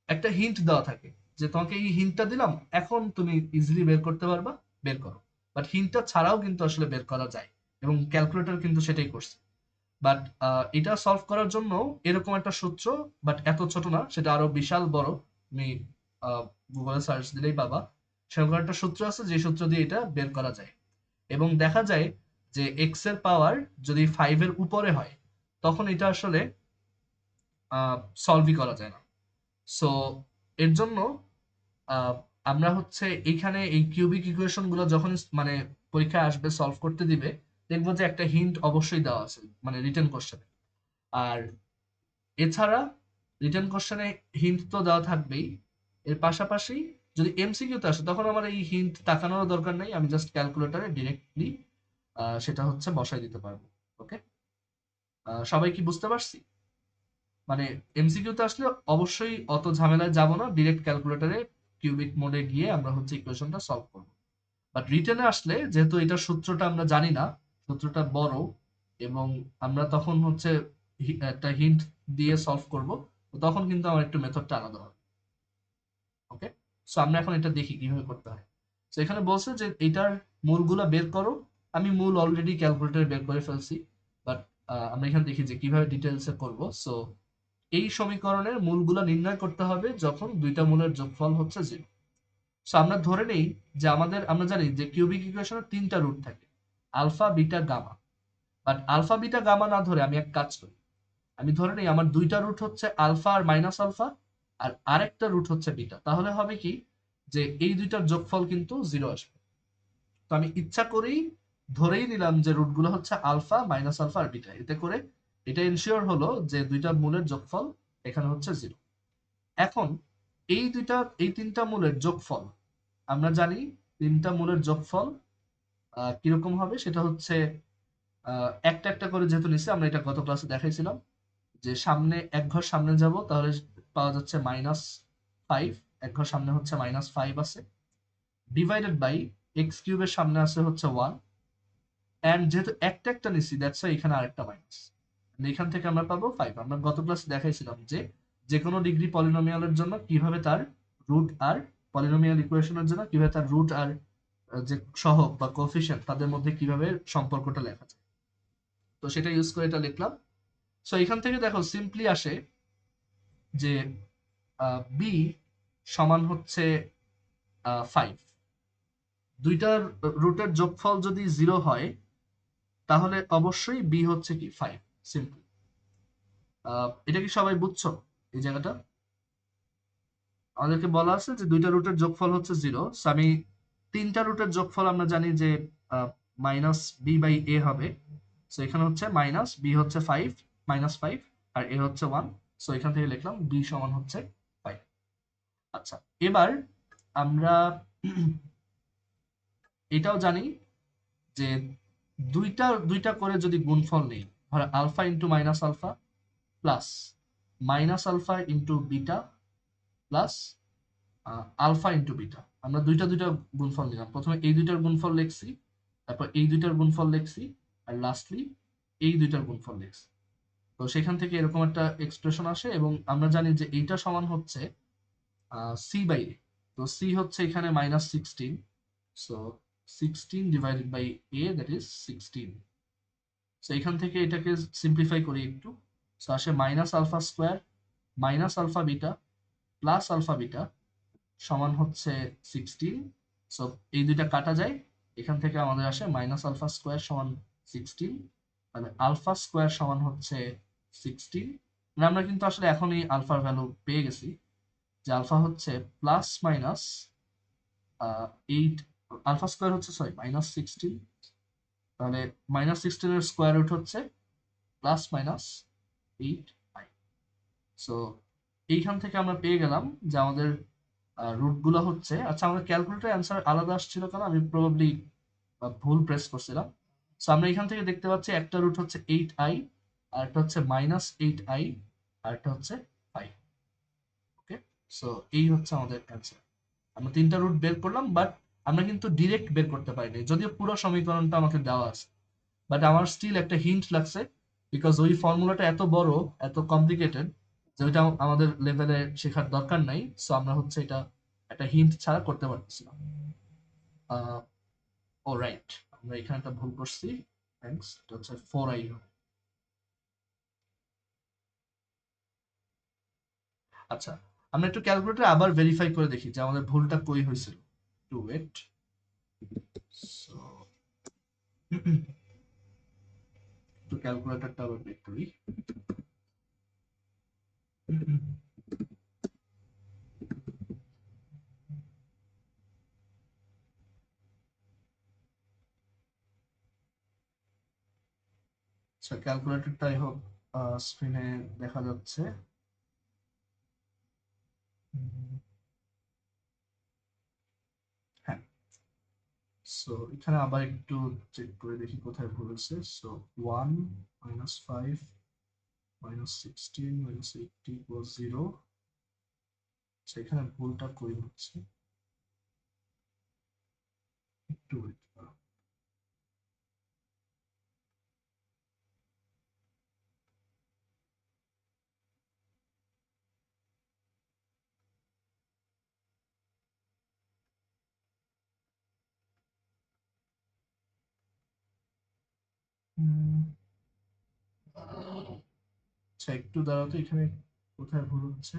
একটা হিন্ট দেওয়া থাকে যে তোমাকে এই হিন্টটা দিলাম, এখন তুমি ইজিলি বের করতে পারবা, বের করো। বাট হিন্টটা ছাড়াও কিন্তু আসলে বের করা যায়, এবং ক্যালকুলেটর কিন্তু সেটাই করছে। বাট এটা সলভ করার জন্য এরকম একটা সূত্র, বাট এত ছোট না, সেটা আরো বিশাল বড়। তুমি গুগলে সার্চ দিলেই পাবা সেরকম একটা সূত্র আছে যে সূত্র দিয়ে এটা বের করা যায়। এবং দেখা যায় যে এক্স এর পাওয়ার যদি 5 এর উপরে হয় তখন এটা আসলে সলভই করা যায় না। সো এর জন্য আহ, আমরা হচ্ছে এইখানে এই কিউবিক ইকুয়েশন গুলো যখন মানে পরীক্ষায় আসবে সলভ করতে দিবে, দেখবো যে একটা হিন্ট অবশ্যই দেওয়া আছে মানে রিটেন কোশ্চেনে। আর এছাড়া রিটেন কোশ্চেনে হিন্ট তো দেওয়া থাকবেই, এর পাশাপাশি যদি এমসিকিউতে আসে তখন আমার এই হিন্ট তাকানোর দরকার নেই, আমি জাস্ট ক্যালকুলেটরে ডিরেক্টলি সেটা হচ্ছে বসাই দিতে পারবো। ওকে, সবাই কি বুঝতে পারছি? মানে এমসিকিউতে আসলে অবশ্যই অত ঝামেলায় যাব না, ডিরেক্ট ক্যালকুলেটরে কিউবিক মোডে গিয়ে আমরা হচ্ছে ইকুয়েশনটা সলভ করব। বাট রিটেনে আসলে যেহেতু এটার সূত্রটা আমরা জানি না, সূত্রটা বড়, এবং আমরা তখন হচ্ছে একটা হিন্ট দিয়ে সলভ করব, তখন কিন্তু আমার একটু মেথডটা আলাদা হবে। ওকে, সো আমরা এখন এটা দেখি কিভাবে করতে হয়। তো এখানে বলছে যে এটার মূলগুলা বের করো। আমি মূল অলরেডি ক্যালকুলেটরে বের করে ফেলছি, বাট আমরা এখানে দেখি যে কিভাবে ডিটেলসে করব। সো এই সমীকরণের মূলগুলা নির্ণয় করতে হবে যখন দুইটা মূলের যোগফল হচ্ছে 0। সো আমরা ধরে নেই যে আমরা জানি যে কিউবিক ইকুয়েশনের 3টা রুট থাকে, alpha beta gamma. But alpha beta gamma না ধরে আমি এক কাজ করি, আমি ধরে নেই আমার দুইটা রুট হচ্ছে আলফা আর মাইনাস আলফা, আর আরেকটা রুট হচ্ছে বিটা। তাহলে হবে কি যে এই দুইটার যোগফল কিন্তু 0 আসবে। তো আমি ইচ্ছা করেই ধরেই নিলাম যে রুটগুলো হচ্ছে আলফা মাইনাস আলফা আর বিটা, এতে করে এটা এনশিওর হলো যে দুইটা মূলের যোগফল এখানে হচ্ছে 0। এখন এই 3টা মূলের যোগফল আমরা জানি, 3টা মূলের যোগফল কিরকম হবে সেটা হচ্ছে একটা একটা করে যেহেতু নিচ্ছে, আমরা এটা গত ক্লাসে দেখাইছিলাম যে সামনে এক ঘর সামনে যাব তাহলে পাওয়া যাচ্ছে -5, এক ঘর সামনে হচ্ছে -5 আছে, ডিভাইডেড বাই এক্স কিউবের সামনে আছে হচ্ছে 1, এন্ড যেহেতু একটা একটা নিচ্ছি দ্যাটস ওয়াই এখানে আরেকটা মাইনাস, এখান থেকে আমরা পাবো 5। আমরা গত ক্লাসে দেখাইছিলাম যে যে কোনো ডিগ্রি পলিনোমিয়ালের জন্য কিভাবে তার রুট আর পলিনোমিয়াল ইকুয়েশনের জন্য কিভাবে তার রুট আর যে সহগ বা কোএফিসিয়েন্ট তাদের মধ্যে কিভাবে সম্পর্কটা লেখা যায়। তো সেটা ইউজ করে এটা লিখলাম। সো এখান থেকে দেখো সিম্পলি আসে যে বি সমান হচ্ছে 5। দুইটার রুটের যোগফল যদি 0 হয় তাহলে অবশ্যই বি হচ্ছে কি 5। সিম্পল। এটা কি সবাই বুঝছো এই জায়গাটা? আমাদেরকে বলা আছে যে দুইটা রুটের যোগফল হচ্ছে 0। সো আমি 3টা রুটের যোগফল আমরা জানি যে -b/a হবে। সো এখানে হচ্ছে মাইনাস বি হচ্ছে 5, -5, আর a হচ্ছে 1। সো এখান থেকে লিখলাম b সমান হচ্ছে 5। আচ্ছা, এবার আমরা এটাও জানি যে দুইটা দুইটা করে যদি গুণফল নেই, ধর alpha into minus alpha plus minus alpha into beta plus alpha into beta, আমরা দুইটা দুইটা গুণফল নিলাম। প্রথমে এই দুইটার গুণফল লিখছি, তারপর এই দুইটার গুণফল লিখছি, আর লাস্টলি এই দুইটার গুণফল লিখছি। তো সেখান থেকে এরকম একটা এক্সপ্রেশন আসে এবং আমরা জানি যে এইটা সমান হচ্ছে সি বাই এ। তো সি হচ্ছে এখানে -16, so 16 divided by a, that is 16। So এখান থেকে এটাকে সিম্পলিফাই করি একটু। সো আসে minus alpha square minus alpha beta plus alpha beta সমান হচ্ছে 16। সো এই দুইটা কাটা যায়, এখান থেকে আমাদের আসে মাইনাস আলফা স্কোয়ার সমান 16, মানে আলফা স্কোয়ার সমান হচ্ছে 16। মানে আমরা কিন্তু আসলে এখনই আলফার ভ্যালু পেয়ে গেছি, যে আলফা হচ্ছে প্লাস মাইনাস 8, আলফা স্কোয়ার হচ্ছে সরি -16, তাহলে -16 এর স্কোয়ার রুট হচ্ছে +-8i। সো এইখান থেকে আমরা পেয়ে গেলাম যে আমাদের রুট গুলো হচ্ছে, আচ্ছা আমাদের ক্যালকুলেটর অ্যান্সার আলাদা আসছিল কারণ আমি প্রবাবলি ভুল প্রেস করছিলাম। সো আমরা এখান থেকে দেখতে পাচ্ছি একটা রুট হচ্ছে 8i, আর একটা হচ্ছে -8i, আর একটা হচ্ছে 5। ওকে, সো এই হচ্ছে আমাদের অ্যান্সার। আমরা তিনটা রুট বের করলাম, বাট আমরা কিন্তু ডিরেক্ট বের করতে পারিনি, যদিও পুরো সমীকরণটা আমাকে দেওয়া আছে, বাট আমার স্টিল একটা হিন্ট লাগছে, বিকজ ওই ফর্মুলাটা এত বড়, এত কমপ্লিকেটেড, যে ওইটা আমাদের লেভেলে শেখার দরকার নাই। সো আমরা হচ্ছে এটা একটা হিন্ট ছাড়া করতে পারতেছিলাম। ও রাইট, আমরা এখানে একটা ভুল করছি। থ্যাঙ্কস, এটা হচ্ছে 4i। আচ্ছা, আমরা একটু ক্যালকুলেটর আবার ভেরিফাই করে দেখি যে আমাদের ভুলটা কই হয়েছিল। Two wait. সো একটু ক্যালকুলেটরটা আবার বের করি। আচ্ছা, ক্যালকুলেটরটাই হোক স্ক্রিনে দেখা যাচ্ছে। হ্যাঁ, সো এখানে আবার একটু চেক করে দেখি কোথায় ভুল হয়েছে। সো 1 -5 -16 -80 = 0। আচ্ছা, এখানে ভুলটা কই হচ্ছে, একটু wait করো। হুম, আচ্ছা একটু দাঁড়াও তো, এখানে কোথায় ভুল হচ্ছে।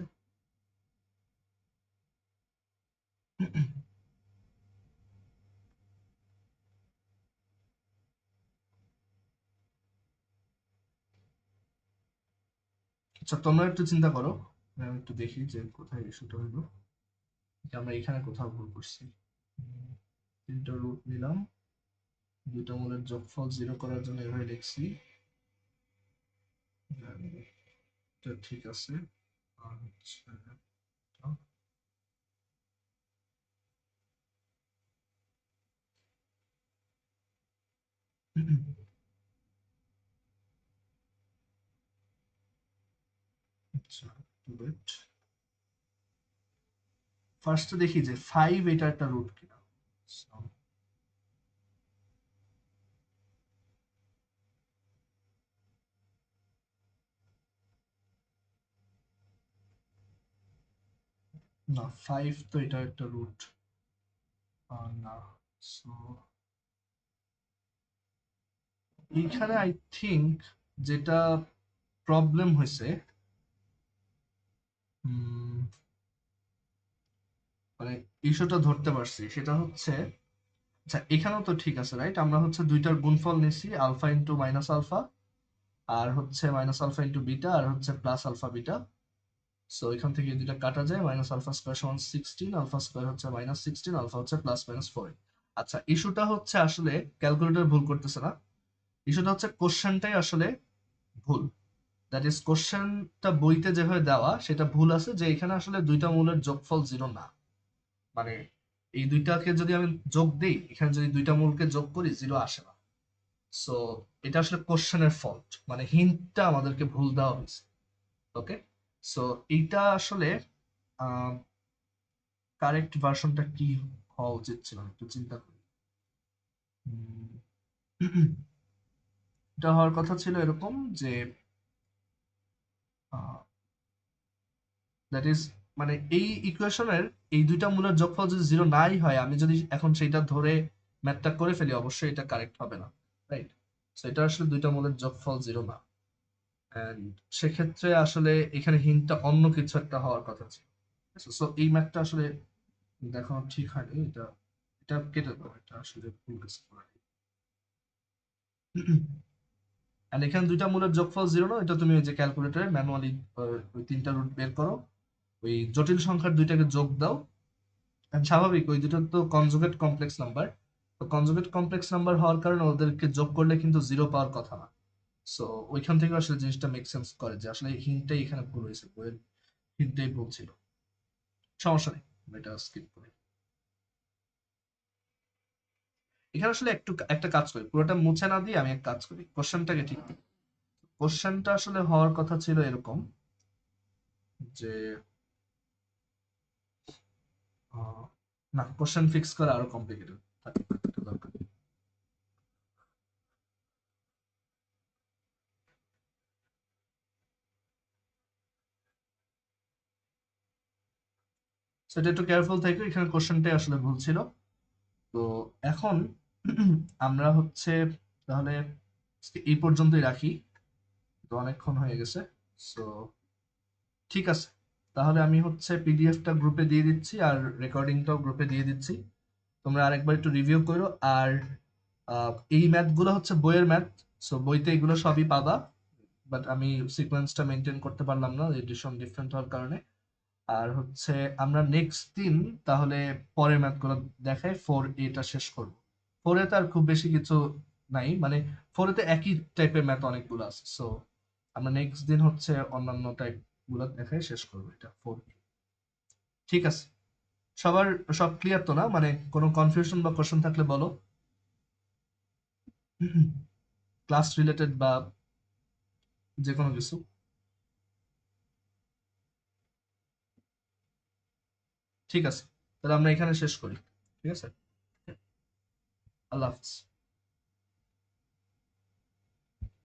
আচ্ছা, তোমরা একটু চিন্তা করো, আমি একটু দেখি যে কোথায় ইস্যুটা হলো। যে আমরা এখানে কোথাও ভুল করছি। তিনটা রুট নিলাম, দুইটা মূলের যোগফল 0 করার জন্য এভাবে লিখছি। এটা ঠিক আছে। আর হচ্ছে এটা। আচ্ছা, wait। ফার্স্টে দেখি যে 5 এটা একটা রুট কিনা। So, না, 5 তো এটা একটা রুট না। সো এইখানে আই থিংক যেটা প্রবলেম হয়েছে, মানে ইস্যুটা ধরতে পারছি, সেটা হচ্ছে, আচ্ছা এখানেও তো ঠিক আছে রাইট, আমরা হচ্ছে দুইটার গুণফল নিছি, আলফা ইন্টু মাইনাস আলফা, আর হচ্ছে মাইনাস আলফা ইন্টু বিটা, আর হচ্ছে প্লাস আলফা বিটা। সো এখান থেকে এই দুইটা কাটা যায়, মাইনাস আলফা স্কোয়ার সমান 16, আলফা স্কোয়ার হচ্ছে -16, আলফা হচ্ছে +-4। আচ্ছা, ইস্যুটা হচ্ছে আসলে ক্যালকুলেটর ভুল করতেছে না, ইস্যুটা হচ্ছে কোশ্চেনটাই আসলে ভুল। দ্যাট ইজ, কোশ্চেনটা বইতে যেভাবে দেওয়া সেটা ভুল আছে, যে এখানে আসলে দুইটা মূলের যোগফল 0 না। মানে এই দুইটাকে যদি আমি যোগ দিই, এখানে যদি দুইটা মূলকে যোগ করি 0 আসে না। সো এটা আসলে কোশ্চেনের ফল্ট, মানে হিন্টটা আমাদেরকে ভুল দেওয়া হয়েছে। ওকে, সো এইটা আসলে কারেক্ট ভার্সনটা কি হওয়া উচিত ছিল, একটু চিন্তা করি। এটা হওয়ার কথা ছিল এরকম যে দ্যাট ইজ মানে এই ইকুয়েশনের এই দুইটা মূলের যোগফল যদি জিরো নাই হয়, আমি যদি এখন সেইটা ধরে ম্যাথটা করে ফেলি, অবশ্যই এটা কারেক্ট হবে না, রাইট? সো এটা আসলে দুইটা মূলের যোগফল জিরো না। এন্ড সেক্ষেত্রে আসলে এখানে হিন্টটা অন্য কিছু একটা হওয়ার কথা ছিল। সো এই ম্যাথটা আসলে দেখানো ঠিক হয়নি। এটা এটা কেটে দাও, এটা আসলে ভুল কিছু করা নেই। আর এখানে দুইটা মূলের যোগফল জিরো না, এটা তুমি ওই যে ক্যালকুলেটরে ম্যানুয়ালি ওই তিনটা রুট বের করো, ওই জটিল সংখ্যার দুইটাকে যোগ দাও। And স্বাভাবিক ওই দুটো তো কনজুগেট কমপ্লেক্স নাম্বার, তো কনজুগেট কমপ্লেক্স নাম্বার হওয়ার কারণে ওদেরকে যোগ করলে কিন্তু জিরো পাওয়ার কথা না। সো ওইখান থেকে আসলে জিনিসটা মেক সেন্স করে যে আসলে হিন্টটাই এখানে ভুল হয়েছে, বইয়ের হিন্টটাই ভুল ছিল। সমস্যা নেই, আমি এটা স্কিপ করি। এখানে আসলে একটু একটা কাজ করি, পুরোটা মুছে না দিয়ে আমি এক কাজ করি, কোশ্চেনটাকে ঠিক করি। কোশ্চেনটা আসলে হওয়ার কথা ছিল এরকম যে না, কোশ্চেন ফিক্স করা আরো কমপ্লিকেটেড থাকে, এটা দরকার নেই। সেটা একটু কেয়ারফুল থেকে, এখানে কোশ্চেনটাই আসলে ভুল ছিল। তো এখন আমরা হচ্ছে তাহলে এই পর্যন্তই রাখি, তো অনেকক্ষণ হয়ে গেছে। সো ঠিক আছে, তাহলে আমি হচ্ছে পিডিএফটা গ্রুপে দিয়ে দিচ্ছি আর রেকর্ডিংটাও গ্রুপে দিয়ে দিচ্ছি, তোমরা আরেকবার একটু রিভিউ করো। আর এই ম্যাথগুলো হচ্ছে বইয়ের ম্যাথ, সো বইতে এগুলো সবই পাবা, বাট আমি সিকোয়েন্সটা মেনটেন করতে পারলাম না এডিশন ডিফারেন্ট হওয়ার কারণে। আর হচ্ছে আমরা নেক্সট দিন তাহলে পরের ম্যাথগুলো দেখাই, 4A শেষ করবো। 4A তে আর খুব বেশি কিছু নাই, মানে 4A তে একই টাইপের ম্যাথ অনেকগুলো আছে, সো আমরা নেক্সট দিন হচ্ছে অন্যান্য টাইপ গুলো দেখাই শেষ করবো এটা 4A। ঠিক আছে, সবার সব ক্লিয়ার তো না? মানে কোনো কনফিউশন বা কোশ্চেন থাকলে বলো, ক্লাস রিলেটেড বা যে কোনো কিছু। ঠিক আছে, তাহলে আমরা এখানে শেষ করি। ঠিক আছে, আল্লাহ হাফিজ।